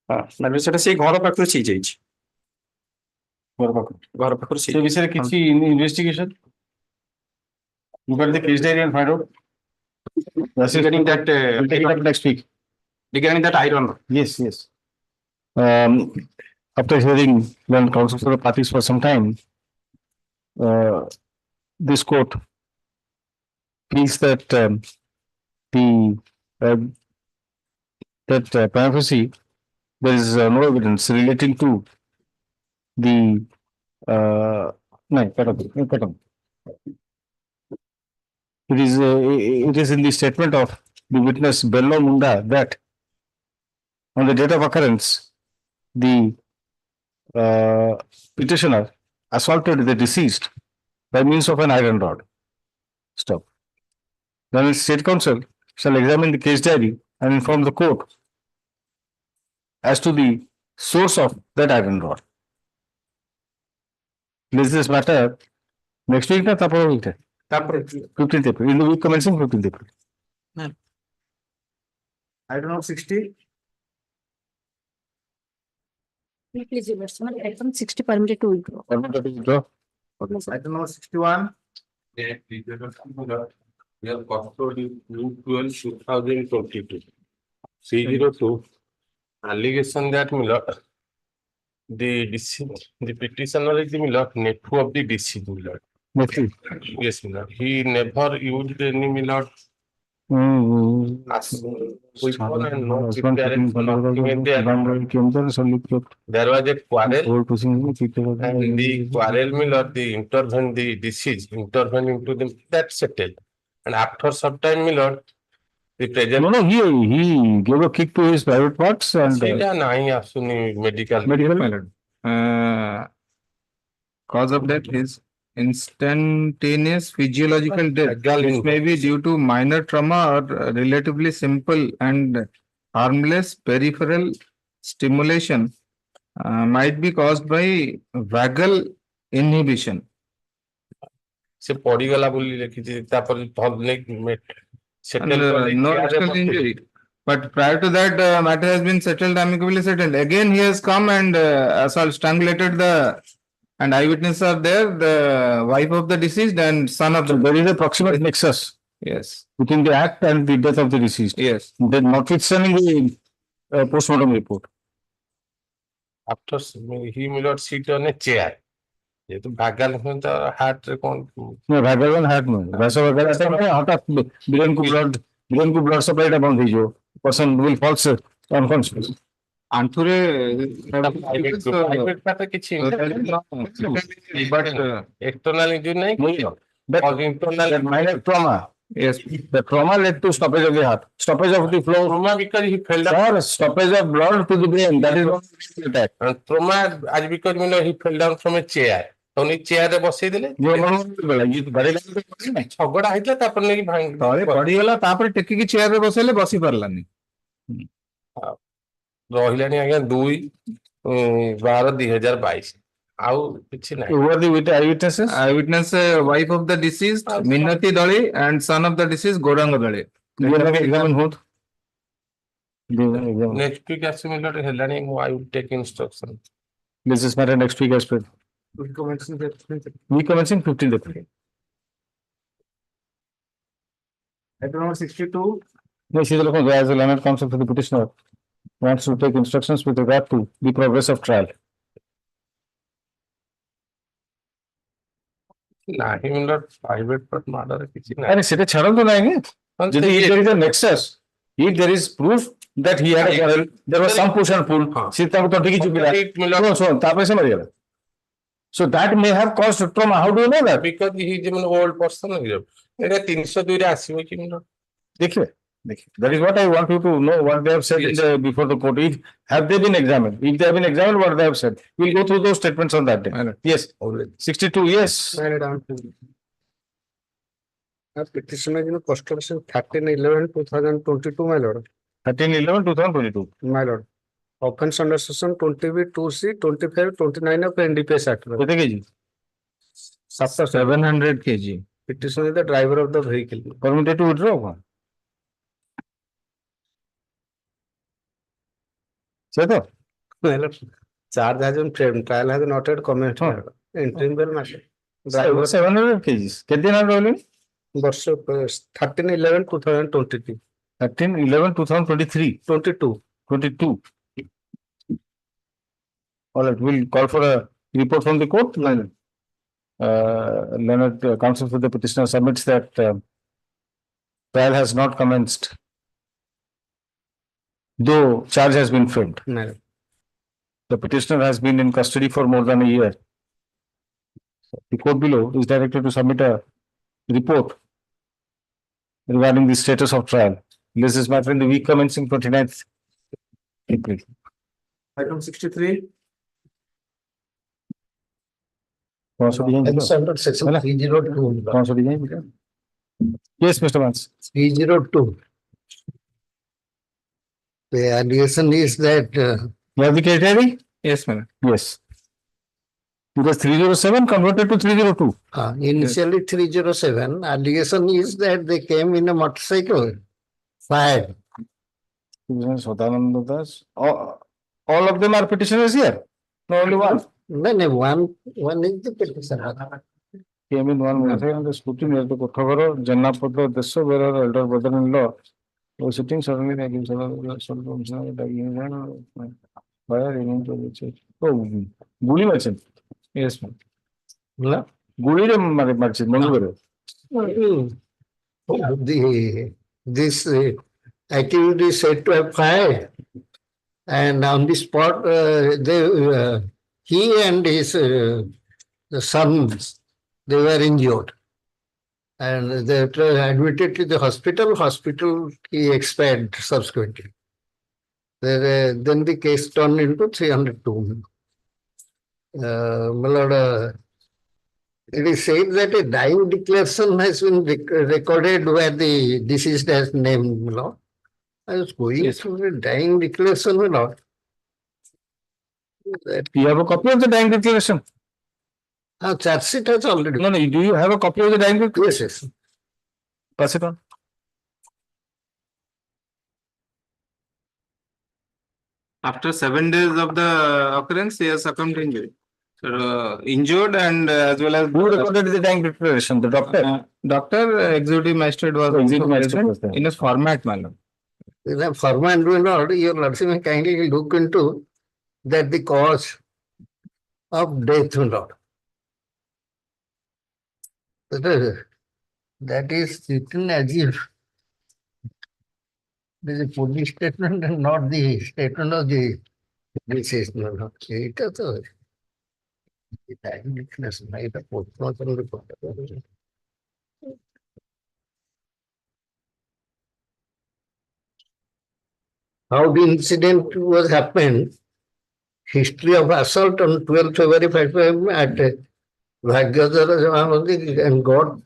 ହଁ ସେଟା ସେଇ ଘର ପାଖରୁ ସିଜ୍ ହେଇଛି ଘର ପାଖରୁ ସେ ବିଷୟରେ କିଛି investigation you got the case diary and find out regarding that we'll take it up next week regarding that iron yes after hearing learned counsel for the parties for some time this court feels that prima facie there is no evidence relating to the it is in the statement of the witness Bello Munda that on the date of occurrence the petitioner assaulted the deceased by means of an iron rod. Stop. Then the state counsel shall examine the case diary and inform the court as to the source of that iron rod. Place this matter next week na tapos week 15th April in the week commencing 15th April. I don't know 60. Please, item 60 permitted to withdraw. Permitted to withdraw. I don't know 61. We have custody 2/12/2022. 302. Allegation that Milord, the deceased, the petitioner is the Milord, nephew of the deceased Milord. Nephew. Yes, Milord. He never used any Milord. Weapon and no preparation, nothing in there. There was a quarrel, and the quarrel Milord, the intervened, the deceased intervened into them, that settled. And after some time, Milord, the present. No, he gave a kick to his private parts and ସେଇଟା ନାହିଁ ଆସୁନି medical. medical. Cause of death is instantaneous physiological death, which may be due to minor trauma or relatively simple and harmless peripheral stimulation, might be caused by vagal inhibition. ସେ ପଡିଗଲା ବୋଲି ଲେଖିଛି ତାପରେ ଭଲ ନେଇ And no actual injury. But prior to that, matter has been settled, amicably settled. Again, he has come and assault, strangulated and eyewitnesses are there, the wife of the deceased and son of the. There is a proximate nexus. Yes. Between the act and the death of the deceased. Yes. Then notwithstanding the postmortem report. After he will not sit on a chair. ये तो भागल में तो heart रे कौन No, भागल में heart में वैसा वगैरह ऐसा नहीं हठात ब्रेन को ब्लड सप्लाई टा बंद हो पर्सन विल फॉल्स अनकॉन्शियस आंथुरे प्राइवेट पार्ट किछि बट एक्सटर्नल इंजरी नहीं but internal minor trauma. Yes, the trauma led to stoppage of the heart, stoppage of the flow. Trauma because he fell down. Sir, stoppage of blood to the brain. That is what attack. And trauma as because he fell down from a chair. तो उन्हीं chair रे बसई देले जो मनोबल ये बड़े line में झगड़ा आइला तापर नहीं भांग तळे पड़ी गला तापर टेकी की चेयर रे बसले बसी परलानी रहिलानी आज्ञा 2/12/2022 आउ किछि नाही Who are the eyewitnesses? Eyewitness, wife of the deceased Minnati Dali and son of the deceased Goranga Dali. Examine both. Next week similar helani I will take instruction. This is matter next week as well. We commencing 15th April. Item number 62. No, she is looking as a learned counsel for the petitioner wants to take instructions with regard to the progress of trial. नाही मतलब private पर murder किसी नहीं अरे सीधे छड़न तो नहीं है यदि if there is a nexus, if there is proof that he had a quarrel, there was some push and pull, Sita को तो ठीक ही चुकी so तापे से मर गया. So that may have caused trauma. How do you know that? Because he is an old person. एटा 302 रे आसीबो कि मतलब देखिए that is what I want you to know what they have said in the, before the court. If have they been examined? If they have been examined, what they have said? We'll go through those statements on that day. Yes. 62. Yes. Petition is in custody 13/11/2022, my lord. 13/11/2022. My lord. Offense under section 20B2C 25 29 of NDPS Act. कितने kg? 700 kg. Petition is the driver of the vehicle. Permitted to withdraw. तो charge has been framed, trial has not yet commenced. Interim bail matter. Driver 700 kgs. कितने दिन rolling? वर्ष 13/11/2022. 13/11/2023. 22. All right, we'll call for a report from the court. Learned counsel for the petitioner submits that trial has not commenced, though charge has been framed. No. The petitioner has been in custody for more than a year. The court below is directed to submit a report regarding the status of trial. This is matter in the week commencing 29th April. Item 63. Under section 302. Yes, Mr. Vance. 302. The allegation is that you have the criteria? Yes, madam. Yes. Because 307 converted to 302. Initially 307. Allegation is that they came in a motorcycle. Fired. All of them are petitioners here. No, only one. No, one is the petitioner. came in one message on the scooty near the Kothagoro, Jannapada, Deso, where our elder brother-in-law was sitting suddenly, they give fire in to the church. Oh, Guli merchant. Yes, ma'am. Guli merchant, Manguru. This activity is said to have fired, and on the spot, he and his sons, they were injured, and they were admitted to the hospital. Hospital, he expired subsequently. Then the case turned into 302. My lord, it is said that a dying declaration has been recorded where the deceased has named, my lord. I was going through the dying declaration, my lord. You have a copy of the dying declaration? Charge sheet has already. No, do you have a copy of the dying declaration? Yes. Pass it on. After 7 days of the occurrence, he has succumbed to injury. So, injured and as well as. Who recorded the dying declaration? The doctor? Doctor, executive magistrate was present in a format manner. In a format manner, your lordship may kindly look into that the cause of death, my lord. That is written as if there is a police statement and not the statement of the deceased, my lord. It is a dying declaration. How the incident was happened, history of assault on 12th February 5 p.m. at Bhagyadara and God.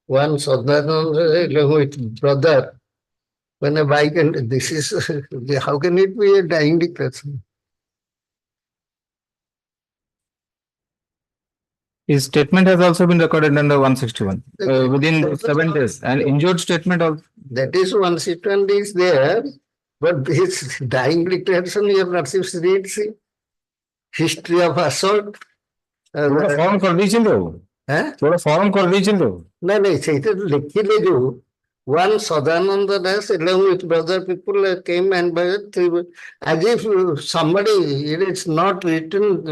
One Sadhananda with brother when a bike, and this is how can it be a dying declaration? His statement has also been recorded under 161 within 7 days. And injured statement also. That is 161 is there, but his dying declaration, your lordship reads history of assault. Form कर दीजिए थोड़ा form कर दीजिए नहीं ସେଇଟା ଲେଖିଲେ ଯୋଉ one Sadananda Das along with brother people came and as if somebody, it is not written,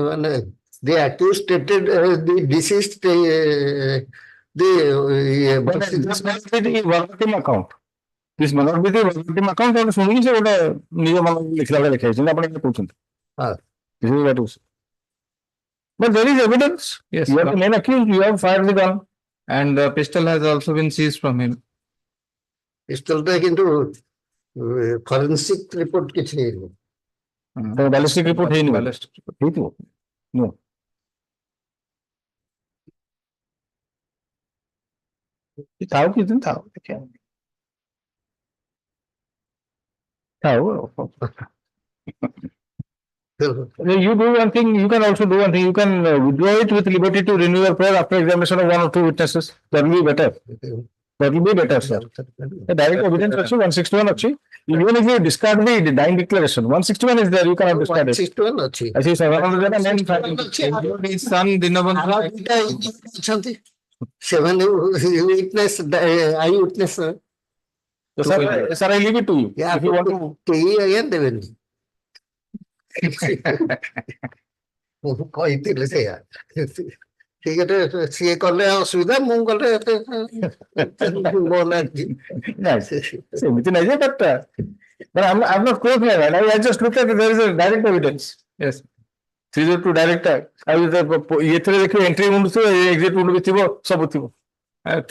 the accused stated the deceased this must be the verbatim account. This must not be the verbatim account और सुनिए से वो निज मन लिखला लिखा है जिन्हें अपने क्या पूछते हैं this is what is. But there is evidence. Yes, you have the main accused, you have fired the gun, and the pistol has also been seized from him. Pistol taken to forensic report किछ नहीं तो ballistic report है नहीं ballistic report no. Tao किस दिन tao क्या tao. You do one thing, you can also do one thing, you can withdraw it with liberty to renew your prayer after examination of 1 or 2 witnesses. That will be better. That will be better, sir. The direct evidence also 161 actually. Even if you discard the dying declaration, 161 is there, you cannot discard it. 161 actually. I see, sir. His son, Dinabandhu. 7 witness, eyewitness. Sir, I leave it to you. Yeah, if you want to. again, they will. କହିଥିଲେ ସେଇଆ ଠିକ ସିଏ କଲେ ଅସୁବିଧା ମୁଁ କଲେ ସେମିତି ନାହିଁ ଯେ but I'm not qualified. I just looked at it, there is a direct evidence. Yes. 302 direct ଏଥିରେ ଦେଖିବ ଏଣ୍ଟ୍ରି ଉଣ୍ଡ ଥିବ ଏକ୍ଜିଟ୍ ଉଣ୍ଡ ବି ଥିବ ସବୁ ଥିବ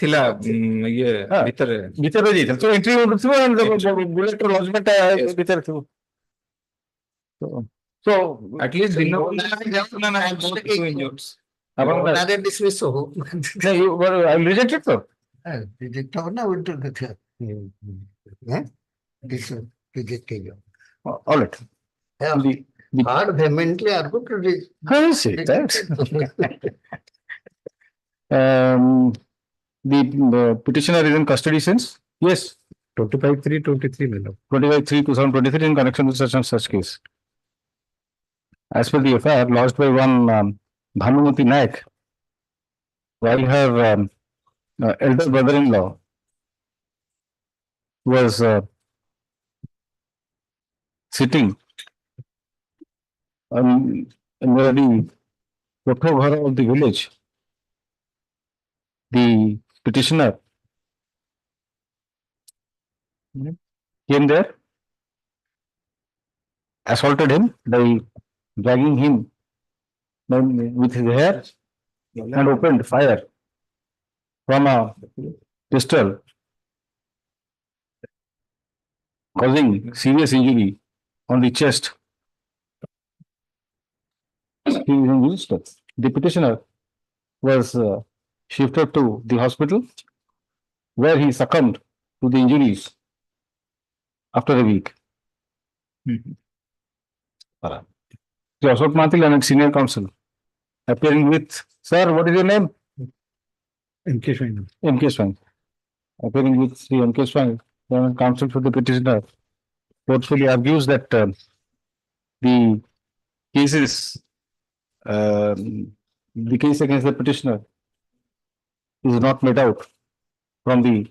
ଥିଲା ଇଏ ଭିତରେ ଯାଇଥିଲା ତ ଏଣ୍ଟ୍ରି ଉଣ୍ଡ ଥିବ ବୁଲେଟ ଲଜମେଣ୍ଟ ଭିତରେ ଥିବ So at least dismiss ho. You I will reject it sir. Reject ho na reject all right. Hard vehemently argue to reject. I see that. The petitioner is in custody since? Yes. 25/3/23 25/3/2023 in connection with such and such case. As per the FIR lodged by one Bhanumati Naik, while her elder brother-in-law was sitting near the Kotho Ghar of the village, the petitioner came there, assaulted him by dragging him with his hair and opened fire from a pistol, causing serious injury on the chest. The petitioner was shifted to the hospital where he succumbed to the injuries after a week. The Ashok Mathil and senior counsel appearing with, sir, what is your name? MK Swang. MK Swang. Appearing with Sri MK Swang, counsel for the petitioner, forcefully argues that the case is the case against the petitioner is not made out from the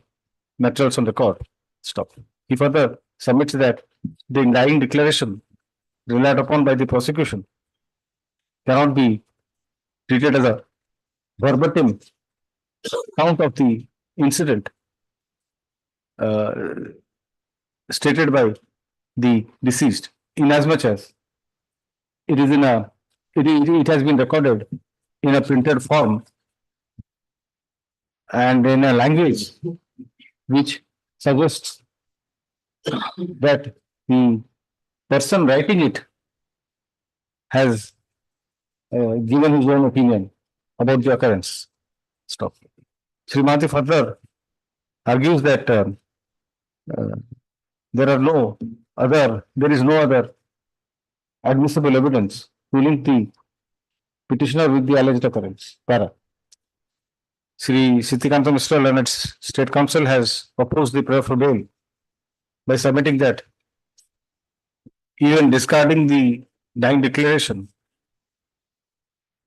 materials on record. Stop. He further submits that the indicting declaration relied upon by the prosecution cannot be treated as a verbatim account of the incident stated by the deceased, inasmuch as it is in a it has been recorded in a printed form and in a language which suggests that the person writing it has given his own opinion about the occurrence. Stop. Srimati further argues that there is no other admissible evidence to link the petitioner with the alleged occurrence. Para. Sri Sashikanta Mishra, learned State Counsel, has opposed the prayer for bail by submitting that even discarding the dying declaration,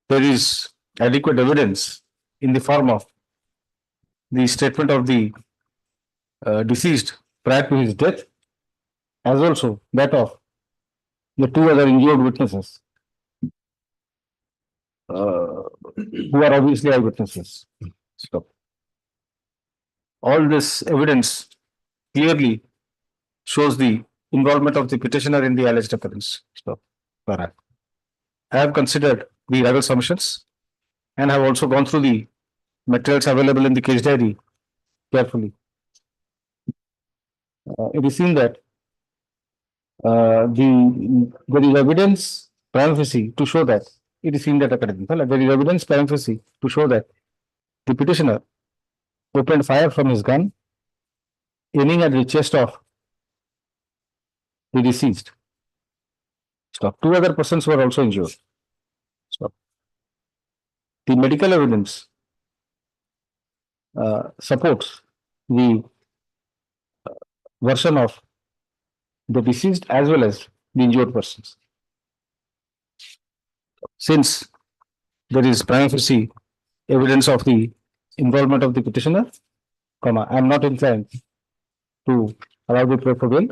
there is adequate evidence in the form of the statement of the deceased prior to his death, as also that of the two other injured witnesses who are obviously eyewitnesses. Stop. All this evidence clearly shows the involvement of the petitioner in the alleged occurrence. Stop. I have considered the rival submissions and have also gone through the materials available in the case diary carefully. It is seen that there is evidence prima facie to show that it is seen that there is evidence prima facie to show that the petitioner opened fire from his gun, aiming at the chest of the deceased. Stop. Two other persons were also injured. Stop. The medical evidence supports the version of the deceased as well as the injured persons. Since there is prima facie evidence of the involvement of the petitioner, I am not inclined to allow the prayer for bail,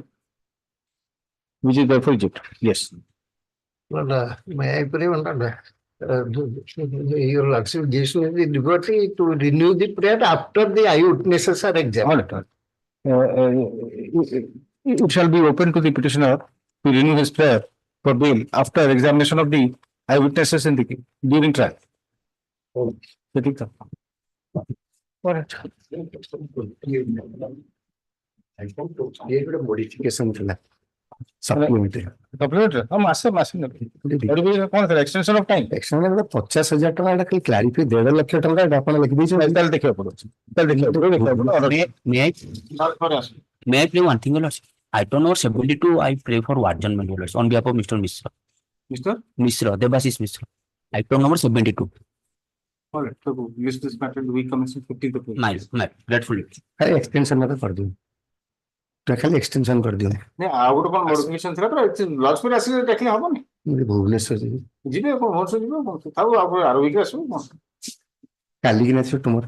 which is therefore rejected. Yes. But may I pray one your lordship gives me the liberty to renew the prayer after the eyewitnesses are examined. It shall be open to the petitioner to renew his prayer for bail after examination of the eyewitnesses in the during trial. Modification supplementary. Extension of time. 50,000 ଟଙ୍କା clarify 1.5 ଲକ୍ଷ ଟଙ୍କା ଆପଣ ଲେଖିଦେଇଛନ୍ତି। ତାହେଲେ ଦେଖିବାକୁ ପଡୁଛି। May I pray one thing, Lord? Item number 72, I pray for adjournment, Lord, on behalf of Mr. Mishra. Mr. Mishra, Debasis Mishra. Item number 72. All right, so list this matter to be commencing 15th April. Nice, gratefully. खाली extension में तो कर दूँ। तो खाली extension कर दूँ। नहीं, आउट कौन modification था तो लॉस में ऐसे देखने होगा नहीं। ଭୁବନେଶ୍ୱର ଯିବି ଯିବେ ଆପଣ ଭୁବନେଶ୍ୱର ଯିବେ ଆଉ ଆପଣ ଆର ୱିକ୍ ଆସିବେ କଣ? କାଲିକି ନା ଆସିବ ତୁମର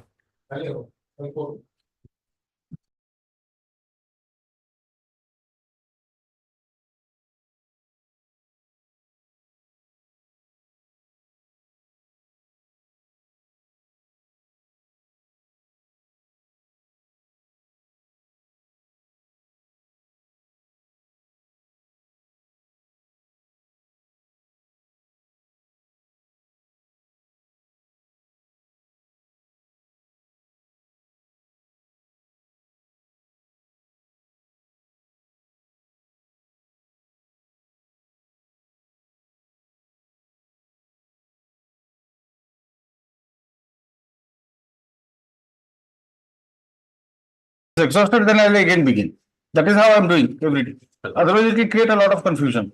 Exhausted, then I'll again begin. That is how I'm doing every day. Otherwise, it will create a lot of confusion.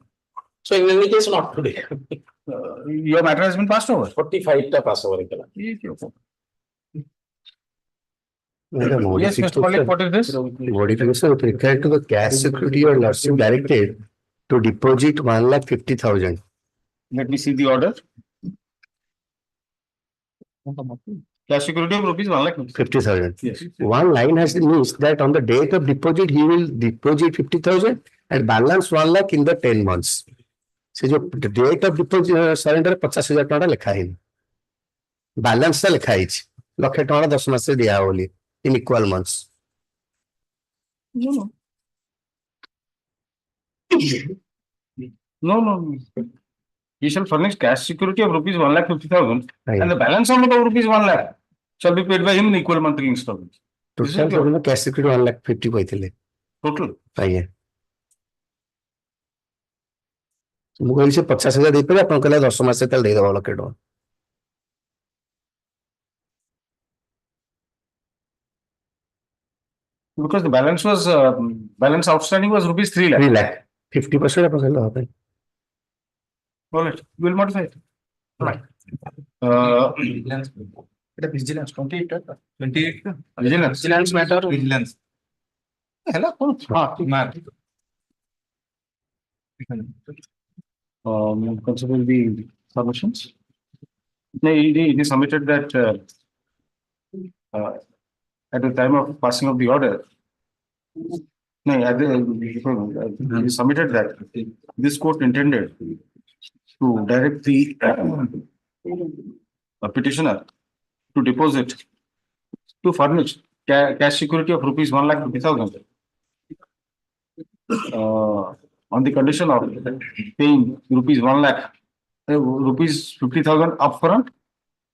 So in any case, not today. Your matter has been passed over. 45 ta pass over. Yes, Mr. Malik, what is this? Modification with regard to the cash security or lordship directed to deposit 1,50,000. Let me see the order. Cash security of rupees 50,000. Yes. One line has missed that on the date of deposit, he will deposit 50,000 and balance 1 lakh in the 10 months. से जो date of deposit surrender 50,000 टका लिखा है balance ता लिखा है लक्ष टका 10 मास से दिया बोली in equal months. No. He shall furnish cash security of rupees 1,50,000 and the balance amount of rupees 1 lakh shall be paid by him in equal monthly installments. Total cash security 1,50,000 କହିଥିଲେ. Total. ଆଜ୍ଞା. ମୁଁ କହିଲି ସେ 50,000 ଦେଇପାରିବେ ଆପଣ କହିଲେ 10 ମାସ ତାହେଲେ ଦେଇଦେବ ଲକ୍ଷେ ଟଙ୍କା. Because the balance outstanding was rupees 3 lakh. 3 lakh. 50% ଆପଣ କହିଲେ ହବ. All right, we'll modify it. All right. Vigilance 28 Vigilance matter. Vigilance. Hello. Consider the submissions. He submitted that at the time of passing of the order. He submitted that this court intended to direct the petitioner to deposit to furnish cash security of rupees 1,50,000 on the condition of paying rupees 1 lakh, rupees 50,000 upfront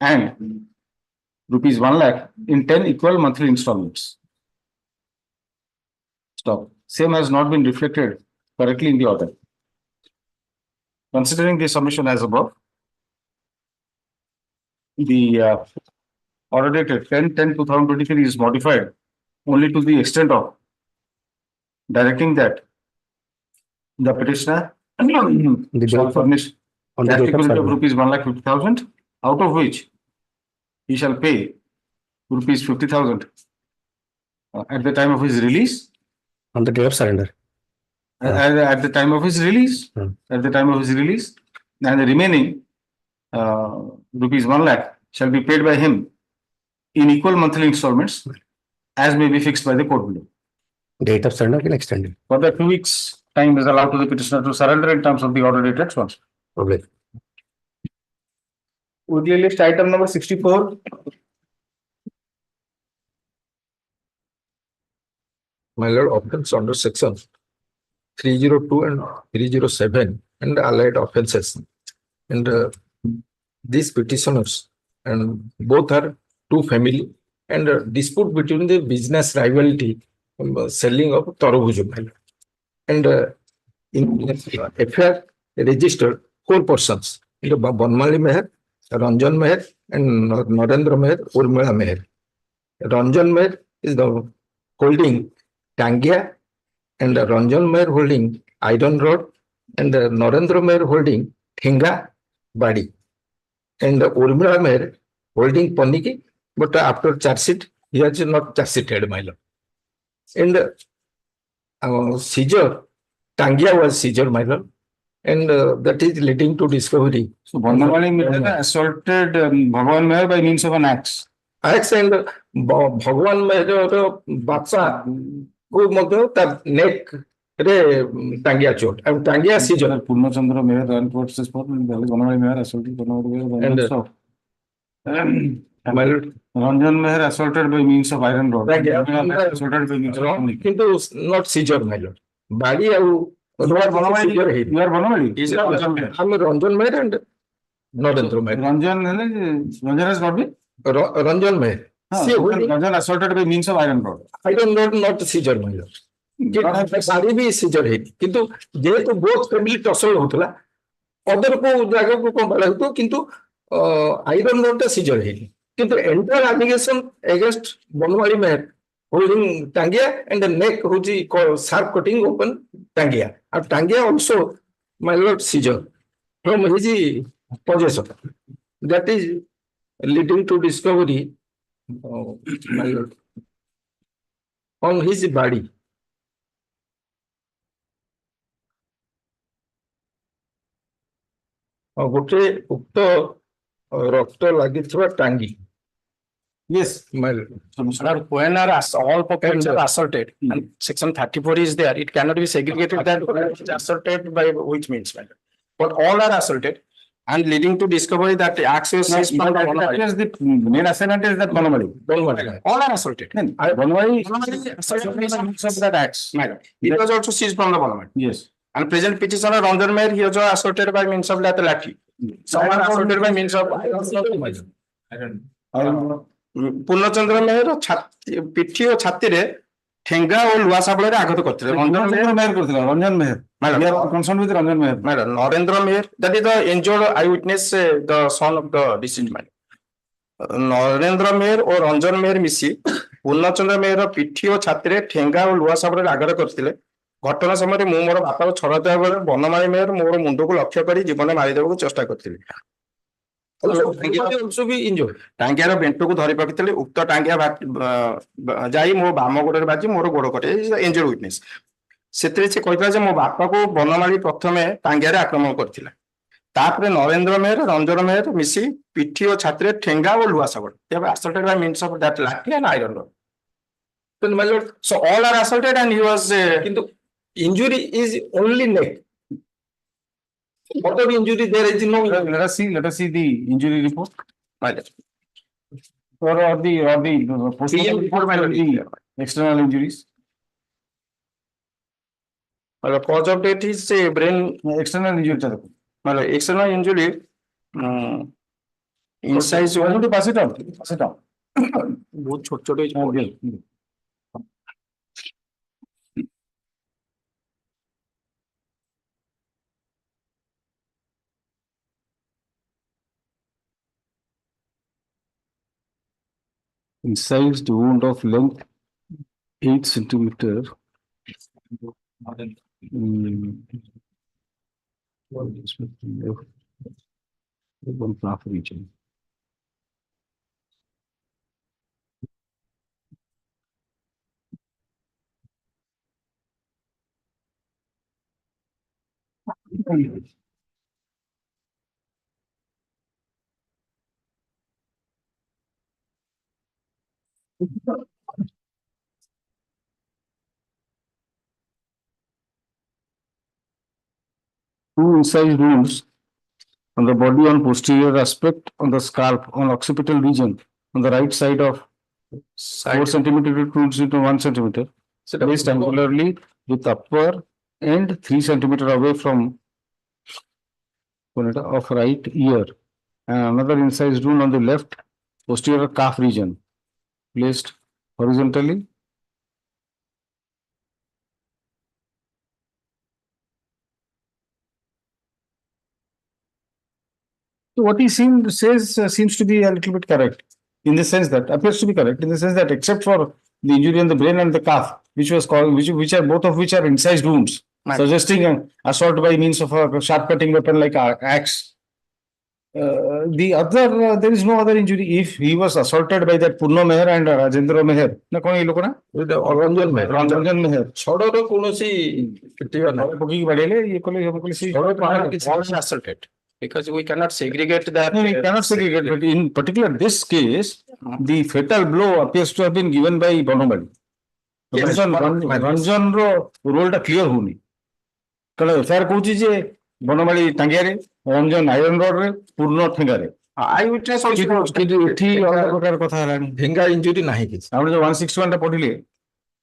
and rupees 1 lakh in 10 equal monthly installments. Stop. Same has not been reflected correctly in the order. Considering the submission as above, the order dated 10/10/2023 is modified only to the extent of directing that the petitioner shall furnish cash security of rupees 1,50,000, out of which he shall pay rupees 50,000 at the time of his release. On the day of surrender. At the time of his release, and the remaining rupees 1 lakh shall be paid by him in equal monthly installments as may be fixed by the court below. Date of surrender can extend it. Further 2 weeks time is allowed to the petitioner to surrender in terms of the order dated once. Probably. Would you list item number 64? My lord, offense under section 302 and 307 and allied offences. And these petitioners and both are two family and dispute between the business rivalry selling of Tarabujum. And in FIR registered 4 persons, Bonmali Meher, Ranjan Meher and Narendra Meher, Urmila Meher. Ranjan Meher is the holding Tangia and Ranjan Meher holding Iron Rod and Narendra Meher holding Thinga Badi and Urmila Meher holding Paniki, but after charge sheet, he has not charge sheeted, my lord. And seizure, Tangia was seizure, my lord, and that is leading to discovery. So Bandhavali Mitra assaulted Bhagwan Meher by means of an axe. Axe and Bhagwan Meher Bapsa who ମଧ୍ୟ ତା neck ରେ ଟାଙ୍ଗିଆ ଚୋଟ and ଟାଙ୍ଗିଆ seizure. Purnachandra Meher then reports this spot and Bandhavali Meher assaulted Bandhavali Meher by means of Ranjan Meher assaulted by means of iron rod. Assaulted by means of କିନ୍ତୁ not seizure my lord. ବାଡି ଆଉ You are Bandhavali. You are Bandhavali. I'm Ranjan Meher and Narendra Meher. Ranjan has not been? Ranjan Meher. Ranjan assaulted by means of iron rod. Iron rod not seizure my lord. ବାଡି ବି seizure ହେଇନି କିନ୍ତୁ ଯେହେତୁ both family tussle ହଉଥିଲା other କୋଉ ଜାଗାକୁ କଣ ବାଡା ହଉଥିବ କିନ୍ତୁ iron rod ଟା seizure ହେଇନି କିନ୍ତୁ entire allegation against Bandhavali Meher holding Tangia and the neck ହଉଛି sharp cutting open Tangia and Tangia also my lord seizure from his possession that is leading to discovery my lord on his body. ଗୋଟେ ଉକ୍ତ ରକ୍ତ ଲାଗିଥିବା ଟାଙ୍ଗି. Yes, my lord. When are all perpetrators are assaulted and section 34 is there, it cannot be segregated that assaulted by which means, my lord. But all are assaulted and leading to discovery that the access is from the main assailant is that Bandhavali. All are assaulted. Bandhavali assaulted by means of that axe. My lord. It was also seized from the Bandhavali. Yes. And present petitioner Ranjan Meher, he was assaulted by means of that lathi. Some are assaulted by means of Purnachandra Meher ପିଠି ଓ ଛାତିରେ ଠେଙ୍ଗା ଓ ଲୁହା ଶାବଳରେ ଆଘାତ କରିଥିଲେ. Ranjan Meher. We are concerned with Ranjan Meher. Madam, Narendra Meher, that is the injured eyewitness, the son of the deceased man. Narendra Meher or Ranjan Meher ମିଶି ପୂର୍ଣ୍ଣଚନ୍ଦ୍ର ମେହେର ପିଠି ଓ ଛାତିରେ ଠେଙ୍ଗା ଓ ଲୁହା ଶାବଳରେ ଆଘାତ କରିଥିଲେ. ଘଟଣା ସମୟରେ ମୁଁ ମୋର ବାପାକୁ ଛଡ଼ାଉଥିବା ବେଳେ ବନମାଳୀ ମେହେର ମୋର ମୁଣ୍ଡକୁ ଲକ୍ଷ୍ୟ କରି ଜୀବନ ମାରିଦେବାକୁ ଚେଷ୍ଟା କରିଥିଲି. ଟାଙ୍ଗିଆର ବେଣ୍ଟକୁ ଧରି ପକେଇଥିଲେ. ଉକ୍ତ ଟାଙ୍ଗିଆ ଯାଇ ମୋ ବାମ ଗୋଡରେ ବାଜି ମୋର ଗୋଡ କଟେ. ଇଞ୍ଜର୍ଡ ୱିଟନେସ୍. ସେଥିରେ ସେ କହିଥିଲା ଯେ ମୋ ବାପାକୁ ବନମାଳୀ ପ୍ରଥମେ ଟାଙ୍ଗିଆରେ ଆକ୍ରମଣ କରିଥିଲା. ତାପରେ ନରେନ୍ଦ୍ର ମେହେର ରଞ୍ଜନ ମେହେର ମିଶି ପିଠି ଓ ଛାତିରେ ଠେଙ୍ଗା ଓ ଲୁହା ଶାବଳ. They have assaulted by means of that lathi and iron rod. So all are assaulted and he was কিন্তু injury is only neck. Other injury there is no. Let us see the injury report. Or the external injuries. The cause of death is brain external injury. External injury incised. You want to pass it on? Pass it on. बहुत छोटे छोटे Incised wound of length 8 centimeter. One half region. Two incised wounds on the body on posterior aspect on the scalp on occipital region on the right side of 4 centimeter to 1 centimeter. Placed angularly with upper end 3 centimeter away from of right ear, and another incised wound on the left posterior calf region placed horizontally. So what he seems to be a little bit correct in the sense that appears to be correct in the sense that except for the injury on the brain and the calf, which was called which are both of which are incised wounds, suggesting an assault by means of a sharp cutting weapon like axe. The other, there is no other injury. If he was assaulted by that Purno Meher and Rajendra Meher, na kona ye loka na? Ranjan Meher. Ranjan Meher. ଛଡର କୌଣସି ପିଟିବା ନାହିଁ। ପକେଇକି ବାଡେଇଲେ ଇଏ କଲେ ସେ ଛଡ ପାହାଡ଼ କିଛି Was assaulted because we cannot segregate that. No, we cannot segregate, but in particular this case, the fatal blow appears to have been given by Hon'Ble. Ranjan ର ରୋଲ ଟା କ୍ଲିୟର ହଉନି। କାରଣ ଏଫଆଇଆର କହୁଛି ଯେ ବନମାଳୀ ଟାଙ୍ଗିଆରେ, ରଞ୍ଜନ ଆଇରନ୍ ରଡରେ, ପୂର୍ଣ୍ଣ ଠେଙ୍ଗାରେ। I witness also. କିନ୍ତୁ ଏଠି ଅଲଗା ପ୍ରକାର କଥା ହେଲାଣି। ଠେଙ୍ଗା ଇଞ୍ଜୁରି ନାହିଁ କିଛି। ଆପଣ ଯୋଉ 161 ଟା ପଢିଲେ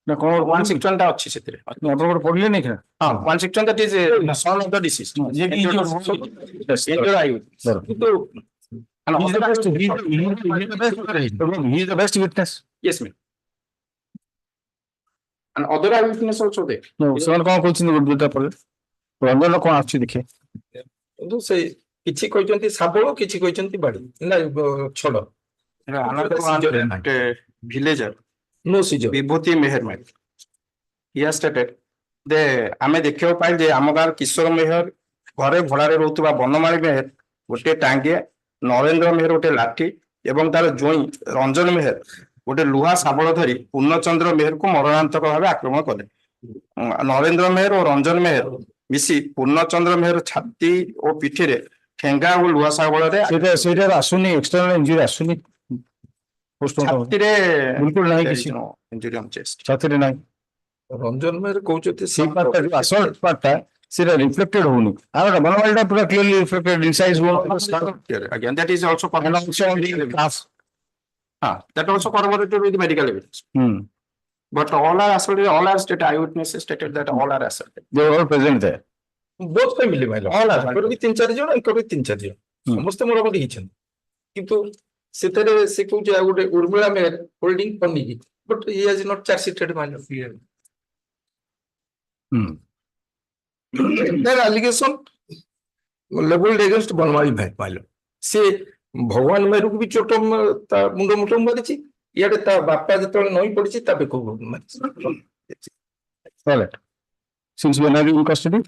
ନା କଣ 161 ଟା ଅଛି ସେଥିରେ। ଆପଣଙ୍କର ପଢିଲେ ନାଇଁ କିନା? ହଁ 161 that is son of the deceased. Injured eye witness. କିନ୍ତୁ he is the best witness. Yes, ma'am. And other eyewitness also there. ସେମାନେ କଣ କହୁଛନ୍ତି ଗୋଟେ ଦୁଇଟା ପରେ? ରଞ୍ଜନ କଣ ଆସୁଛି ଦେଖେ। କିନ୍ତୁ ସେ କିଛି କହିଛନ୍ତି ଶାବଳ, କିଛି କହିଛନ୍ତି ବାଡି ନା ଛଡ। Another one, villager. No seizure. Vibhuti Meher ma'am. He has stated ଯେ ଆମେ ଦେଖିବାକୁ ପାଇ ଯେ ଆମ ଗାଁର କିଶୋର ମେହର ଘରେ ଭଡ଼ାରେ ରହୁଥିବା ବନମାଳୀ ମେହର ଗୋଟେ ଟାଙ୍ଗିଆ, ନରେନ୍ଦ୍ର ମେହର ଗୋଟେ ଲାଠି ଏବଂ ତାର ଜ୍ୱାଇଁ ରଞ୍ଜନ ମେହର ଗୋଟେ ଲୁହା ଶାବଳ ଧରି ପୂର୍ଣ୍ଣଚନ୍ଦ୍ର ମେହରକୁ ମରଣାନ୍ତକ ଭାବେ ଆକ୍ରମଣ କଲେ। ନରେନ୍ଦ୍ର ମେହର ଓ ରଞ୍ଜନ ମେହର ମିଶି ପୂର୍ଣ୍ଣଚନ୍ଦ୍ର ମେହର ଛାତି ଓ ପିଠିରେ ଠେଙ୍ଗା ଓ ଲୁହା ଶାବଳରେ ସେଇଟା ଆସୁନି, ଏକ୍ସଟର୍ନାଲ ଇଞ୍ଜୁରି ଆସୁନି। ଛାତିରେ ବିଲକୁଲ ନାହିଁ କିଛି ଇଞ୍ଜୁରି ଅନ୍ ଚେଷ୍ଟ। ଛାତିରେ ନାହିଁ। ରଞ୍ଜନ ମେହର କହୁଛନ୍ତି ସେଇ ପାର୍ଟଟା ଯୋଉ assault ପାର୍ଟଟା ସେଟା ରିଫ୍ଲେକ୍ଟେଡ ହଉନି। ଆଉ ବନମାଳୀଟା ପୁରା clearly reflected inside Again, that is also that also corroborated with medical evidence. But all are asserted, all are stated, eyewitnesses stated that all are asserted. They were all present there. both family my lord. all are ବି 3-4 ଜଣ, acre ବି 3-4 ଜଣ, ସମସ୍ତେ ମରାମରି ହେଇଛନ୍ତି। କିନ୍ତୁ ସେଥିରେ ସେ କହୁଛି ଆଉ ଗୋଟେ ଉର୍ମିଳା ମେହର ହୋଲ୍ଡିଂ ପନିକି, but he has not charge sheeted my lord. Their allegation leveled against Banwali my lord. ସେ ଭଗବାନ ମେହରକୁ ବି ଚୋଟ ତା ମୁଣ୍ଡ ମୁଣ୍ଡ ମାରିଛି, ଇଆଡେ ତା ବାପା ଯେତେବେଳେ ନଈ ପଡିଛି ତା ବେକକୁ ମାରିଛି। Since when are you in custody?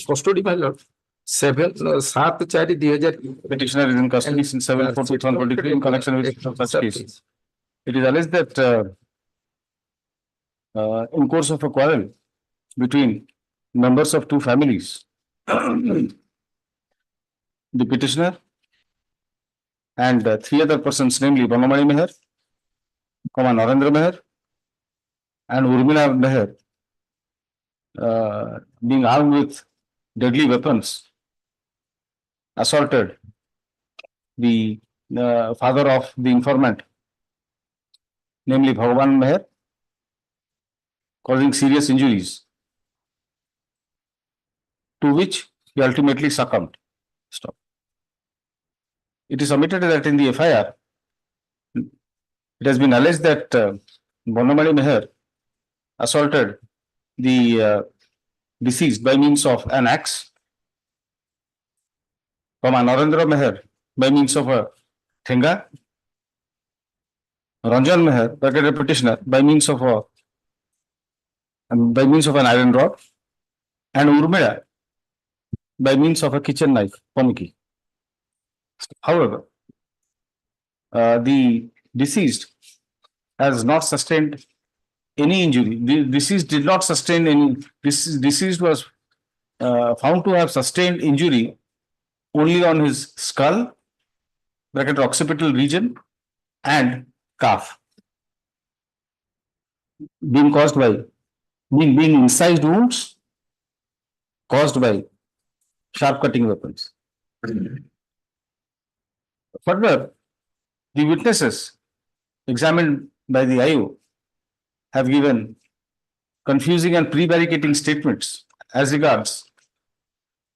Custody my lord 7/4/2000. Petitioner is in custody since 7/4/2023 in connection with such case. It is alleged that in course of a quarrel between members of two families, the petitioner and 3 other persons, namely Banamali Meher, Narendra Meher, and Urmila Meher, being armed with deadly weapons, assaulted the father of the informant, namely Bhagavan Meher, causing serious injuries, to which he ultimately succumbed. Stop. It is submitted that in the FIR, it has been alleged that Banamali Meher assaulted the deceased by means of an axe, Narendra Meher by means of a thenga, Ranjan Meher, the petitioner, by means of an iron rod, and Urmila by means of a kitchen knife, poniki. However, the deceased has not sustained any injury. The deceased did not sustain any. Deceased was found to have sustained injury only on his skull, occipital region, and calf, being caused by being incised wounds caused by sharp cutting weapons. Further, the witnesses examined by the IO have given confusing and prevaricating statements as regards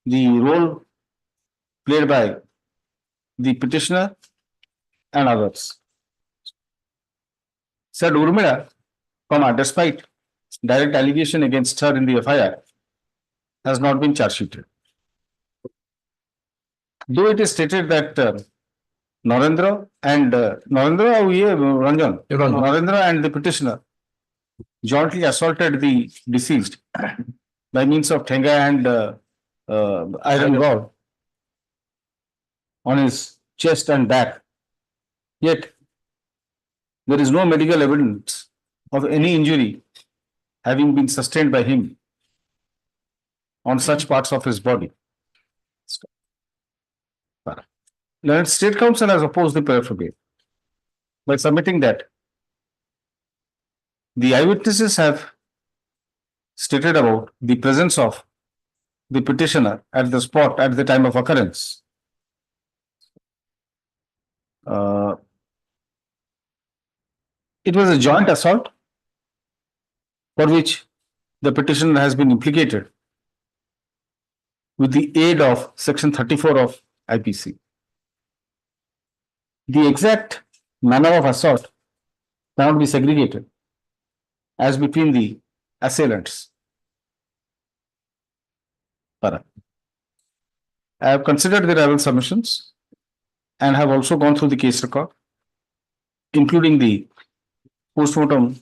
the role played by the petitioner and others. Said Urmila, despite direct allegation against her in the FIR, has not been charge sheeted. Though it is stated that Narendra and Narendra and the petitioner jointly assaulted the deceased by means of thenga and iron rod, on his chest and back. Yet, there is no medical evidence of any injury having been sustained by him on such parts of his body. Learned State Council has opposed the prayer for bail by submitting that the eyewitnesses have stated about the presence of the petitioner at the spot at the time of occurrence. It was a joint assault for which the petitioner has been implicated with the aid of Section 34 of IPC. The exact manner of assault cannot be segregated as between the assailants. I have considered the rival submissions and have also gone through the case record, including the postmortem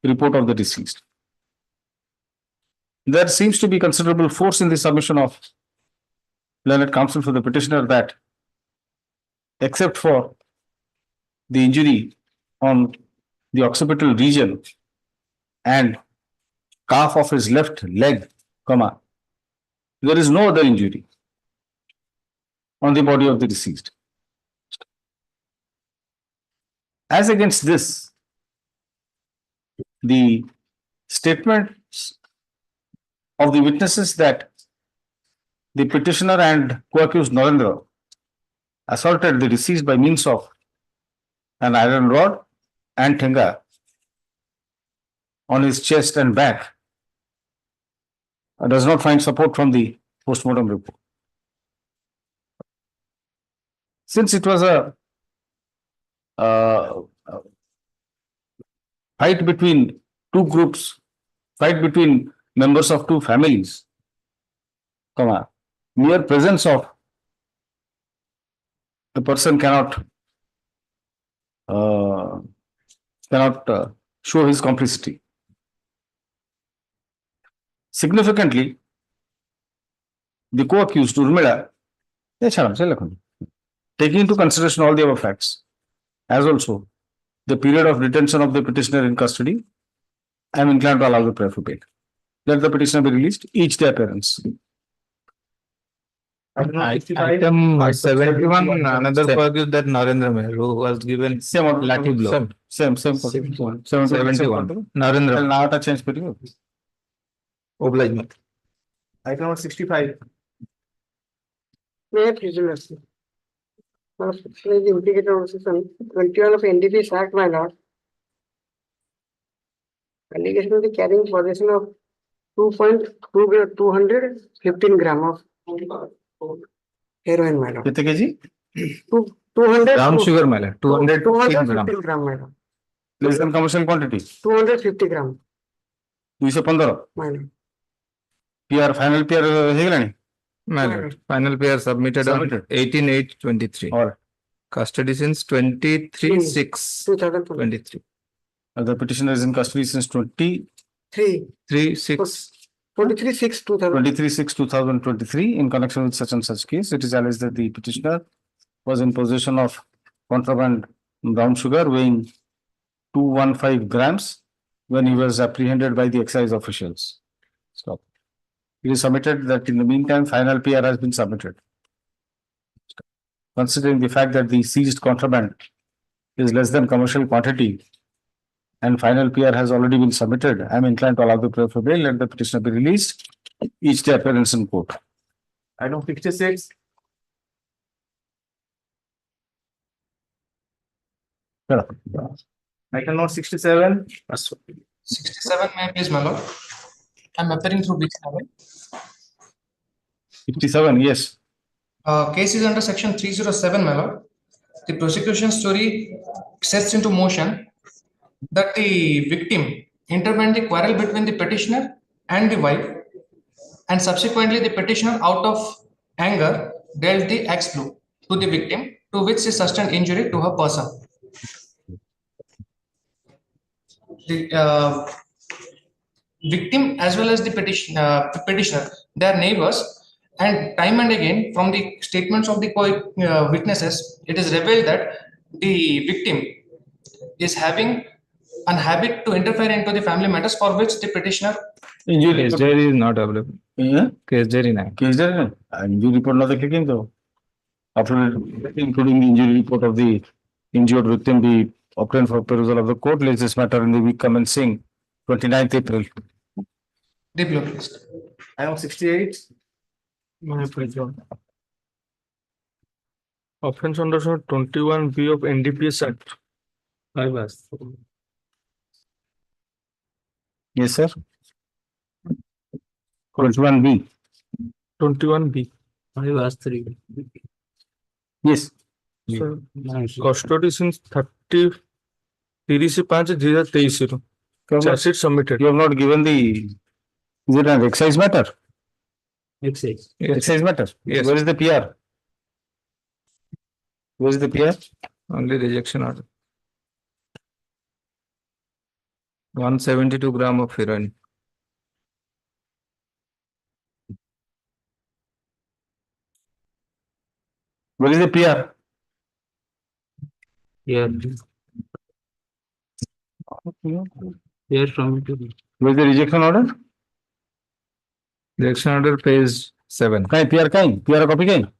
report of the deceased. There seems to be considerable force in the submission of learned counsel for the petitioner that, except for the injury on the occipital region and calf of his left leg, there is no other injury on the body of the deceased. As against this, the statements of the witnesses that the petitioner and co-accused Narendra assaulted the deceased by means of an iron rod and thenga on his chest and back does not find support from the postmortem report. Since it was a fight between two groups, fight between members of two families, mere presence of the person cannot show his complicity. Significantly, the co-accused Hon'Ble, taking into consideration all the above facts, as also the period of detention of the petitioner in custody, I am inclined to allow the prayer for bail. Let the petitioner be released, each their appearance. Item 71, another co-accused that Narendra Meher, who was given lathi blow. Same. 71. Narendra. Now to change period. Obligement. Item number 65. May I please mercy? The implicated on section 21 of NDPS Act, my lord. Allegation of the carrying possession of 215 gram of heroin, my lord. 200 Brown sugar, my lord. 215 gram, my lord. Less than commercial quantity. 250 gram. 215. My lord. PR, final PR, my lord. Final PR submitted on 18/8/23. Or custody since 23/6/23. The petitioner is in custody since 23/6/2023. In connection with such and such case, it is alleged that the petitioner was in possession of contraband brown sugar weighing 215 grams when he was apprehended by the excise officials. Stop. It is submitted that in the meantime, final PR has been submitted. Considering the fact that the seized contraband is less than commercial quantity and final PR has already been submitted, I am inclined to allow the prayer for bail. Let the petitioner be released, each their appearance in court. Item 56. Item number 67. 67, may I please, my lord? I'm appearing through which channel? 57, yes. Case is under section 307, my lord. The prosecution story sets into motion that the victim intervened the quarrel between the petitioner and the wife, and subsequently the petitioner, out of anger, dealt the axe blow to the victim, to which she sustained injury to her person. The victim as well as the petitioner, they are neighbors, And time and again, from the statements of the witnesses, it is revealed that the victim is having an habit to interfere into the family matters for which the petitioner Injury diary is not available. Yeah? Case diary nahi. Case diary nahi. Injury report not clicking though. After including the injury report of the injured victim be obtained for perusal of the court, lays this matter in the week commencing 29th April. the blue list. I am 68. Offense under 21B of NDPS Act. I was. Yes, sir. 21B. 21B. I was 3. Yes. Sir, custody since 30/5/2023. Charge sheet submitted. You have not given the, is it an excise matter? Excise. Excise matter? Yes. Where is the PR? Where is the PR? Only rejection order. 172 gram of heroin. Where is the PR? Here. Here from it. Where is the rejection order? Rejection order page 7. Kahin PR kahin? PR copy kahin?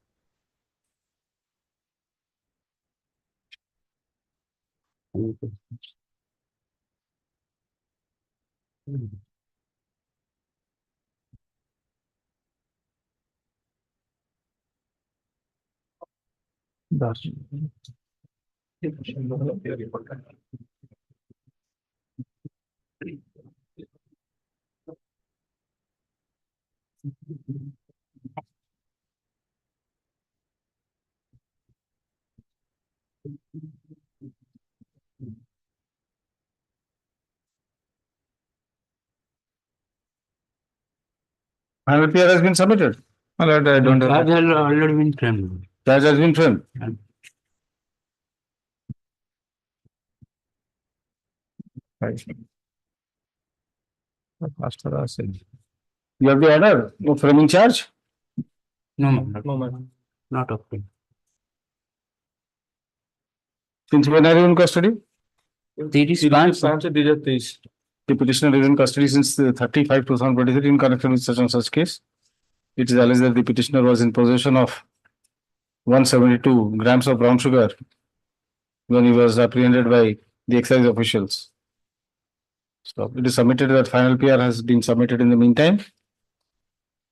Final PR has been submitted. My lord, I don't Charge have. has already been framed. Charge has been framed. You have the order of framing charge? No, ma'am. Not okay. Since when are you in custody? The petitioner is in custody since 30/5/2023 in connection with such and such case. It is alleged that the petitioner was in possession of 172 grams of brown sugar when he was apprehended by the excise officials. So it is submitted that final PR has been submitted in the meantime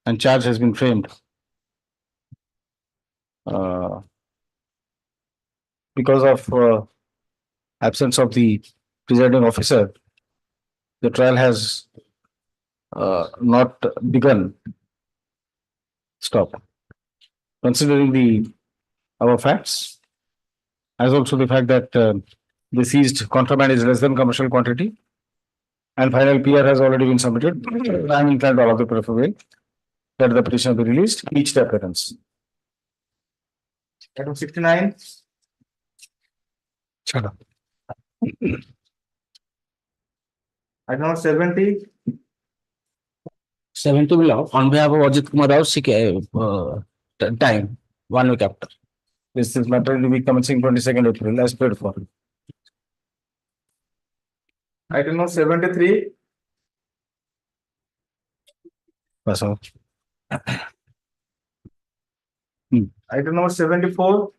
and charge has been framed. Because of absence of the presiding officer, the trial has not begun. Stop. Considering our facts, as also the fact that the seized contraband is less than commercial quantity, and final PR has already been submitted, I am inclined all of the preferable that the petition be released, each the appearance. Item 69. Chalo. Item number 70. 70 below, on behalf of Ajit Kumar Rao, time, 1 week after. This is matter will be commencing 22nd April as paid for. Item number 73. Pass on. Item number 74.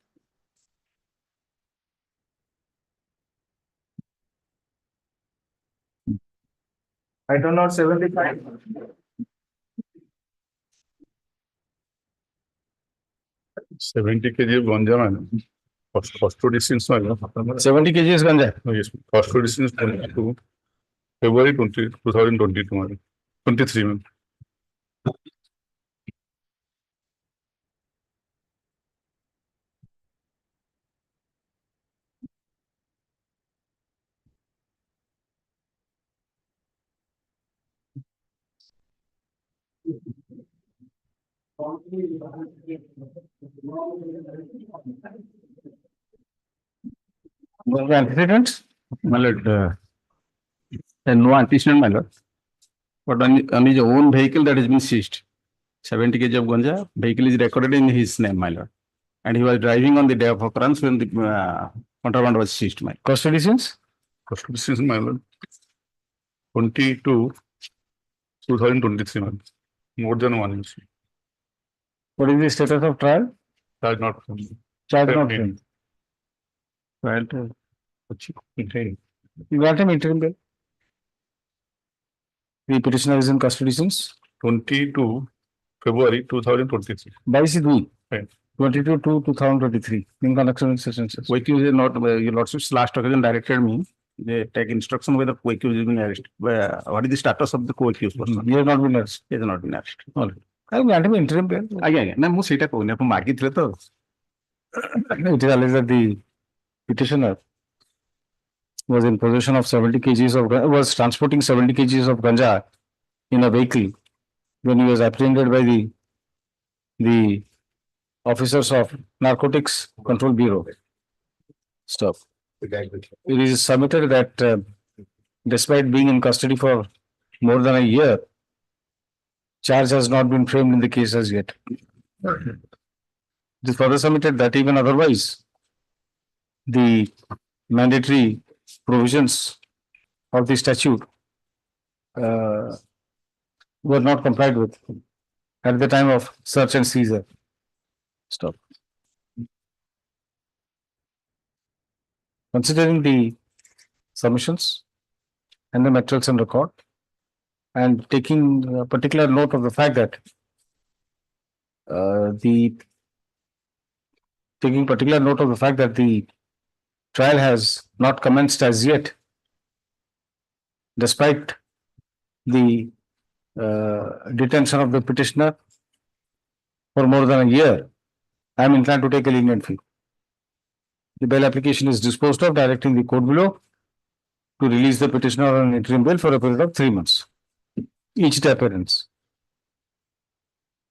Item number 75. Seventy kg of ganja, man. Custody since 70 kg is ganja. Yes, custody since 22 February 2022, man. 23, man. No antecedents? My lord, no antecedent, my lord. But on his own vehicle that has been seized. 70 kg of ganja. Vehicle is recorded in his name, my lord. And he was driving on the day of occurrence when the contraband was seized, my. Custody since? Custody since, my lord. 22, 2023, man. More than 1 inch. What is the status of trial? Charge not. Charge not Pending. framed. Trial to. You got him interim bail? The petitioner is in custody since? 22 February 2023. By C2. Right. 22/2/2023. In connection with such and such. Quick use is not, your lordship's last occasion directed me. They take instruction whether quick use is being arrested. What is the status of the quick use person? He has not been arrested. He has not been arrested. All right. I grant him interim bail. Again, na ମୁଁ ସେଇଟା କହୁନି ଆପଣ ମାଗିଥିଲେ ତ It is alleged that the petitioner was in possession of 70 kgs of was transporting 70 kgs of ganja in a vehicle when he was apprehended by the officers of Narcotics Control Bureau. Stop. It is submitted that despite being in custody for more than a year, charge has not been framed in the case as yet. It is further submitted that even otherwise, the mandatory provisions of the statute were not complied with at the time of search and seizure. Stop. Considering the submissions and the materials in record, and taking particular note of the fact that the trial has not commenced as yet, despite the detention of the petitioner for more than a year, I am inclined to take a lenient fee. The bail application is disposed of, directing the court below to release the petitioner on interim bail for a period of 3 months. Each day appearance.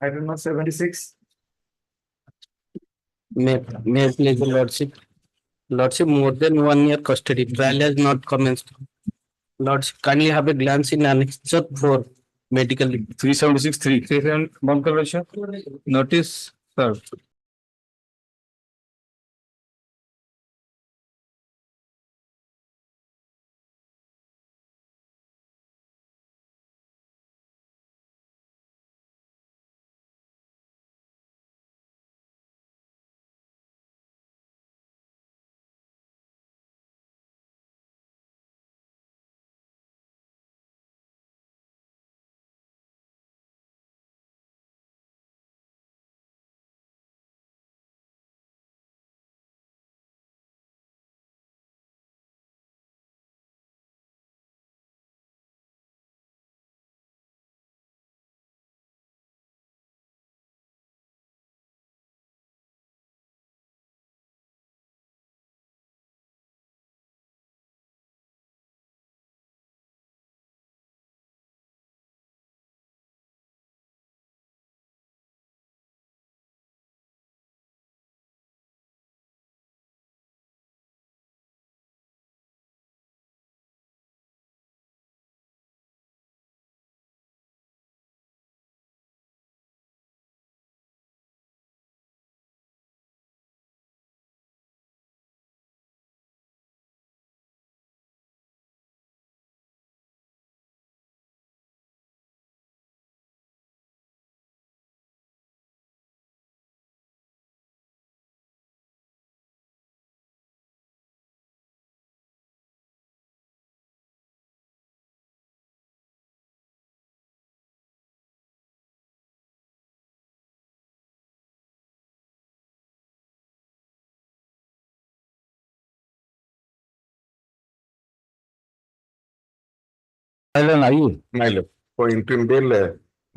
Item number 76. May I please the lordship? Lordship, more than 1 year custody. Trial has not commenced. Lordship, kindly have a glance in annexure for medical. 376(3). Notice served. My lord, for interim bail,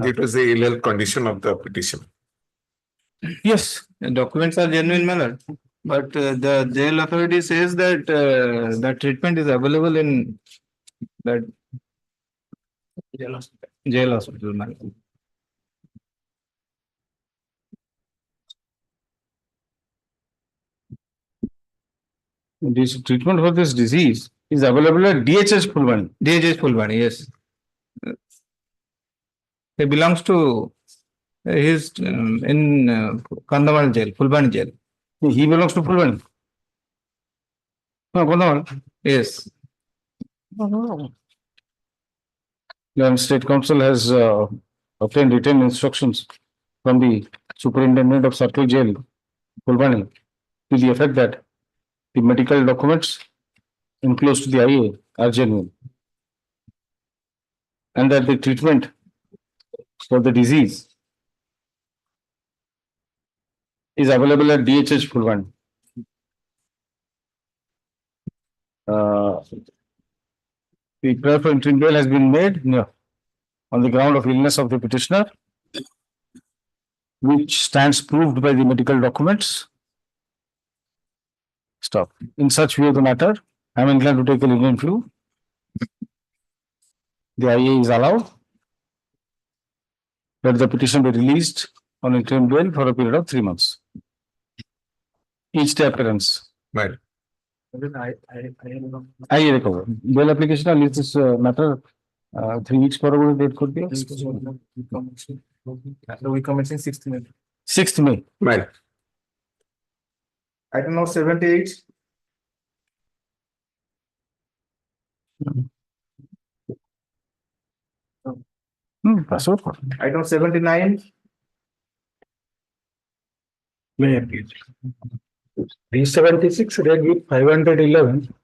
it was the ill health condition of the petition. Yes, the documents are genuine, my lord. But the jail authority says that that treatment is available in that jail hospital, my lord. This treatment for this disease is available at DHS Fulbani. DHS Fulbani, yes. He belongs to He's in Kandhamal jail, Fulbani jail. He belongs to Fulbani. No, Kandhamal. Yes. The State Council has obtained written instructions from the Superintendent of Circle Jail, Fulbani, to the effect that the medical documents enclosed to the IA are genuine, and that the treatment for the disease is available at DHH Fulbani. The prayer for interim bail has been made on the ground of illness of the petitioner, which stands proved by the medical documents. Stop. In such view of the matter, I am inclined to take a lenient view. The IA is allowed. Let the petition be released on interim bail for a period of 3 months. Each day appearance. Right. I recover. Bail application on this matter 3 weeks forward date could be. We commencing 6th May. 6th May. Right. Item number 78. Item 79. May appeal. 376 read with 511.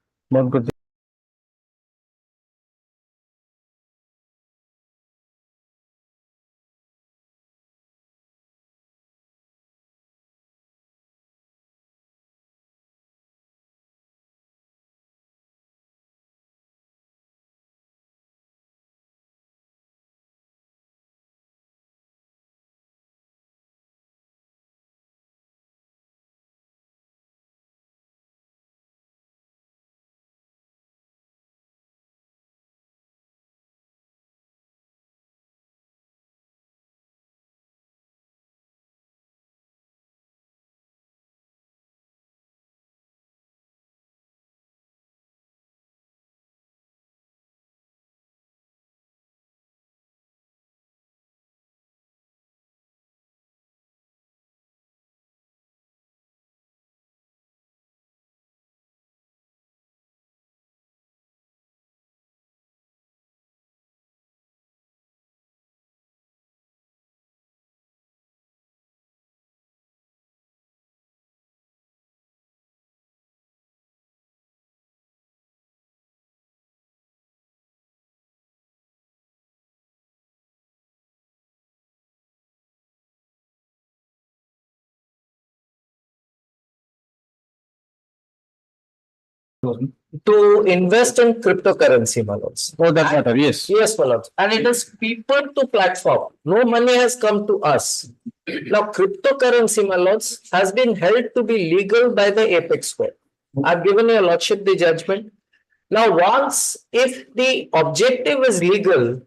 To invest in cryptocurrency, my lords. Oh, that matter, yes. Yes, my lords. And it is people to platform. No money has come to us. Now, cryptocurrency, my lords, has been held to be legal by the apex court. I've given your lordship the judgment. Now, once if the objective is legal,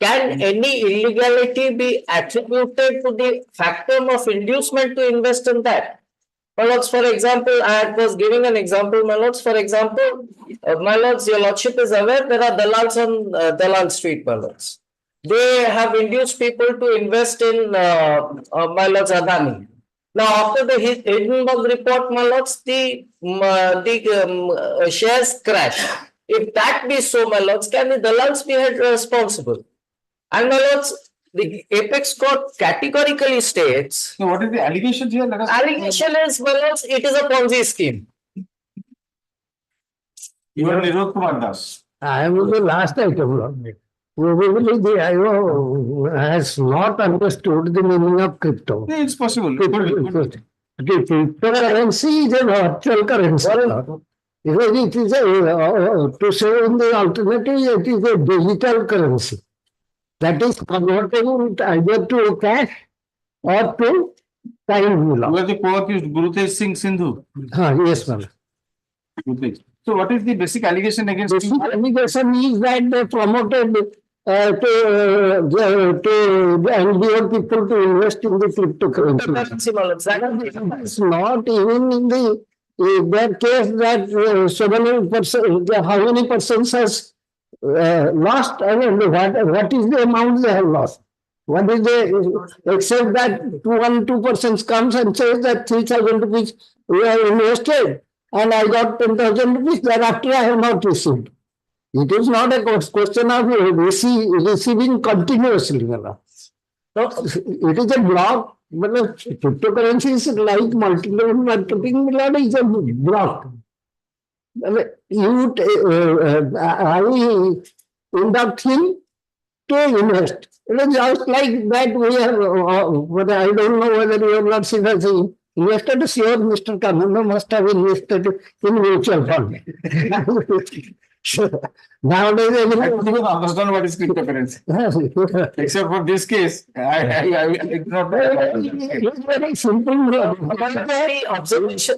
can any illegality be attributed to the factor of inducement to invest in that? My lords, for example, I was giving an example, my lords. For example, my lords, your lordship is aware there are dalals on Dalal Street, my lords. They have induced people to invest in, my lords, Adani. Now, after the Hindenburg report, my lords, the shares crash. If that be so, my lords, can the dalals be held responsible? And my lords, the apex court categorically states. So what is the allegation here? Allegation is, my lords, it is a Ponzi scheme. You are Nirod Kumar Das. I am the last item, Lord. Probably the IO has not understood the meaning of crypto. It's possible. Cryptocurrency is a virtual currency. Because it is to say in the alternative, it is a digital currency. That is convertible either to cash or to time. You are the co-accused Gurutej Singh Sindhu. Yes, ma'am. So what is the basic allegation against you? The allegation is that they promoted to NGO people to invest in the cryptocurrency. It's not even in their case that so many persons, how many persons has lost, I mean, what is the amount they have lost? What is the, except that 2 comes and says that 3,000 rupees we have invested and I got 10,000 rupees, thereafter I have not received. It is not a question of receiving continuously. No, it is a block. Cryptocurrency is like multi-level marketing, is a block. I induct him to invest. It is just like that we are, but I don't know whether you have not seen us invested. Sure, Mr. Kananda must have invested in mutual fund. Nowadays, I don't even understand what is cryptocurrency. Except for this case, I did not. It's very simple. Observation.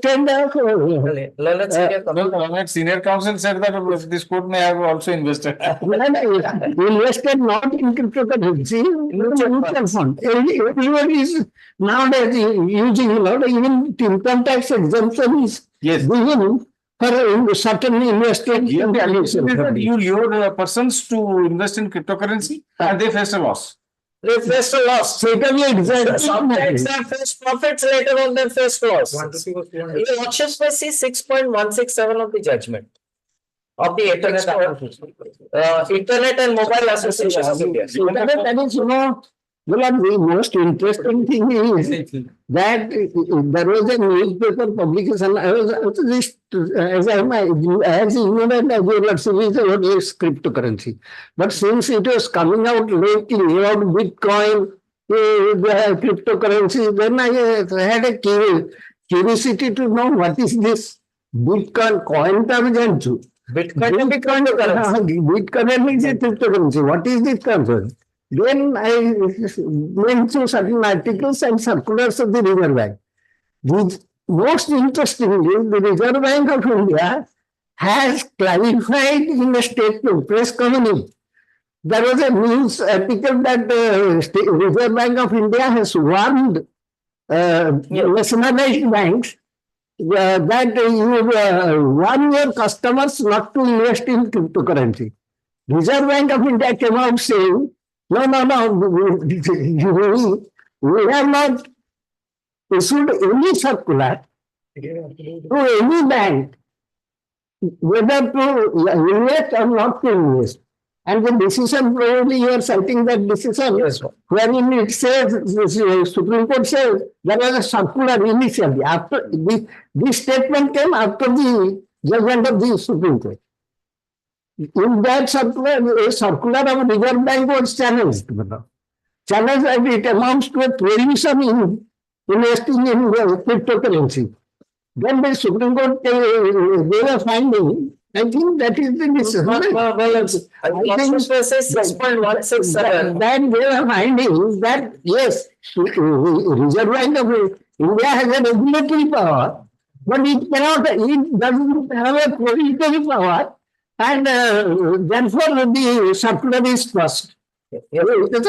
Senior counsel said that this court may have also invested. Invested not in cryptocurrency, in mutual fund. Everyone is nowadays using a lot, even income tax exemption is given for certain investment. You lure persons to invest in cryptocurrency and they face a loss. They face a loss. Exactly. Sometimes they face profits, later on they face loss. Your lordships may see 6.167 of the judgment of the Internet and Mobile Association of India. That is, the most interesting thing is that there was a newspaper publication. I was as ignorant as you are series about this cryptocurrency. But since it was coming out lately about Bitcoin, the cryptocurrency, then I had a curiosity to know what is this Bitcoin coin. Bitcoin is a cryptocurrency. What is this concept? Then I went through certain articles and circulars of the Reserve Bank. Most interestingly, the Reserve Bank of India has clarified in a statement, press communique. There was a news article that the Reserve Bank of India has warned nationalized banks that you warn your customers not to invest in cryptocurrency. Reserve Bank of India came out saying, no, we have not issued any circular to any bank whether to invest or not to invest. And the decision, probably you are citing that decision, wherein it says, the Supreme Court says, there was a circular initially. After this statement came after the judgment of the Supreme Court. In that circular, a circular of Reserve Bank was challenged. Challenged, and it amounts to a prohibition in investing in cryptocurrency. Then the Supreme Court gave a finding. I think that is the decision. I think 6.167. Then they were finding that yes, Reserve Bank of India has a regulatory power, but it doesn't have a prohibitory power. And therefore, the circular is first. Your lordship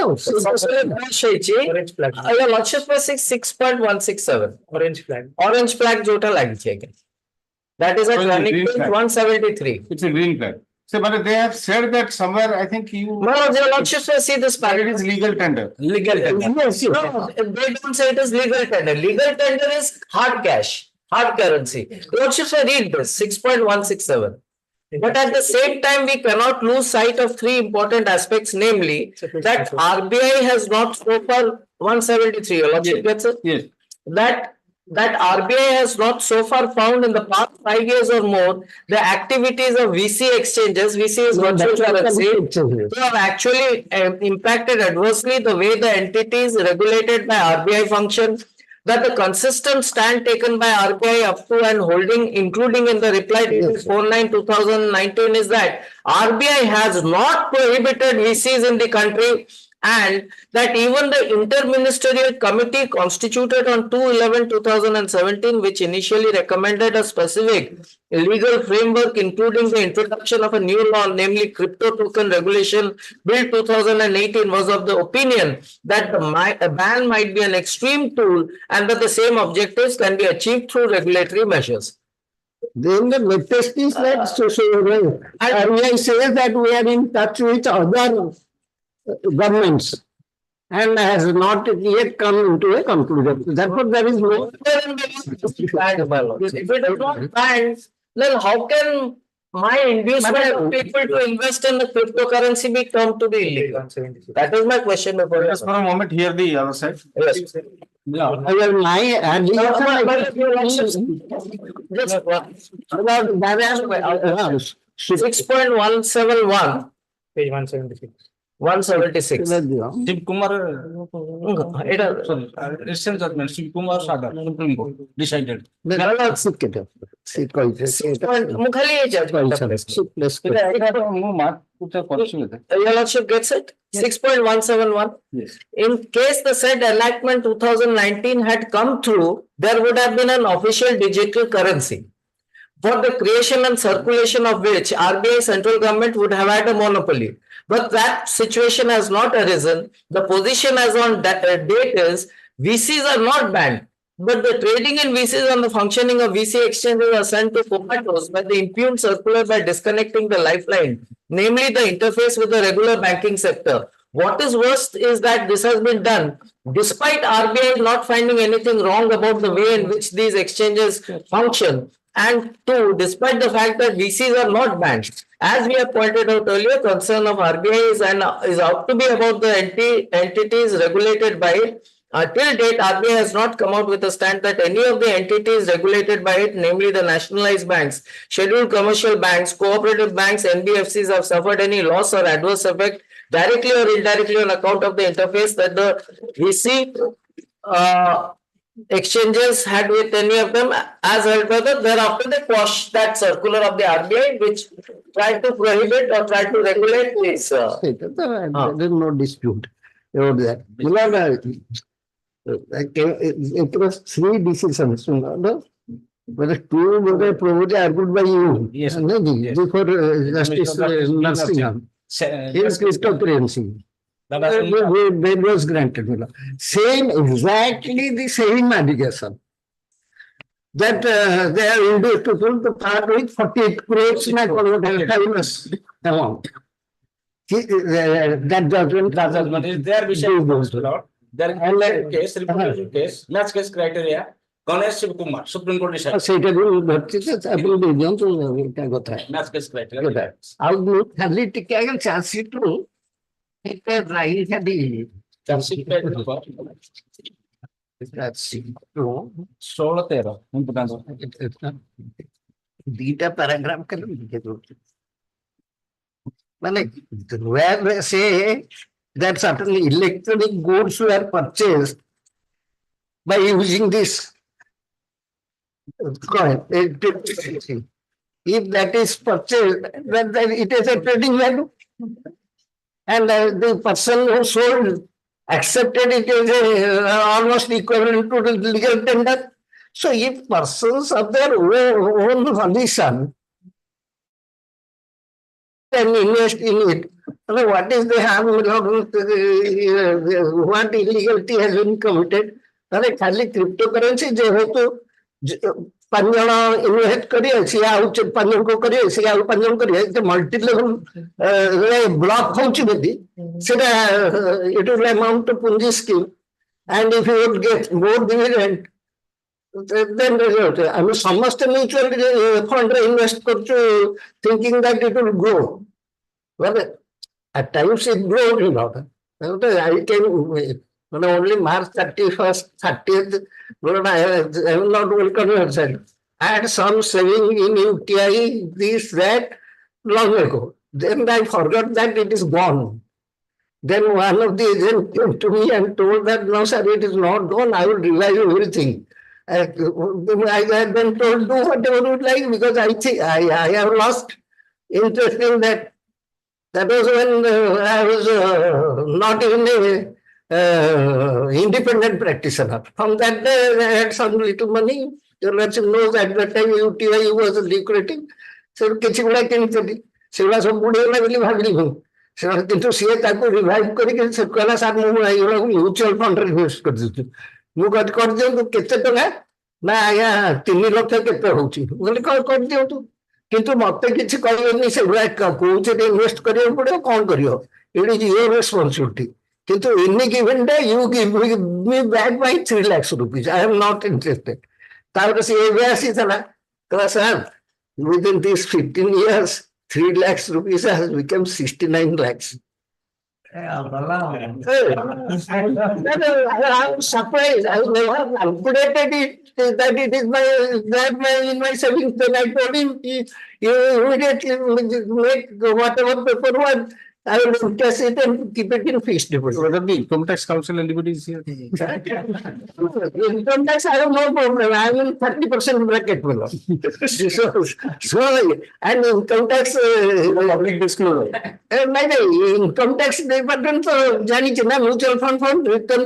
may see 6.167. Orange flag. Orange flag jota lagi. That is at running page 173. It's a green flag. So, but they have said that somewhere, I think you. No, your lordship may see this flag. It is legal tender. Legal tender. Yes, no, they don't say it is legal tender. Legal tender is hard cash, hard currency. Lordship may read this 6.167. But at the same time, we cannot lose sight of three important aspects, namely that RBI has not so far 173. Your lordship gets it? Yes. That RBI has not so far found in the past 5 years or more the activities of VC exchanges, VC is virtual currency, who have actually impacted adversely the way the entities regulated by RBI function, that the consistent stand taken by RBI up to and holding, including in the reply to 49/2019, is that RBI has not prohibited VCs in the country, and that even the interministerial committee constituted on 2/11/2017, which initially recommended a specific legal framework, including the introduction of a new law, namely Crypto Token Regulation Bill 2018, was of the opinion that a ban might be an extreme tool and that the same objectives can be achieved through regulatory measures. Then the latest is that RBI says that we are in touch with other governments and has not yet come into a conclusion. Therefore, there is no. If it is not banned, then how can my inducement of people to invest in the cryptocurrency be termed to be illegal? That is my question before. Just for a moment, hear the other side. Yes. Just 6.171. Page 176. 176. Shiv Kumar, recent judgment, Shiv Kumar Sagar, Supreme Court, decided. ମୁଁ ଖାଲି ଏ judgment Your Lordship gets it? 6.171. Yes. In case the said enactment 2019 had come through, there would have been an official digital currency, for the creation and circulation of which RBI central government would have had a monopoly. But that situation has not arisen. The position as on date is VCs are not banned, but the trading in VCs and the functioning of VC exchanges are sent to comatose by the impugned circular by disconnecting the lifeline, namely the interface with the regular banking sector. What is worst is that this has been done despite RBI not finding anything wrong about the way in which these exchanges function, and two, despite the fact that VCs are not banned. As we have pointed out earlier, concern of RBI is out to be about the entities regulated by it. Till date, RBI has not come out with a stand that any of the entities regulated by it, namely the nationalized banks, scheduled commercial banks, cooperative banks, NBFCs, have suffered any loss or adverse effect directly or indirectly on account of the interface that the VC exchanges had with any of them, as held by the thereafter they quashed that circular of the RBI which tried to prohibit or tried to regulate this. There is no dispute about that. It was three decisions. But two were probably argued by you. Yes. Before Justice Narsingham. His cryptocurrency. Bail was granted. Same, exactly the same allegation. That they are induced to pull the part with 48 crores amount. That judgment is there, Bishop. There is case, reproduction case, match case criteria, Ganesh Shiv Kumar, Supreme Court decided. ସେଇଟା ଆପଣ ଦେଇଦିଅନ୍ତୁ ଏଇଟା କଥା Match case criteria. ଆଉ ମୁଁ ଖାଲି ଟିକେ ଆଜ୍ଞା ଚାଷୀଠୁ ଏଇଟା ରାଇ ଖାଲି ଦିଟା ପାରାଗ୍ରାଫ ଖାଲି ଲିଖି ଦଉଛି ମାନେ where they say that certain electronic goods were purchased by using this coin. If that is purchased, then it is a trading value. And the person who sold accepted it as almost equivalent to the legal tender. So if persons of their own volition can invest in it, what is the harm? What illegality has been committed? खाली cryptocurrency जेहेतु 5 जन invest करिए सी आउ 5 जन को करिए सी आउ 5 जन करिए मल्टी लेवल ब्लॉक होची बेदी सेटा इट विल अमाउंट टू पुंजी scheme and if you would get more dividend then I'm समस्त म्यूचुअल फंड रे invest करछु thinking that it will grow. Well, at times it grows not. I can only March 31st, 30th, I am not well conversant. I had some saving in UTI, this, that, long ago. Then I forgot that it is gone. Then one of the agents came to me and told that, no, sir, it is not gone. I will revive everything. I had been told, do whatever you like, because I think I have lost interest in that. That was when I was not even a independent practitioner. From that day, I had some little money. Your Lordship knows at that time UTI was lucrative. So, କିଛି ଗୁଡା କିଣିଥିଲି ସେଗୁଡା ସବୁ ବୁଡିଗଲା ବୋଲି ଭାବିଲି ମୁଁ କିନ୍ତୁ ସିଏ ତାକୁ ରିଭାଇଭ୍ କରିକି ସେ କହିଲା ସାର୍ ମୁଁ ଏଇଗୁଡାକୁ ମ୍ୟୁଚୁଆଲ ଫଣ୍ଡରେ ଇନଭେଷ୍ଟ କରିଦେଉଛି ମୁଁ କରିଦିଅନ୍ତୁ କେତେ ଟଙ୍କା ନା ଆଜ୍ଞା 3 ଲକ୍ଷ କେତେ ହଉଛି ମୁଁ କହିଲି କରିଦିଅନ୍ତୁ କିନ୍ତୁ ମତେ କିଛି କହିବେନି ସେଗୁଡା କୋଉଥିରେ ଇନଭେଷ୍ଟ କରିବାକୁ ପଡିବ କଣ କରିବ ଇଟ୍ is your responsibility Kintu any given day you give me back my 3 lakhs rupees. I am not interested. Taପରେ ସେ ଏବେ ଆସିଥିଲା କହିଲା sir, within these 15 years 3 lakhs rupees has become 69 lakhs. I'm surprised. I never calculated it that it is in my savings. Then I told him, you immediately make whatever paperwork. I will encash it and keep it in fixed deposit. Whether the income tax council anybody is here. Income tax, I have no problem. I am in 30% bracket below. So, and income tax, Public disclosure. income tax department तो जानी चाहिए ना mutual fund return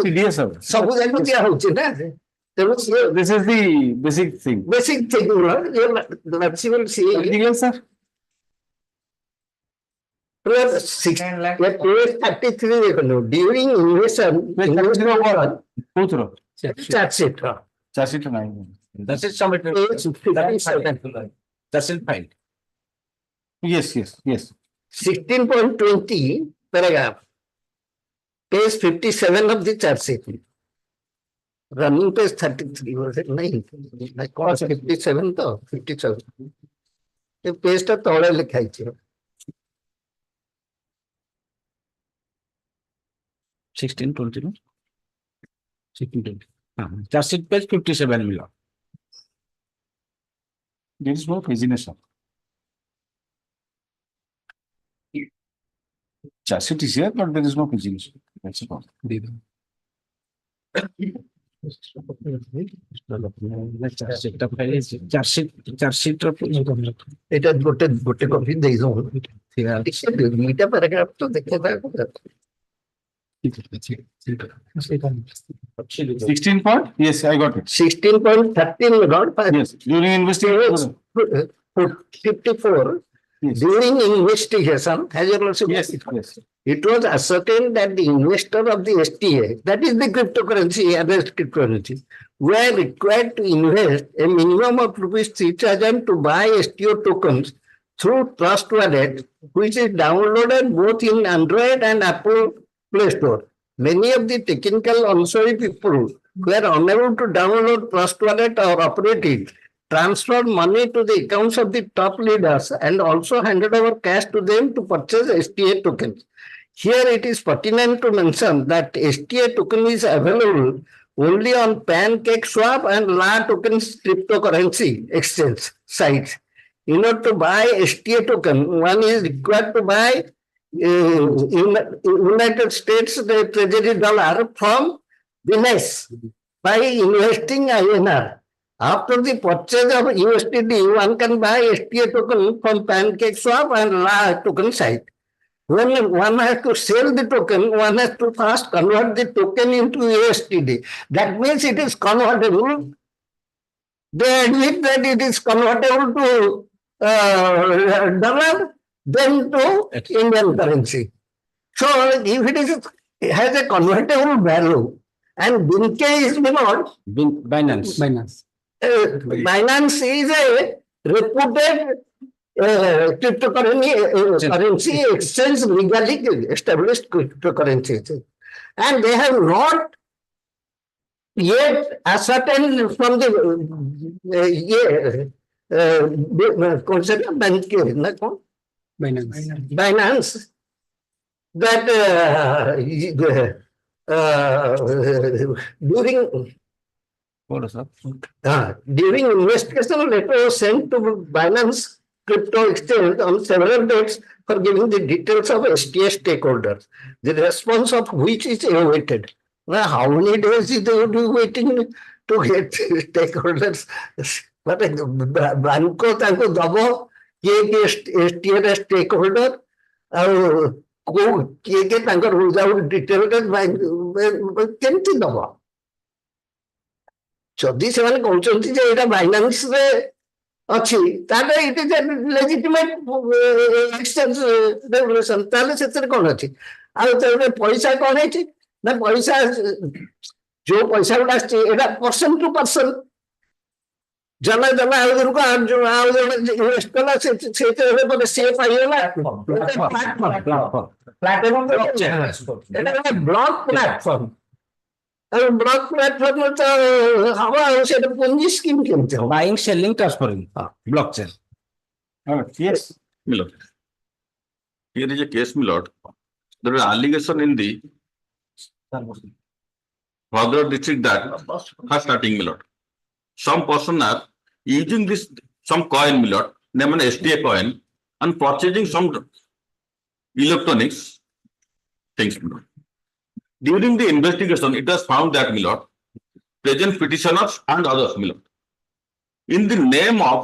TDS sir. सब जानी क्या हो चाहिए ना This is the basic thing. Basic thing ना ये लक्ष्मण सी Anything else, sir? plus 33 देखो know during investment charge sheet Charge sheet 9. That is submitted. That's in file. Yes. 16.20 paragraph page 57 of the charge sheet running page 33 was it 9 like 57 to 57 ये page टा तळे लिखाई छै 1620 no? 1620. Charge sheet page 57 मिला. There is no business. Charge sheet is here, but there is no business. That's a problem. এটা গোটে copy দেই যাও দুইটা প্যারাগ্রাফ তো দেখে থাকো 16 point? Yes, I got it. 16.13 got Yes, during investigation. 54 during investigation has your lordship Yes. it was ascertained that the investor of the STA, that is the cryptocurrency, arrest cryptocurrency, were required to invest a minimum of ₹3,000 to buy STO tokens through Trust Wallet, which is downloaded both in Android and Apple Play Store. Many of the technical onshore people who are unable to download Trust Wallet or operate it transferred money to the accounts of the top leaders and also handed over cash to them to purchase STA tokens. Here it is pertinent to mention that STA token is available only on PancakeSwap and La Tokens cryptocurrency exchange sites. In order to buy STA token, one is required to buy United States Treasury dollar from Binance by investing INR. After the purchase of USDT, one can buy STA token from PancakeSwap and La token site. When one has to sell the token, one has to first convert the token into USDT. That means it is convertible. They admit that it is convertible to dollar, then to Indian currency. So if it has a convertible value and Binance is not Binance. Binance is a reputed cryptocurrency exchange, legally established cryptocurrency, and they have not yet ascertained from the Binance that during investigation, letter was sent to Binance crypto exchange on several dates for giving the details of STA stakeholders, the response of which is awaited. Now, how many days they would be waiting to get stakeholders? But Banco tanko dabo kiye STA stakeholder ଆଉ କିଏ କିଏ ତାଙ୍କର without detail କେମିତି ଦବ? ଯଦି ସେମାନେ କହୁଛନ୍ତି ଯେ ଏଇଟା ବାଇନାନ୍ସ ରେ ଅଛି ତାହେଲେ ଇଟ ଇଜ ଲେଜିଟିମେଟ ଏକ୍ସଚେଞ୍ଜ ରେଗୁଲେସନ, ତାହେଲେ ସେଥିରେ କଣ ଅଛି? ଆଉ ପଇସା କଣ ହେଇଛି ନା ପଇସା ଯୋଉ ପଇସା ଗୁଡା ଆସିଛି ଏଇଟା ପର୍ସନ ଟୁ ପର୍ସନ ଜଣେ ଜଣେ ଆଉ ଜଣକୁ ଆଉ ଜଣେ ଇନଭେଷ୍ଟ କଲା ସେଇଥିରେ ପରେ ସିଏ ପାଇଗଲା ଏଟା ଗୋଟେ ବ୍ଲକ ପ୍ଲାଟଫର୍ମ ବ୍ଲକ ପ୍ଲାଟଫର୍ମ ତ ହବ ଆଉ ସେଇଟା ପୁଞ୍ଜି ସ୍କିମ୍ କେମିତି ହବ Buying, selling, transferring. Blockchain. Yes. Milord. Here is a case, Milord. There is allegation in the Bhadra district that first starting, Milord. Some person are using this some coin, Milord, named STA coin, and purchasing some electronics things, Milord. During the investigation, it was found that, Milord, present petitioners and others, Milord, in the name of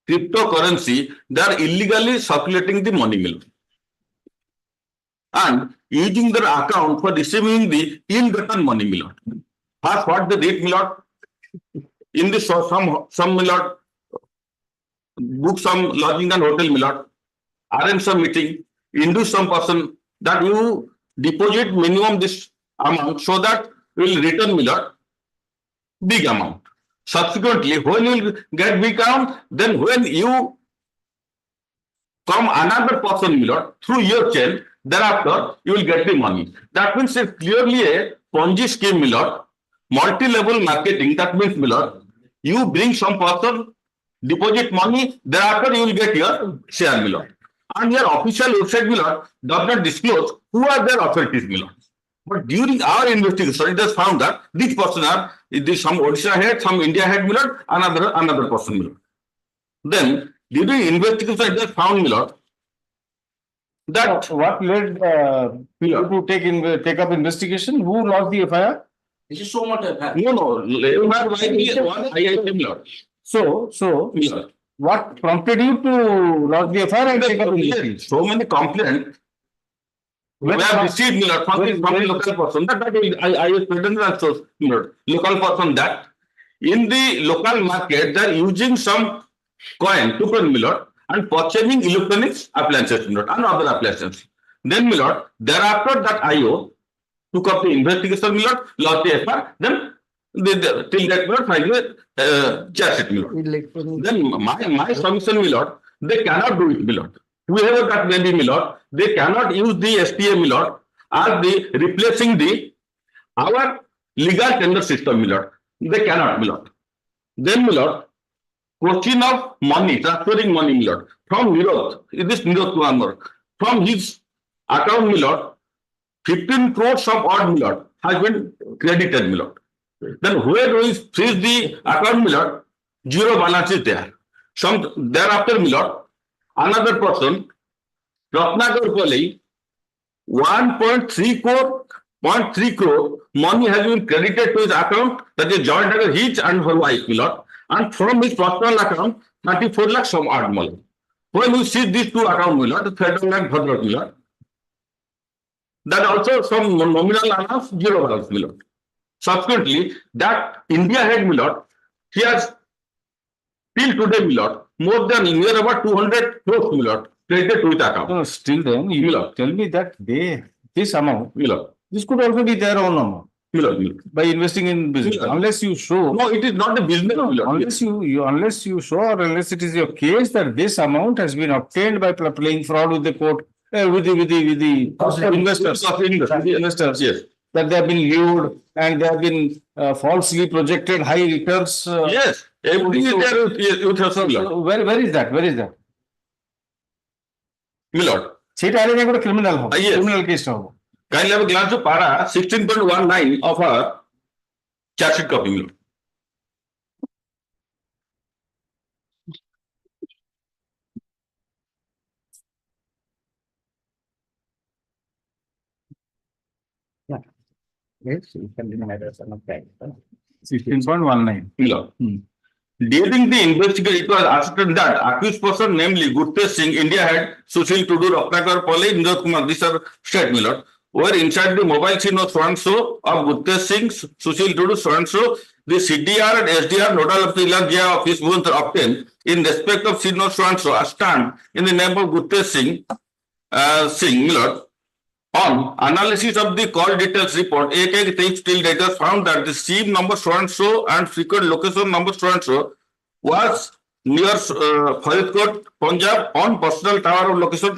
cryptocurrency, they are illegally circulating the money, Milord, and using their account for receiving the ill-gotten money, Milord. First, what they did, Milord, in the some Milord, book some lodging and hotel, Milord, arrange some meeting, induce some person that you deposit minimum this amount so that you will return, Milord, big amount. Subsequently, when you will get big amount, then when you come another person, Milord, through your chain, thereafter you will get the money. That means it's clearly a Ponzi scheme, Milord, multi-level marketing. That means, Milord, you bring some person, deposit money, thereafter you will get your share, Milord. And your official website, Milord, does not disclose who are their authorities, Milord. But during our investigation, it has found that this person are some Odisha head, some India head, Milord, another person, Milord. Then during investigation, it has found, Milord, that What led you to take up investigation? Who lost the FIR? This is so much. no, you have one IIT, Milord. So, Milord. what prompted you to lodge the FIR and take up investigation? So many complaints we have received, Milord, from the local person. That I was present also, Milord. Local person that in the local market they are using some coin, token, Milord, and purchasing electronics appliances, Milord, and other appliances. Then, Milord, thereafter that IO took up the investigation, Milord, lodged the FIR, then till that, Milord, finally charge it, Milord. Then my submission, Milord, they cannot do it, Milord. Whoever that may be, Milord, they cannot use the STA, Milord, as the replacing our legal tender system, Milord. They cannot, Milord. Then, Milord, question of money, transferring money, Milord, from Nirod Kumar, from his account, Milord, 15 crores of odd, Milord, has been credited, Milord. Then where we freeze the account, Milord, zero balance is there. Thereafter, Milord, another person, Ratnagar Pali, 1.3 crore money has been credited to his account, that is joint under his and her wife, Milord, and from his personal account, 34 lakhs some odd money. When we see these two accounts, Milord, the federal and Bhadra, Milord, that also some nominal amount, zero balance, Milord. Subsequently, that India head, Milord, he has till today, Milord, more than near about 200 crores, Milord, credited to his account. No, still then, you Milord, tell me that this amount, Milord, this could also be their own amount. Milord, By investing in business, Milord. unless you show. No, it is not the business, Milord. Unless you show, or unless it is your case that this amount has been obtained by playing fraud with the court, with the investors, Yes. that they have been lured and they have been falsely projected high returns. Yes, everything is there with us, Milord. Where is that? Milord. সেটা আইলে একটা criminal হবে, Yes. Criminal case হবে। Kindly have a glance to para 16.19 of our charge sheet copy, Milord. Yes, you can deny that son of that. 16.19. Milord. During the investigation, it was ascertained that accused person, namely Gurtesh Singh, India head, Sushil Tudu, Ratnakar Pali, Nirod Kumar, these are state, Milord, were inside the mobile scene of so-and-so of Gurtesh Singh, Sushil Tudu, so-and-so, the CDR and SDR nodal of the Jia office both are obtained in respect of scene of so-and-so are stamped in the name of Gurtesh Singh, Milord. On analysis of the call details report, AK still data found that the SIM number so-and-so and frequent location number so-and-so was near Faridkot, Punjab on personal tower of location.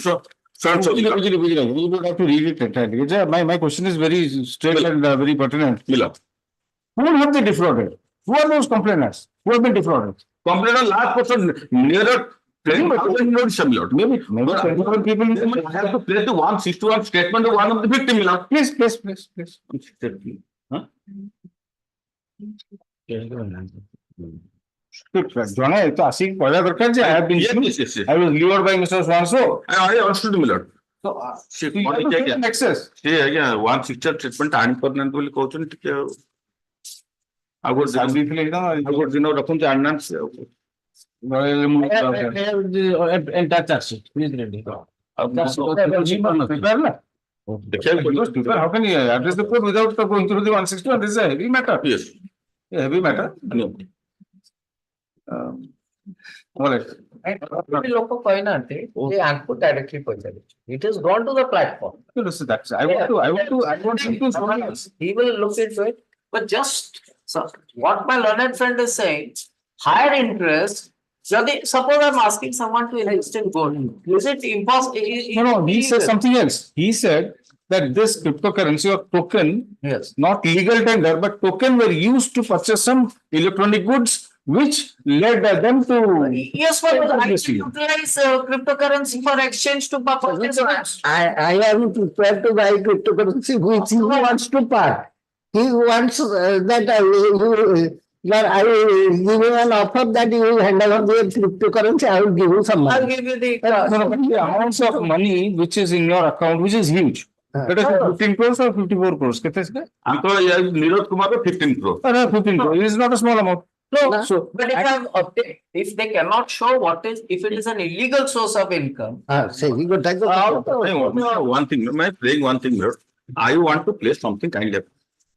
You would have to read it entirely. My question is very straight and very pertinent. Who have they defrauded? Who are those complainants? Who have been defrauded? Complainant last person nearer 10,000 notes, Maybe 10,000 people. I have to place the 161 statement of one of the victim. Please. Huh? Jane to asking I have been yes. I was lured by Mr. Swanso. I understood Miller. So access. Yeah, 160 treatment and permanent will coach and I would reckon the ordinance. Entire charge sheet. Please read it. How can you address the court without going through the 161? This is a heavy matter. Yes. A heavy matter. No. All right. It has gone to the platform. I want to. He will look into it. But just so what my learned friend is saying, higher interest. Suppose I'm asking someone to invest in gold. Is it impossible? No, he said something else. He said that this cryptocurrency or token, not legal tender, but token were used to purchase some electronic goods, which led them to. Yes, but I utilize cryptocurrency for exchange to purchase. I am prepared to buy cryptocurrency which he wants to part. He wants that I will give you an offer that you will hand over the cryptocurrency. I will give you some money. I'll give you the the amounts of money which is in your account, which is huge. Let us say 15 crores or 54 crores. Nirod Kumar 15 crores. 15 crores. It is not a small amount. No, so, but if they cannot show if it is an illegal source of income. Say you go take the one thing. Am I playing one thing here? I want to play something kind of.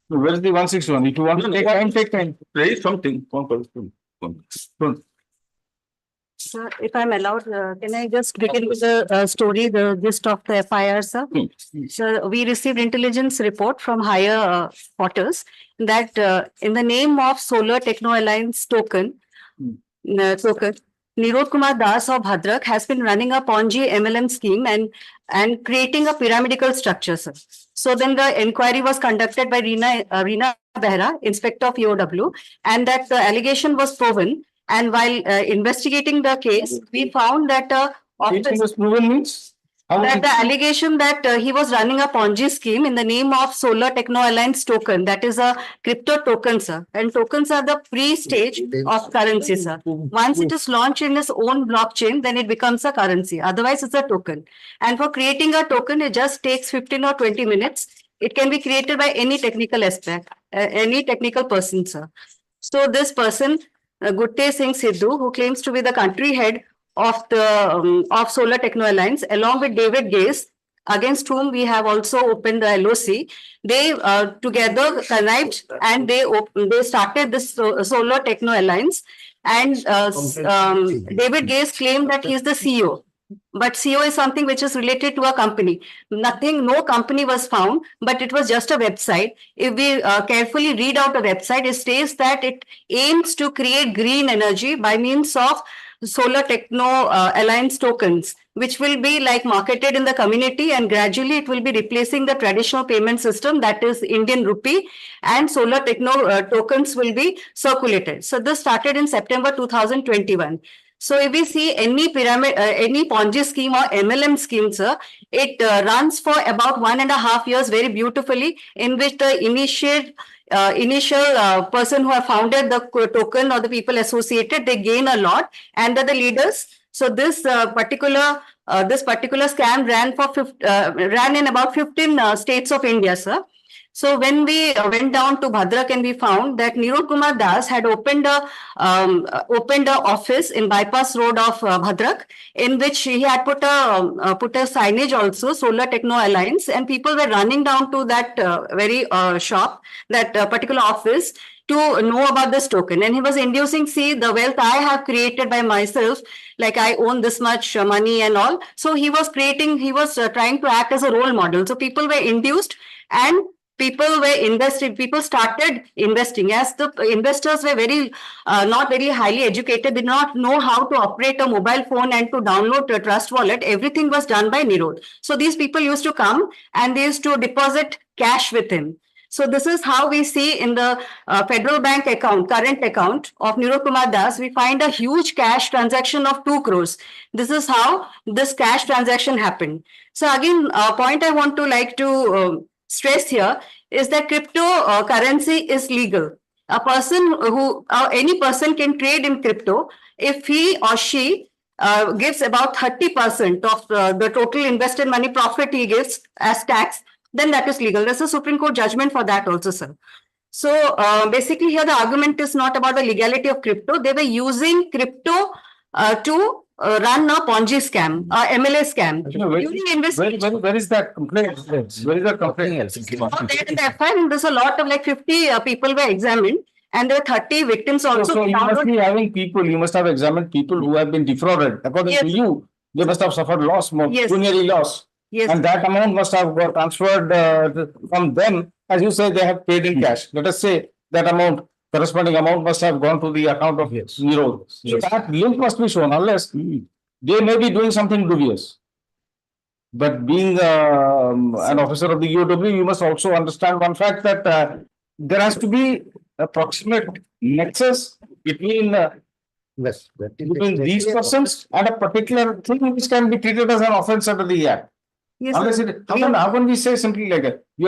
Where is the 161? If you want to take time. Play something. Sir, if I'm allowed, can I just begin with the story, the gist of the FIR, sir? So we received intelligence report from higher quarters that in the name of Solar Techno Alliance token, Nirod Kumar Das of Bhadrak has been running a Ponzi MLM scheme and creating a pyramidal structure, sir. So then the inquiry was conducted by Reena Behra, Inspector of EOW, and that the allegation was proven. And while investigating the case, we found that was proven means that the allegation that he was running a Ponzi scheme in the name of Solar Techno Alliance token, that is a crypto token, sir. And tokens are the pre-stage of currency, sir. Once it is launched in its own blockchain, then it becomes a currency. Otherwise, it's a token. And for creating a token, it just takes 15 or 20 minutes. It can be created by any technical aspect, any technical person, sir. So this person, Gutte Singh Sidhu, who claims to be the country head of the of Solar Techno Alliance, along with David Gaze, against whom we have also opened the LOC, they together connived and they started this Solar Techno Alliance. And David Gaze claimed that he is the CEO. But CEO is something which is related to a company. No company was found, but it was just a website. If we carefully read out the website, it states that it aims to create green energy by means of Solar Techno Alliance tokens, which will be like marketed in the community, and gradually it will be replacing the traditional payment system, that is Indian rupee, and Solar Techno tokens will be circulated. So this started in September 2021. So if we see any pyramid, any Ponzi scheme or MLM scheme, sir, it runs for about 1.5 years very beautifully, in which the initial person who have founded the token or the people associated, they gain a lot, and the leaders. So this particular scam ran in about 15 states of India, sir. So when we went down to Bhadrak and we found that Nirod Kumar Das had opened a office in Bypass Road of Bhadrak, in which he had put a signage also, Solar Techno Alliance, and people were running down to that very shop, that particular office, to know about this token. And he was inducing, see, the wealth I have created by myself, like I own this much money and all. So he was trying to act as a role model. So people were induced and people were investing, people started investing as the investors were very not very highly educated, did not know how to operate a mobile phone and to download a trust wallet. Everything was done by Nirod. So these people used to come and they used to deposit cash with him. So this is how we see in the federal bank account, current account of Nirod Kumar Das, we find a huge cash transaction of 2 crores. This is how this cash transaction happened. So again, a point I want to like to stress here is that cryptocurrency is legal. A person who, any person can trade in crypto if he or she gives about 30% of the total invested money profit he gives as tax, then that is legal. There's a Supreme Court judgment for that also, sir. So basically here the argument is not about the legality of crypto. They were using crypto to run a Ponzi scam, MLA scam. Where is that complaint? Where is that complaint? There's a lot of like 50 people were examined and there were 30 victims also. So you must be having people, you must have examined people who have been defrauded. According to you, they must have suffered loss, more pecuniary loss. Yes. And that amount must have got transferred from them. As you say, they have paid in cash. Let us say that amount, corresponding amount must have gone to the account of Nirod. So that link must be shown, unless they may be doing something dubious. But being an officer of the UOW, you must also understand one fact that there has to be a proximate nexus between these persons and a particular thing which can be treated as an offense under the Act. Yes, Unless how can we say simply like that? You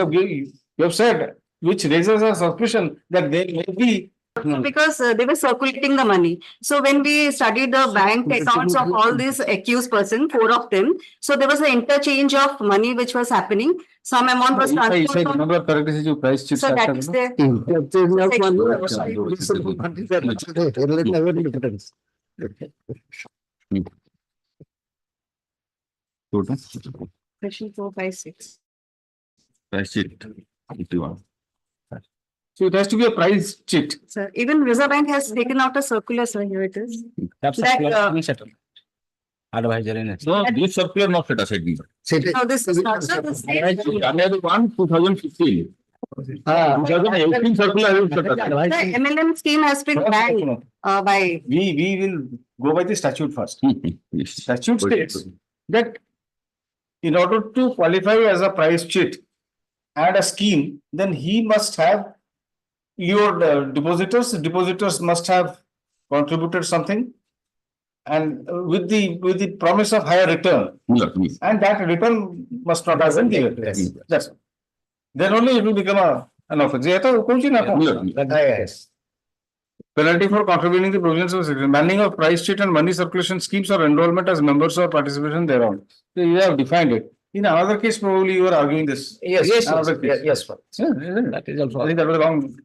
have said, which raises a suspicion that they may be. Because they were circulating the money. So when we studied the bank accounts of all these accused persons, 4 of them, so there was an interchange of money which was happening. Some amount was transferred. Remember correctly, you price chits. So that is there. Question 4, 5, 6. Price chit. So it has to be a price chit. Sir, even Reserve Bank has taken out a circular, sir. Here it is. That's advisory. No, this circular not set aside. No, this is not. Sir, this January 1, 2015. 2018 circular. the MLM scheme has been banned by. We will go by the statute first. Statute states that in order to qualify as a price chit and a scheme, then he must have your depositors must have contributed something, and with the promise of higher return, and that return must not have been given. That's then only it will become an offense. Yes. Penalty for contravening the provisions of section, banning of price chit and money circulation schemes or enrollment as members or participation thereon. So you have defined it. In another case, probably you are arguing this. Yes, yes, Yes, That is also. I think that was wrong.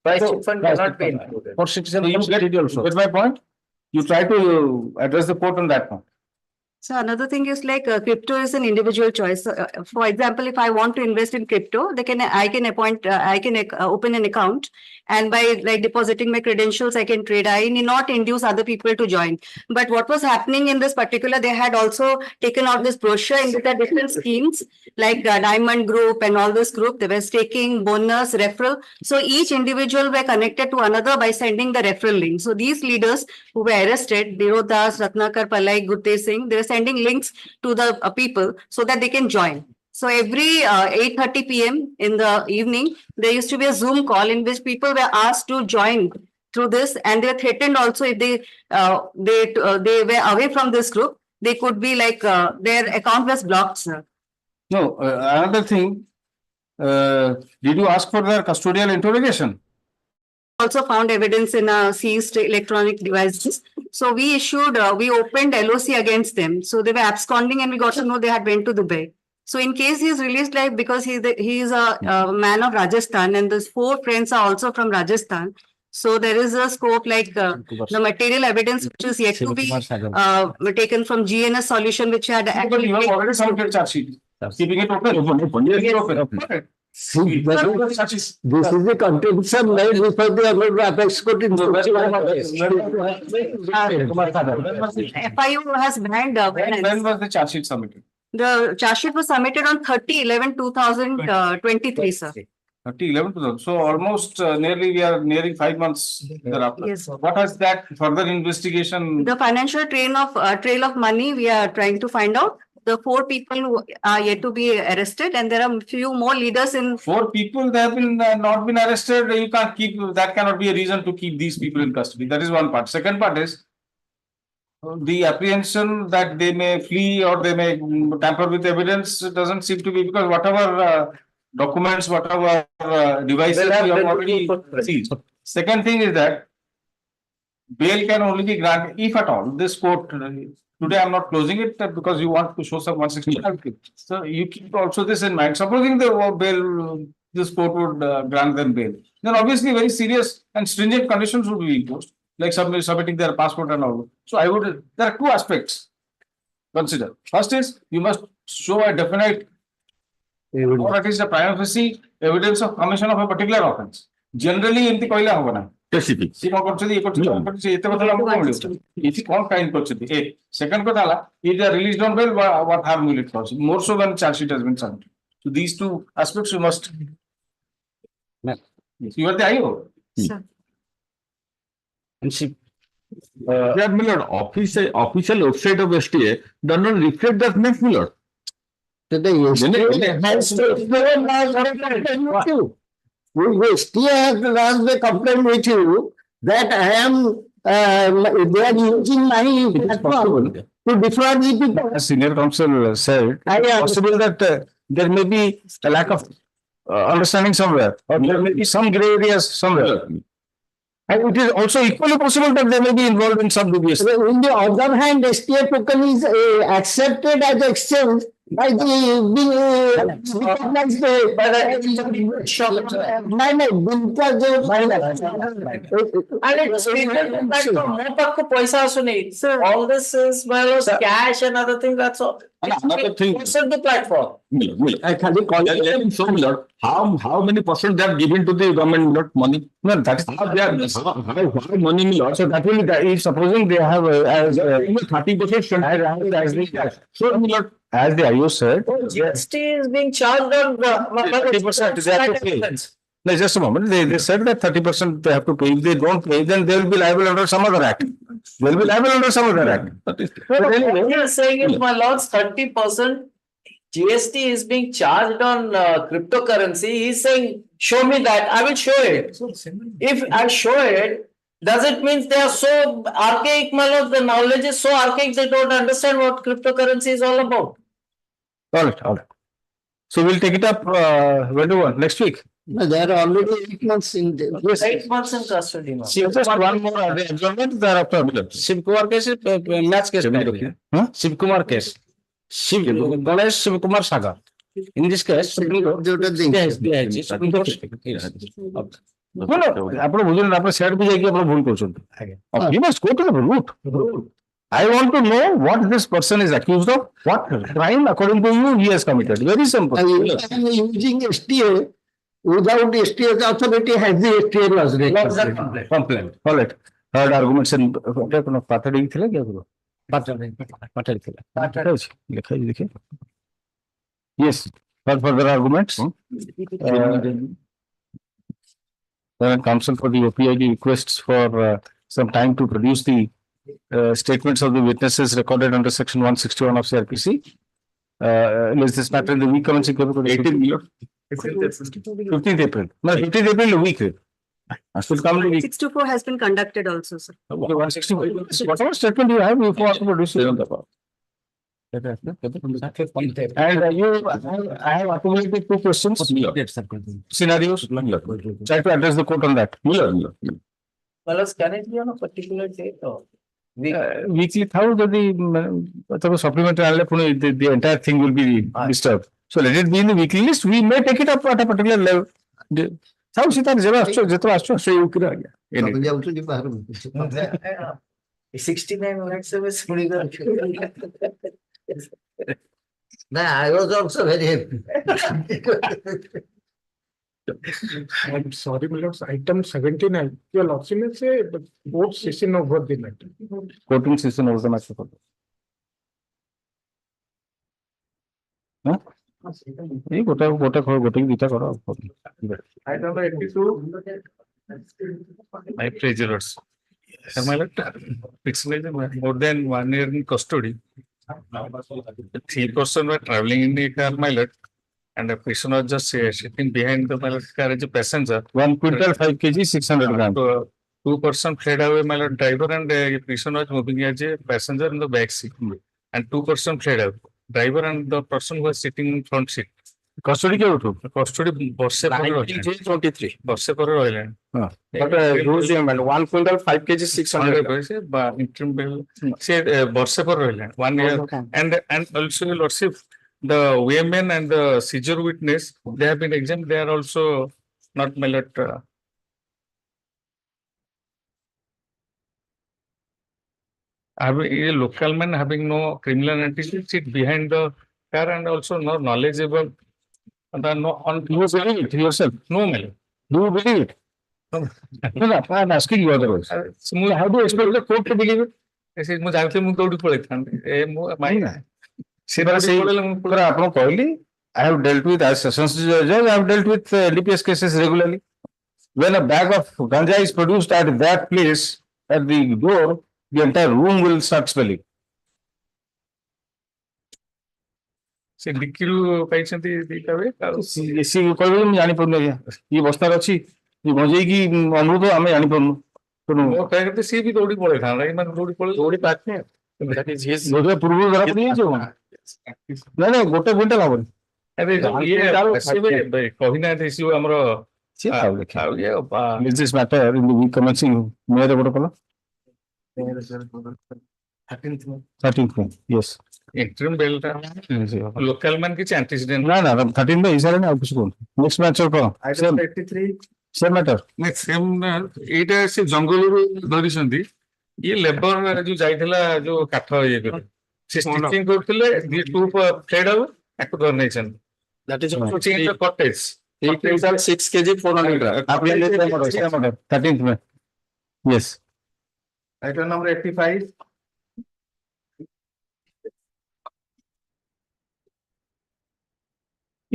Price chit fund cannot be included. For citizen, Get my point? You try to address the court on that point. So another thing is like crypto is an individual choice. So, for example, if I want to invest in crypto, I can open an account, and by like depositing my credentials, I can trade. I need not induce other people to join. But what was happening in this particular, they had also taken out this brochure in the different schemes like Diamond Group and all this group. They were staking, bonus, referral. So each individual were connected to another by sending the referral link. So these leaders who were arrested, Nirod Das, Ratnakar, Palai, Gurteej Singh, they were sending links to the people so that they can join. So every 8:30 p.m. in the evening, there used to be a Zoom call in which people were asked to join through this, and they were threatened also if they were away from this group, they could be like their account was blocked, sir. No, another thing, did you ask for their custodial interrogation? Also found evidence in seized electronic devices. So we issued, we opened LOC against them. So they were absconding and we got to know they had went to Dubai. So in case he is released, like because he is a man of Rajasthan and those 4 friends are also from Rajasthan. So there is a scope like the material evidence which is yet to be taken from GNS solution which had actually. You have already submitted charge sheet. Keeping it open. Yes, open. This is the contention made before the apex court in FIU has banned. When was the charge sheet submitted? The charge sheet was submitted on 30/11/2023, sir. 30/11/2000. So almost nearly, we are nearing 5 months thereafter. Yes, sir. What has that further investigation? The financial trail of money we are trying to find out. The 4 people who are yet to be arrested, and there are few more leaders in. 4 people, they have been not been arrested. You can't keep, that cannot be a reason to keep these people in custody. That is one part. Second part is the apprehension that they may flee or they may tamper with evidence doesn't seem to be, because whatever documents, whatever devices we have already seized. Second thing is that bail can only be granted if at all this court, today I'm not closing it because you want to show some 165. So you keep also this in mind. Supposing the bail, this court would grant them bail, then obviously very serious and stringent conditions would be imposed, like submitting their passport and all. So I would, there are 2 aspects consider. First is you must show a definite, or at least a prima facie evidence of commission of a particular offense. Generally, in the koila hoga specific. If all kind question. Second kothala, if they are released on bail, what harm will it cause? More so when charge sheet has been submitted. So these 2 aspects you must. You are the IO. Sir. And she, Miller, official website of STA does not reflect that next Miller. STA has raised the complaint with you that I am, they are using my platform to defraud the people. As senior counsel said, it's possible that there may be a lack of understanding somewhere, or there may be some gray areas somewhere. And it is also equally possible that they may be involved in some dubious. On the other hand, STA token is accepted as exchange by the recognized all this is cash and other things, that's all. Another thing. The platform. I can call it so Miller. How many percent they have given to the government Miller money? No, that is how they are how money Miller. So that will, if supposing they have as 30% as the cash. So Miller, as the IO said, GST is being charged on 30%. They have to pay. No, just a moment. They said that 30% they have to pay. If they don't pay, then they will be liable under some other act. They will be liable under some other act. But anyway, you are saying if my lords 30% GST is being charged on cryptocurrency, he's saying, show me that, I will show it. If I show it, does it mean they are so archaic, my lord, the knowledge is so archaic they don't understand what cryptocurrency is all about? All right. So we'll take it up, when do you want? Next week? No, they are already 8 months in jail. Yes. 8 months in custody. Just one more adjournment thereafter. Shiv-Kumar case, match case. Shiv-Kumar case. Ganesh Shiv-Kumar Saga. In this case, Supreme Court. ଆପଣ ବୁଝୁଛନ୍ତି, ଆପଣ ସେଆଡ ବି ଯାଇକି ଆପଣ ଭୁଲ କରୁଛନ୍ତି. You must go to the root. I want to know what this person is accused of, what crime according to you he has committed. Very simple. Using STA without STA authority has the STA laws. Complaint. All right. Heard arguments in ପାଠଟି ଥିଲା କି ଆଗରୁ? ପାଠଟି ଥିଲା. ଲେଖା ହେଇଛି ଦେଖିଏ. Yes. Heard further arguments. Counsel for the OPID requests for some time to produce the statements of the witnesses recorded under section 161 of CRPC. Is this matter in the week commencing 15th April? No, 15th April a week. Will come the week. 624 has been conducted also, sir. 164. Whatever statement you have, you have to produce it. And I have accumulated 2 questions. Scenarios. Try to address the court on that. Well, can it be on a particular date or? Weekly, how do the supplementary, the entire thing will be disturbed. So let it be in the weekly list. We may take it up at a particular level. How is it that 69 minutes service. No, I was also very happy. I'm sorry, my lords, item 79. Your lordship may say the court session over the matter. Courtroom session over the matter. ଏଇ ଗୋଟେ କି ଦିଟା କର। Item number 82. My pleasures. Sir, my lord, it's like more than 1 year in custody. 3 person were traveling in the car, my lord, and the person was just sitting behind the my lord, car as a passenger. 1 quintal 5 kg 600 grams. 2% fled away, my lord, driver, and a person was moving as a passenger in the back seat. And 2% fled away. Driver and the person who was sitting in front seat. Custody କେଉଁଠୁ? Custody ବର୍ଷେ ପରେ ରହିଲାଣି। 23. ବର୍ଷେ ପରେ ରହିଲାଣି। But rules amendment 1 quintal 5 kg 600 grams. Interim bill ସେ ବର୍ଷେ ପରେ ରହିଲାଣି 1 year and also lordship the women and the seizure witness they have been examined, they are also not my lord, having a local man having no criminal antecedents sit behind the car and also no knowledgeable no on You believe it yourself? no my lord. Do you believe it? No, I'm asking you otherwise. How do you expect the court to believe it? ମୁଁ ଜାଣିଥିଲି ମୁଁ ଦୌଡ଼ି ପଳେଇଥାନ୍ତି ଏ ମୁଁ ସେ ଆପଣ କହିଲି I have dealt with as sessions judge, I have dealt with NDPS cases regularly. When a bag of ganja is produced at that place, at the door, the entire room will start smelling. ସେ ଡିକିରୁ ପାଇଛନ୍ତି ଦିଟା ବେଳେ ସିଏ କହିବେ ମୁଁ ଜାଣିପାରୁନି ଆଜ୍ଞା ଇଏ ବସ୍ତାରେ ଅଛି ଇଏ ଗଞ୍ଜେଇକି ଅମୃତ ଆମେ ଜାଣିପାରୁନୁ। ମୋ କହିବା କଥା ସିଏ ବି ଦୌଡ଼ି ପଳେଇଥାନ୍ତା ଏମାନେ ଦୌଡ଼ି ପୂର୍ବରୁ ଧରା ପଡ଼ିଯାଇଛି ନାଇଁ ଗୋଟେ କୁଇଣ୍ଟାଲ ହବନି। କହିନାହାନ୍ତି ସେ ଆମର This matter in the week commencing May ଗୋଟେ କଲ 13th May, yes. interim bill ଟା local man କିଛି antecedent ନା 13 May ହେଇସାରିଲାଣି ଆଉ କିଛି କୁହନ୍ତୁ। Next matter କଣ? Item 83 Same matter. ସେମ୍ ଏଇଟା ସେ ଜଙ୍ଗଲରୁ ଧରିଛନ୍ତି ଇଏ ଲେବର ଯୋଉ ଯାଇଥିଲା ଯୋଉ କାଠ ଇଏ କରି ସେ ଷ୍ଟିଚିଂ କରୁଥିଲେ 2 ଫ୍ଲେଡ୍ ହବ ତାକୁ ଧରି ନେଇଛନ୍ତି। That is also change the cottage 3 quintal 6 kg 400 grams. 13th May, yes. Item number 85.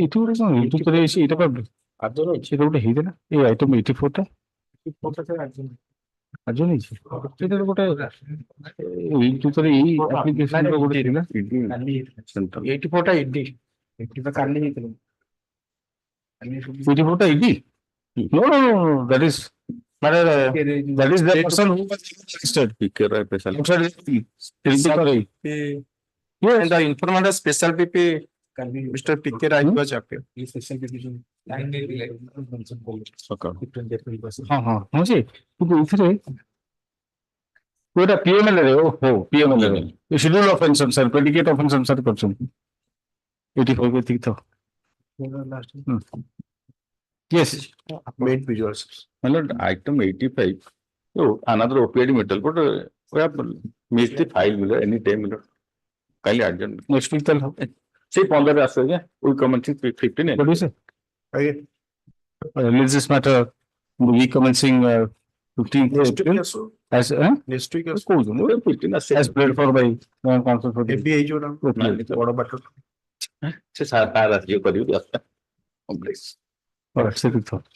ଏଠି ଗୋଟେ କଣ ଏଇଠି ତ ହେଇଛି ଏଇଟା ସେଟା ଗୋଟେ ହେଇଥିଲା ଏଇ ଆଇଟମ 84 ଟା ଆଜି ନେଇଛି ଏଇଟା ଗୋଟେ ଏଇଠି ତ ଏଇ ଆପ୍ଲିକେସନ ଗୋଟେ ଥିଲା 84 ଟା ED 84 କାଲି ହେଇଥିଲା 84 ଟା ED no that is the person who was registered and the informant special PP Mr. PK Rai was active. ହଁ ଯେ କିନ୍ତୁ ଏଥିରେ କୋଉଟା PML ରେ ଓହୋ PML ରେ schedule offense ଅନୁସାରେ predicate offense ଅନୁସାରେ କରିଛନ୍ତି 85 ଏତିକି ତ yes Made visuals. My lord, item 85. So another opioid metal, but we have missed the file, my lord, any time, my lord. Kindly adjourn. next week tell Say 15 after, yeah. We commencing 15. what do you say let's this matter the week commencing 15th April as Next week as 15 as played for by council for the FBI जोड़ा बड़ा button से सारा ये करियो दिया complex. all right second thought